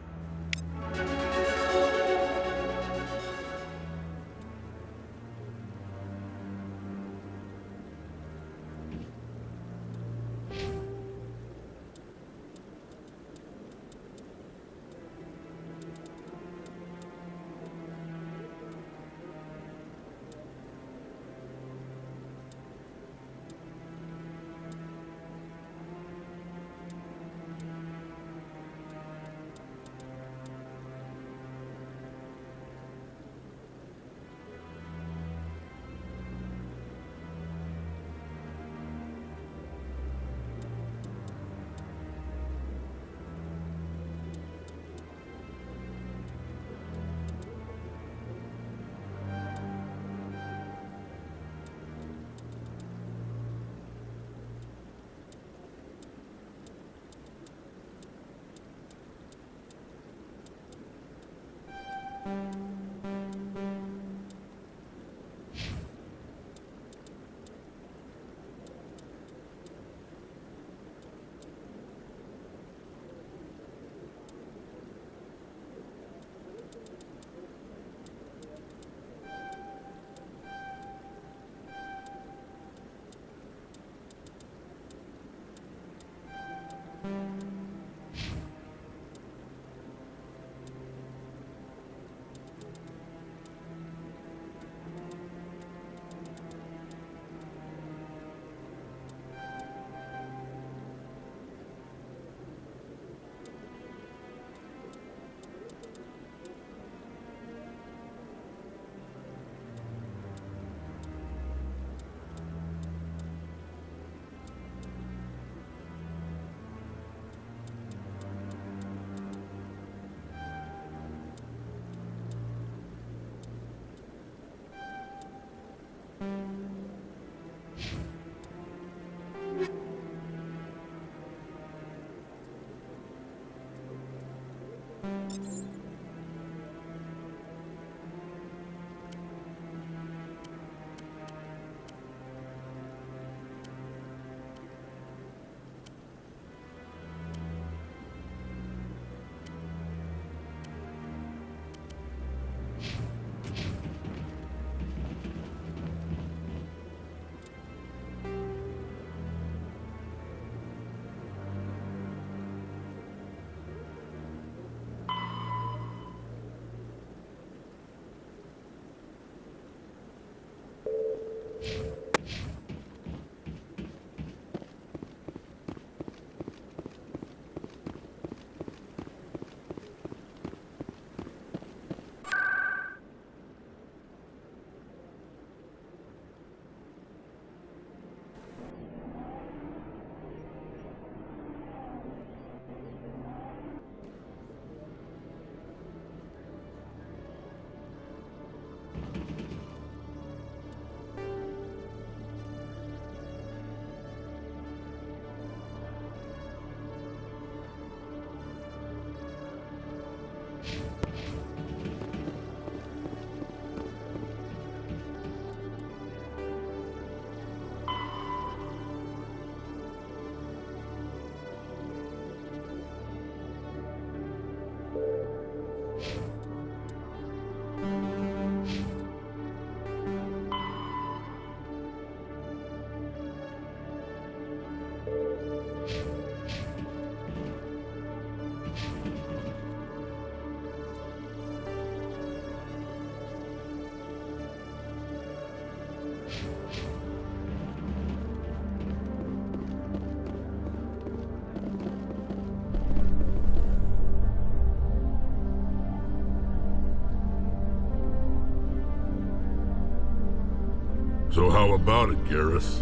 So how about it, Garrus?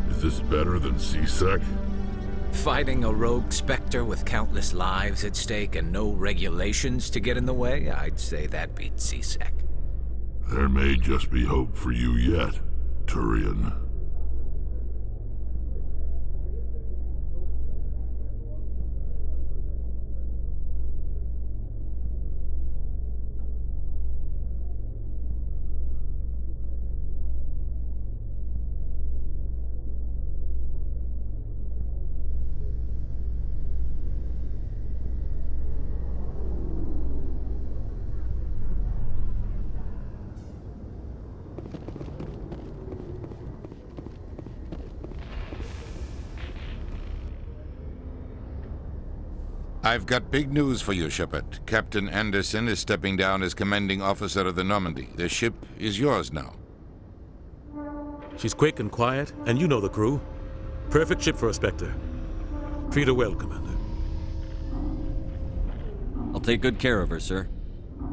Is this better than C-Sec? Fighting a rogue Spectre with countless lives at stake and no regulations to get in the way? I'd say that beats C-Sec. There may just be hope for you yet, Turian. I've got big news for you, Shepard. Captain Anderson is stepping down as commanding officer of the Normandy. The ship is yours now. She's quick and quiet, and you know the crew. Perfect ship for a Spectre. Treat her well, Commander. I'll take good care of her, sir.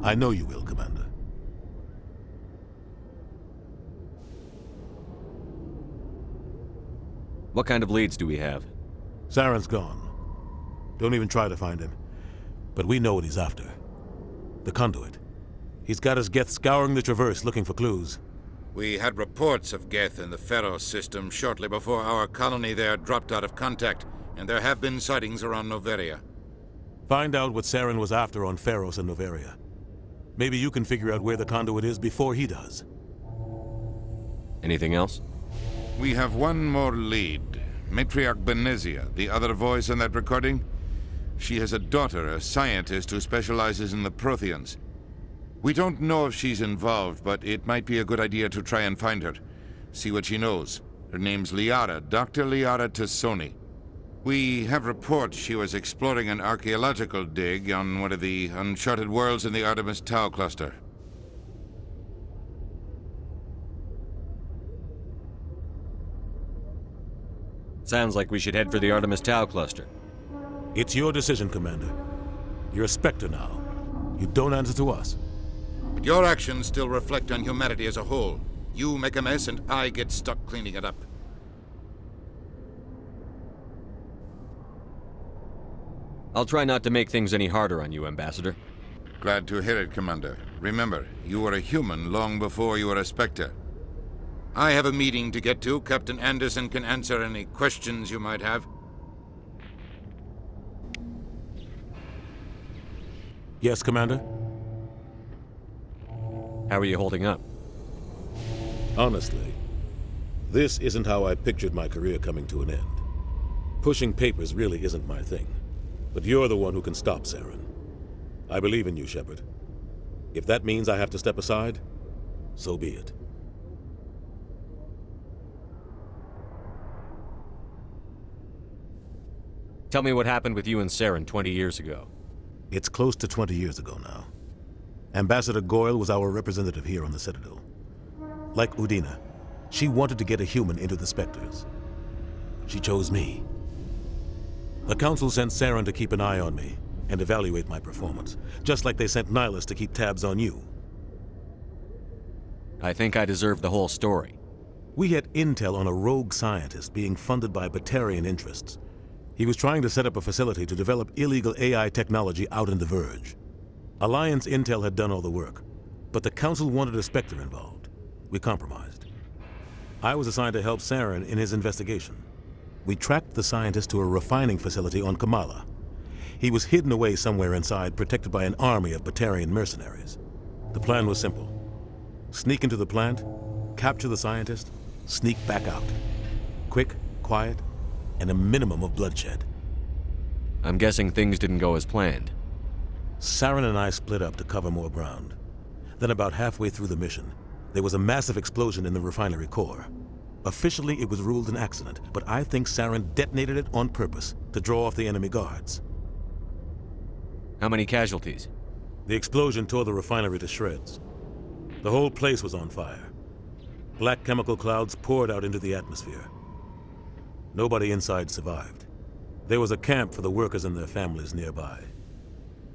I know you will, Commander. What kind of leads do we have? Saren's gone. Don't even try to find him. But we know what he's after. The conduit. He's got his Geth scouring the Traverse looking for clues. We had reports of Geth in the Pharos system shortly before our colony there dropped out of contact, and there have been sightings around Noveria. Find out what Saren was after on Pharos and Noveria. Maybe you can figure out where the conduit is before he does. Anything else? We have one more lead. Matriarch Benezia, the other voice in that recording. She has a daughter, a scientist who specializes in the Protheans. We don't know if she's involved, but it might be a good idea to try and find her. See what she knows. Her name's Liara, Dr. Liara Tassoni. We have reports she was exploring an archaeological dig on one of the uncharted worlds in the Artemis Tau cluster. Sounds like we should head for the Artemis Tau cluster. It's your decision, Commander. You're a Spectre now. You don't answer to us. But your actions still reflect on humanity as a whole. You make a mess and I get stuck cleaning it up. I'll try not to make things any harder on you, Ambassador. Glad to hear it, Commander. Remember, you were a human long before you were a Spectre. I have a meeting to get to. Captain Anderson can answer any questions you might have. Yes, Commander? How are you holding up? Honestly, this isn't how I pictured my career coming to an end. Pushing papers really isn't my thing. But you're the one who can stop Saren. I believe in you, Shepard. If that means I have to step aside, so be it. Tell me what happened with you and Saren 20 years ago. It's close to 20 years ago now. Ambassador Goyle was our representative here on the Citadel. Like Udina, she wanted to get a human into the Spectres. She chose me. The Council sent Saren to keep an eye on me and evaluate my performance, just like they sent Nihilus to keep tabs on you. I think I deserve the whole story. We had intel on a rogue scientist being funded by Batarian interests. He was trying to set up a facility to develop illegal AI technology out in the Verge. Alliance intel had done all the work, but the Council wanted a Spectre involved. We compromised. I was assigned to help Saren in his investigation. We tracked the scientist to a refining facility on Kamala. He was hidden away somewhere inside, protected by an army of Batarian mercenaries. The plan was simple. Sneak into the plant, capture the scientist, sneak back out. Quick, quiet, and a minimum of bloodshed. I'm guessing things didn't go as planned. Saren and I split up to cover more ground. Then about halfway through the mission, there was a massive explosion in the refinery core. Officially, it was ruled an accident, but I think Saren detonated it on purpose to draw off the enemy guards. How many casualties? The explosion tore the refinery to shreds. The whole place was on fire. Black chemical clouds poured out into the atmosphere. Nobody inside survived. There was a camp for the workers and their families nearby.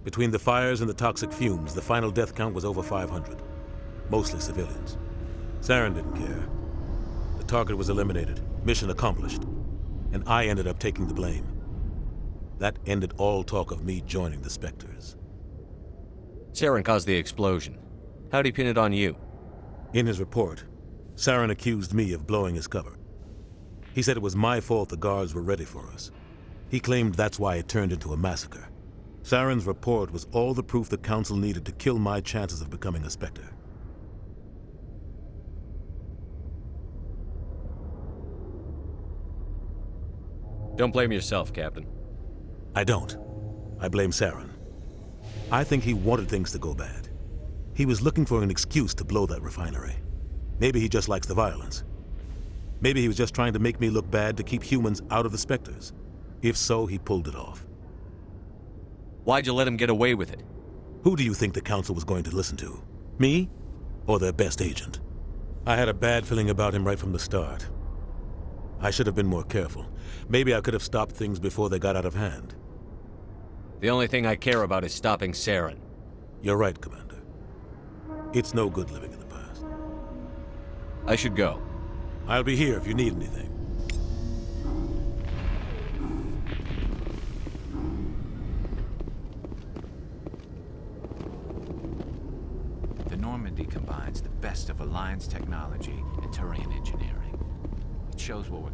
Between the fires and the toxic fumes, the final death count was over 500. Mostly civilians. Saren didn't care. The target was eliminated, mission accomplished, and I ended up taking the blame. That ended all talk of me joining the Spectres. Saren caused the explosion. How'd he pin it on you? In his report, Saren accused me of blowing his cover. He said it was my fault the guards were ready for us. He claimed that's why it turned into a massacre. Saren's report was all the proof the Council needed to kill my chances of becoming a Spectre. Don't blame yourself, Captain. I don't. I blame Saren. I think he wanted things to go bad. He was looking for an excuse to blow that refinery. Maybe he just likes the violence. Maybe he was just trying to make me look bad to keep humans out of the Spectres. If so, he pulled it off. Why'd you let him get away with it? Who do you think the Council was going to listen to? Me? Or their best agent? I had a bad feeling about him right from the start. I should have been more careful. Maybe I could have stopped things before they got out of hand. The only thing I care about is stopping Saren. You're right, Commander. It's no good living in the past. I should go. I'll be here if you need anything. The Normandy combines the best of Alliance technology and Turian engineering. It shows what we're...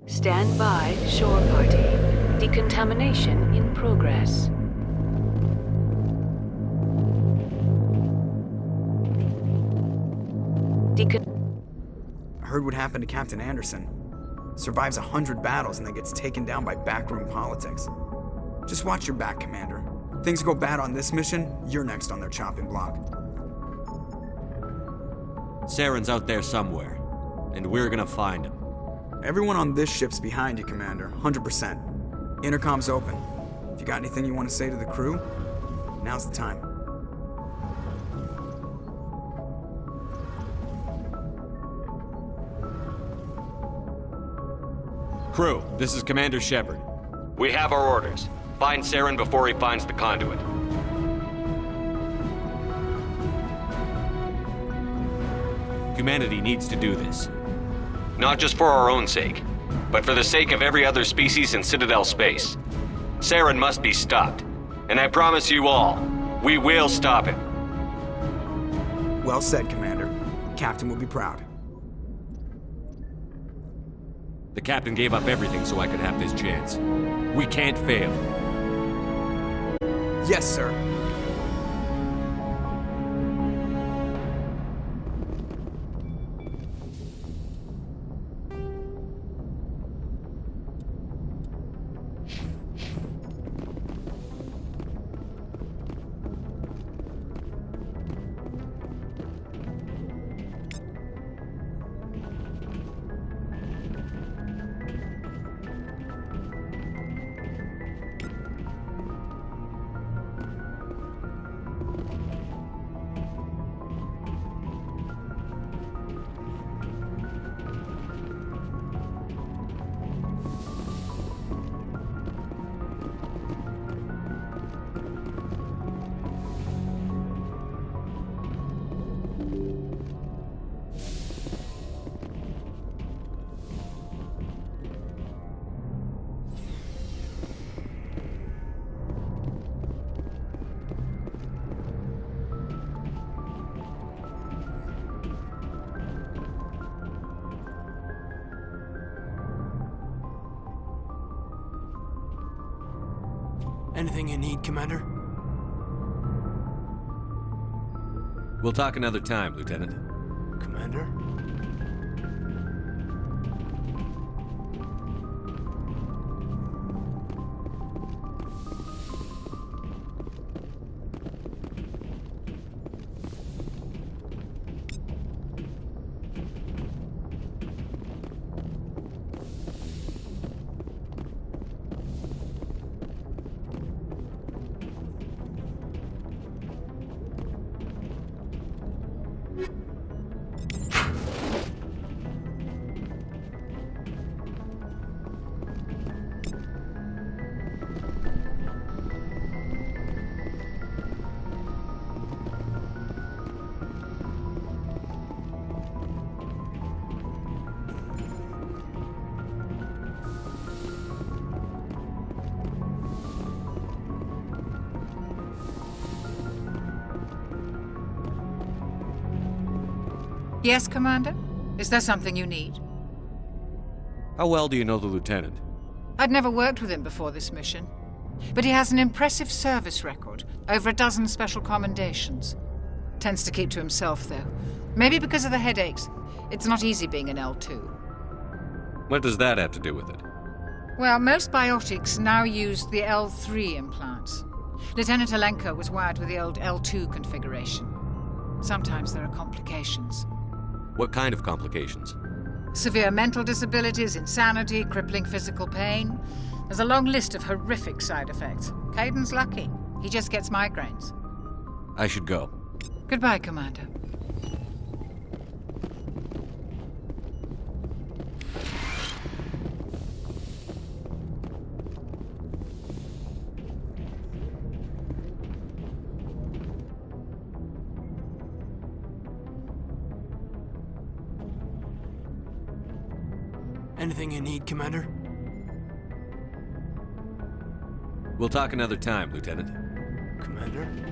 Stand by, shore party. Decontamination in progress. I heard what happened to Captain Anderson. Survives 100 battles and then gets taken down by backroom politics. Just watch your back, Commander. Things go bad on this mission, you're next on their chopping block. Saren's out there somewhere, and we're gonna find him. Everyone on this ship's behind you, Commander, 100%. Intercom's open. If you got anything you want to say to the crew, now's the time. Crew, this is Commander Shepard. We have our orders. Find Saren before he finds the conduit. Humanity needs to do this. Not just for our own sake, but for the sake of every other species in Citadel space. Saren must be stopped. And I promise you all, we will stop him. Well said, Commander. Captain will be proud. The captain gave up everything so I could have this chance. We can't fail. Yes, sir. Anything you need, Commander? We'll talk another time, Lieutenant. Commander? Yes, Commander? Is there something you need? How well do you know the lieutenant? I'd never worked with him before this mission. But he has an impressive service record, over a dozen special commendations. Tends to keep to himself, though. Maybe because of the headaches. It's not easy being an L2. What does that have to do with it? Well, most biotics now use the L3 implants. Lieutenant Alenko was wired with the old L2 configuration. Sometimes there are complications. What kind of complications? Severe mental disabilities, insanity, crippling physical pain. There's a long list of horrific side effects. Caden's lucky. He just gets migraines. I should go. Goodbye, Commander. Anything you need, Commander? We'll talk another time, Lieutenant. Commander?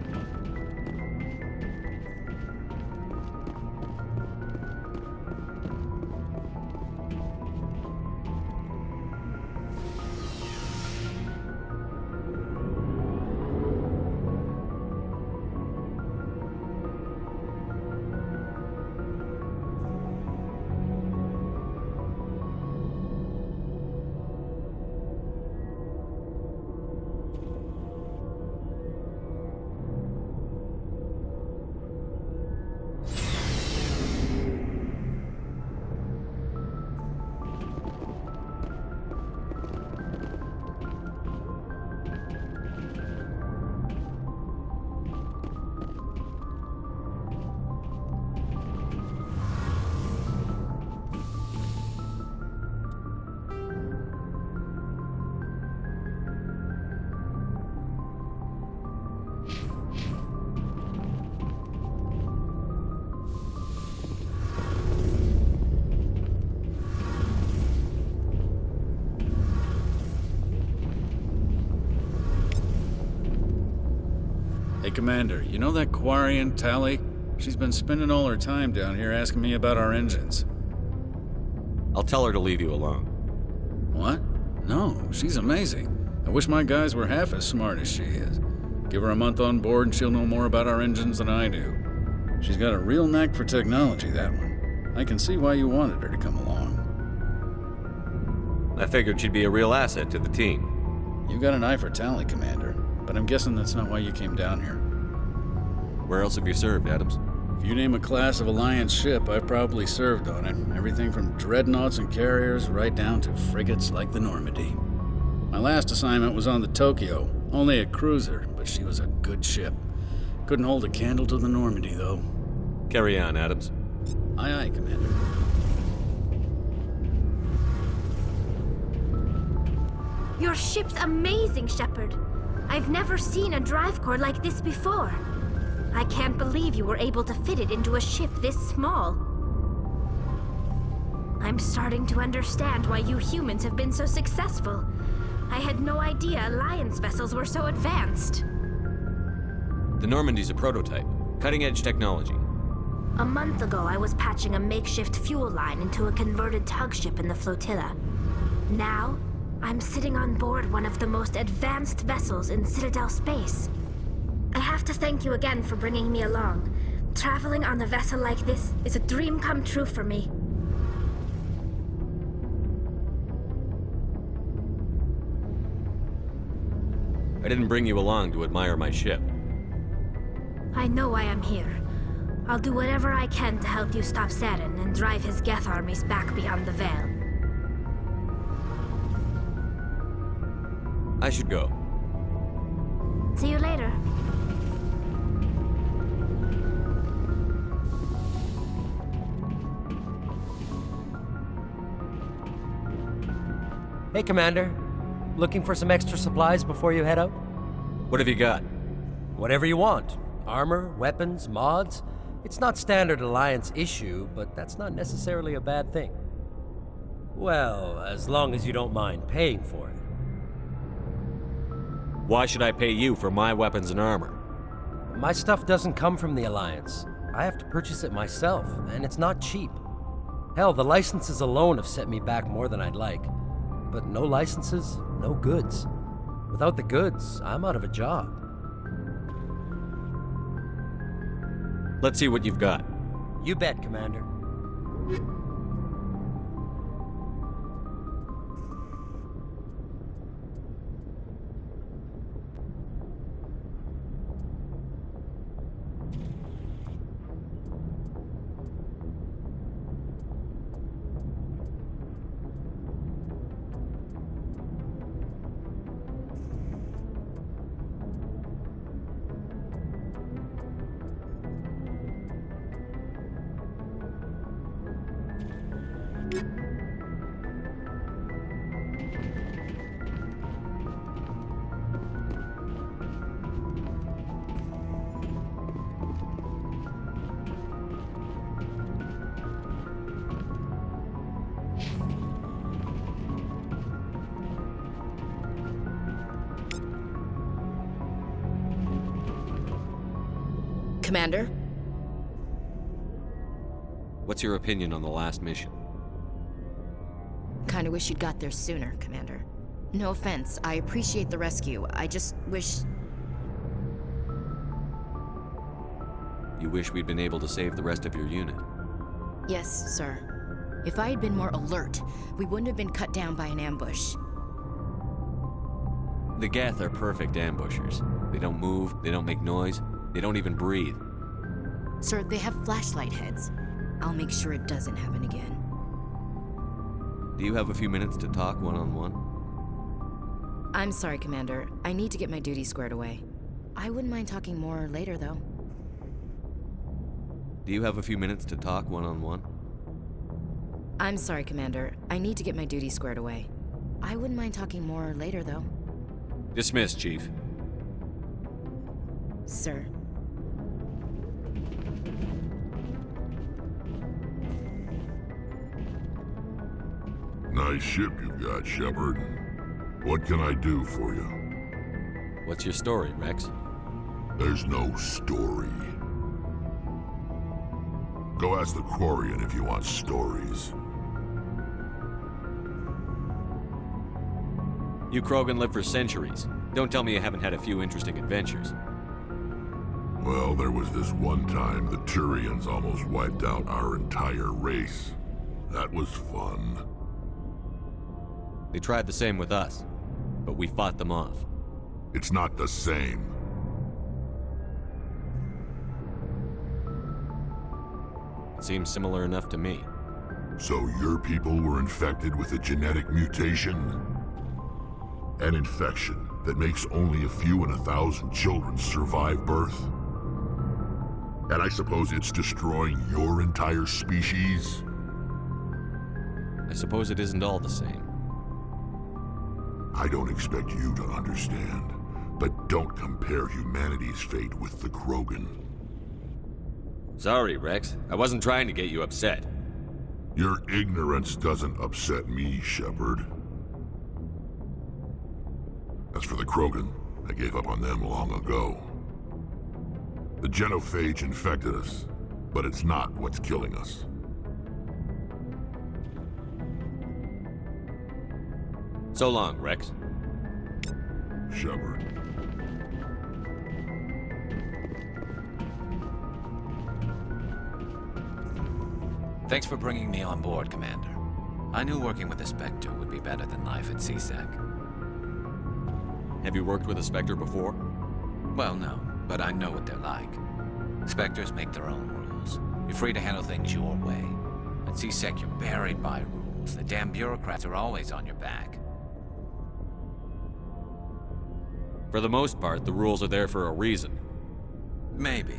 Hey, Commander, you know that Quarian, Tally? She's been spending all her time down here asking me about our engines. I'll tell her to leave you alone. What? No, she's amazing. I wish my guys were half as smart as she is. Give her a month on board and she'll know more about our engines than I do. She's got a real knack for technology, that one. I can see why you wanted her to come along. I figured she'd be a real asset to the team. You got an eye for Tally, Commander, but I'm guessing that's not why you came down here. Where else have you served, Adams? If you name a class of Alliance ship, I've probably served on it. Everything from dreadnoughts and carriers right down to frigates like the Normandy. My last assignment was on the Tokyo, only a cruiser, but she was a good ship. Couldn't hold a candle to the Normandy, though. Carry on, Adams. Aye, aye, Commander. Your ship's amazing, Shepard. I've never seen a drive core like this before. I can't believe you were able to fit it into a ship this small. I'm starting to understand why you humans have been so successful. I had no idea Alliance vessels were so advanced. The Normandy's a prototype. Cutting-edge technology. A month ago, I was patching a makeshift fuel line into a converted tug ship in the flotilla. Now, I'm sitting on board one of the most advanced vessels in Citadel space. I have to thank you again for bringing me along. Traveling on a vessel like this is a dream come true for me. I didn't bring you along to admire my ship. I know why I'm here. I'll do whatever I can to help you stop Saren and drive his Geth armies back beyond the Veil. I should go. See you later. Hey, Commander. Looking for some extra supplies before you head out? What have you got? Whatever you want. Armor, weapons, mods. It's not standard Alliance issue, but that's not necessarily a bad thing. Well, as long as you don't mind paying for it. Why should I pay you for my weapons and armor? My stuff doesn't come from the Alliance. I have to purchase it myself, and it's not cheap. Hell, the licenses alone have set me back more than I'd like. But no licenses, no goods. Without the goods, I'm out of a job. Let's see what you've got. You bet, Commander. Commander? What's your opinion on the last mission? Kinda wish you'd got there sooner, Commander. No offense, I appreciate the rescue. I just wish... You wish we'd been able to save the rest of your unit? Yes, sir. If I had been more alert, we wouldn't have been cut down by an ambush. The Geth are perfect ambushers. They don't move, they don't make noise, they don't even breathe. Sir, they have flashlight heads. I'll make sure it doesn't happen again. Do you have a few minutes to talk one-on-one? I'm sorry, Commander. I need to get my duties squared away. I wouldn't mind talking more later, though. Do you have a few minutes to talk one-on-one? I'm sorry, Commander. I need to get my duties squared away. I wouldn't mind talking more later, though. Dismissed, Chief. Sir. Nice ship you've got, Shepard. What can I do for you? What's your story, Rex? There's no story. Go ask the Quarian if you want stories. You Krogan live for centuries. Don't tell me you haven't had a few interesting adventures. Well, there was this one time the Turians almost wiped out our entire race. That was fun. They tried the same with us, but we fought them off. It's not the same. It seems similar enough to me. So your people were infected with a genetic mutation? An infection that makes only a few in 1,000 children survive birth? And I suppose it's destroying your entire species? I suppose it isn't all the same. I don't expect you to understand, but don't compare humanity's fate with the Krogan. Sorry, Rex. I wasn't trying to get you upset. Your ignorance doesn't upset me, Shepard. As for the Krogan, I gave up on them long ago. The genophage infected us, but it's not what's killing us. So long, Rex. Shepard. Thanks for bringing me on board, Commander. I knew working with the Spectre would be better than life at CSEC. Have you worked with a Spectre before? Well, no, but I know what they're like. Spectres make their own rules. You're free to handle things your way. At CSEC, you're buried by rules. The damn bureaucrats are always on your back. For the most part, the rules are there for a reason. Maybe.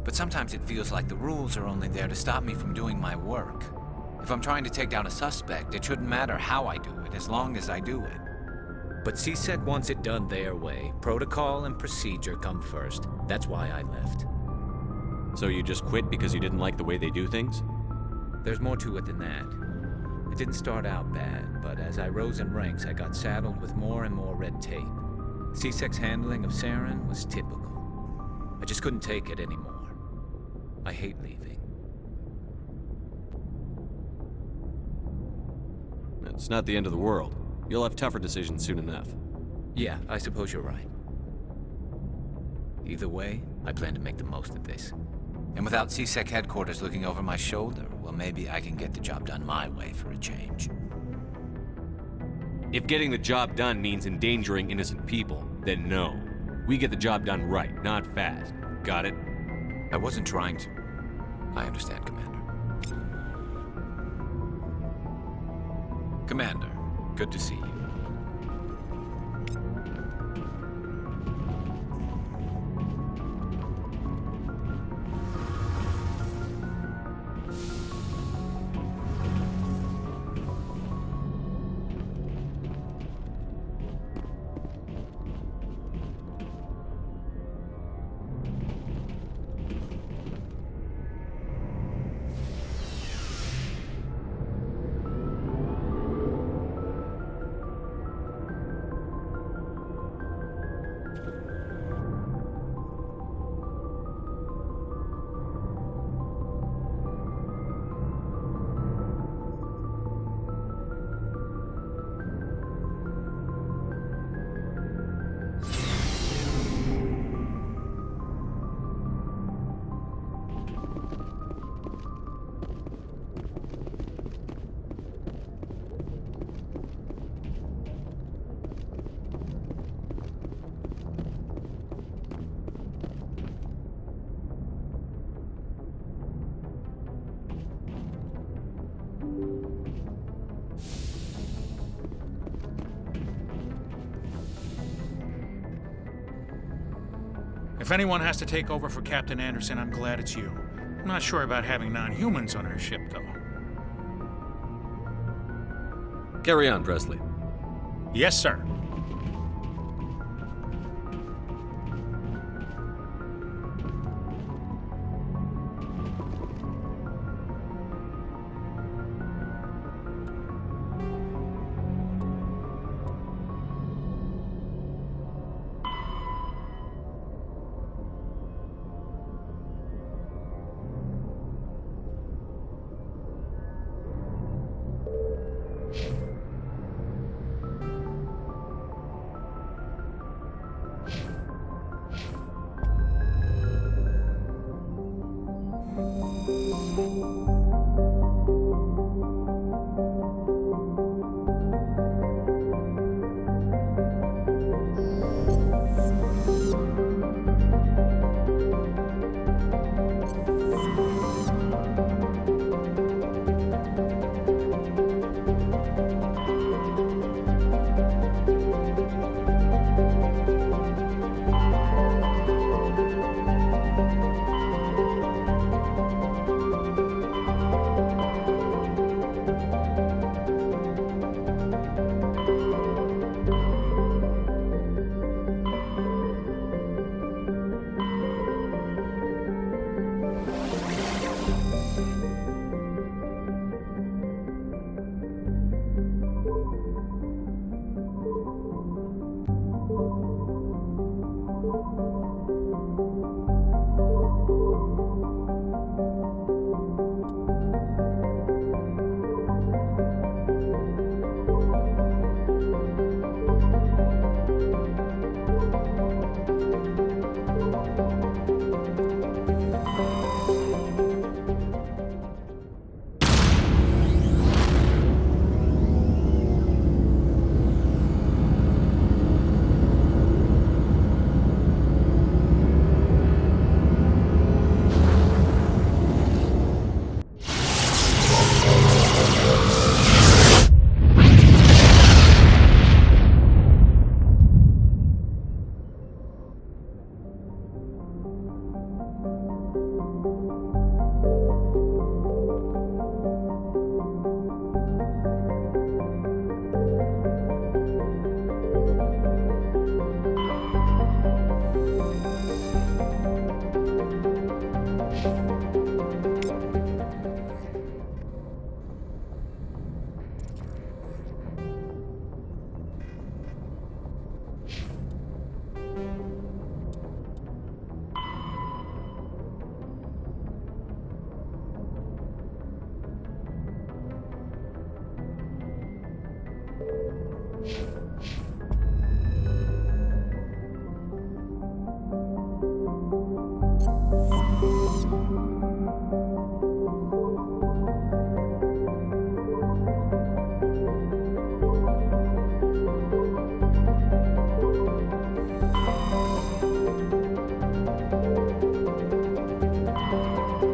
But sometimes it feels like the rules are only there to stop me from doing my work. If I'm trying to take down a suspect, it shouldn't matter how I do it, as long as I do it. But CSEC wants it done their way. Protocol and procedure come first. That's why I left. So you just quit because you didn't like the way they do things? There's more to it than that. It didn't start out bad, but as I rose in ranks, I got saddled with more and more red tape. CSEC's handling of Saren was typical. I just couldn't take it anymore. I hate leaving. It's not the end of the world. You'll have tougher decisions soon enough. Yeah, I suppose you're right. Either way, I plan to make the most of this. And without CSEC headquarters looking over my shoulder, well, maybe I can get the job done my way for a change. If getting the job done means endangering innocent people, then no. We get the job done right, not fast. Got it? I wasn't trying to. I understand, Commander. Commander, good to see you. If anyone has to take over for Captain Anderson, I'm glad it's you. I'm not sure about having non-humans on our ship, though. Carry on, Presley. Yes, sir.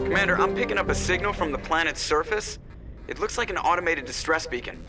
Commander, I'm picking up a signal from the planet's surface. It looks like an automated distress beacon.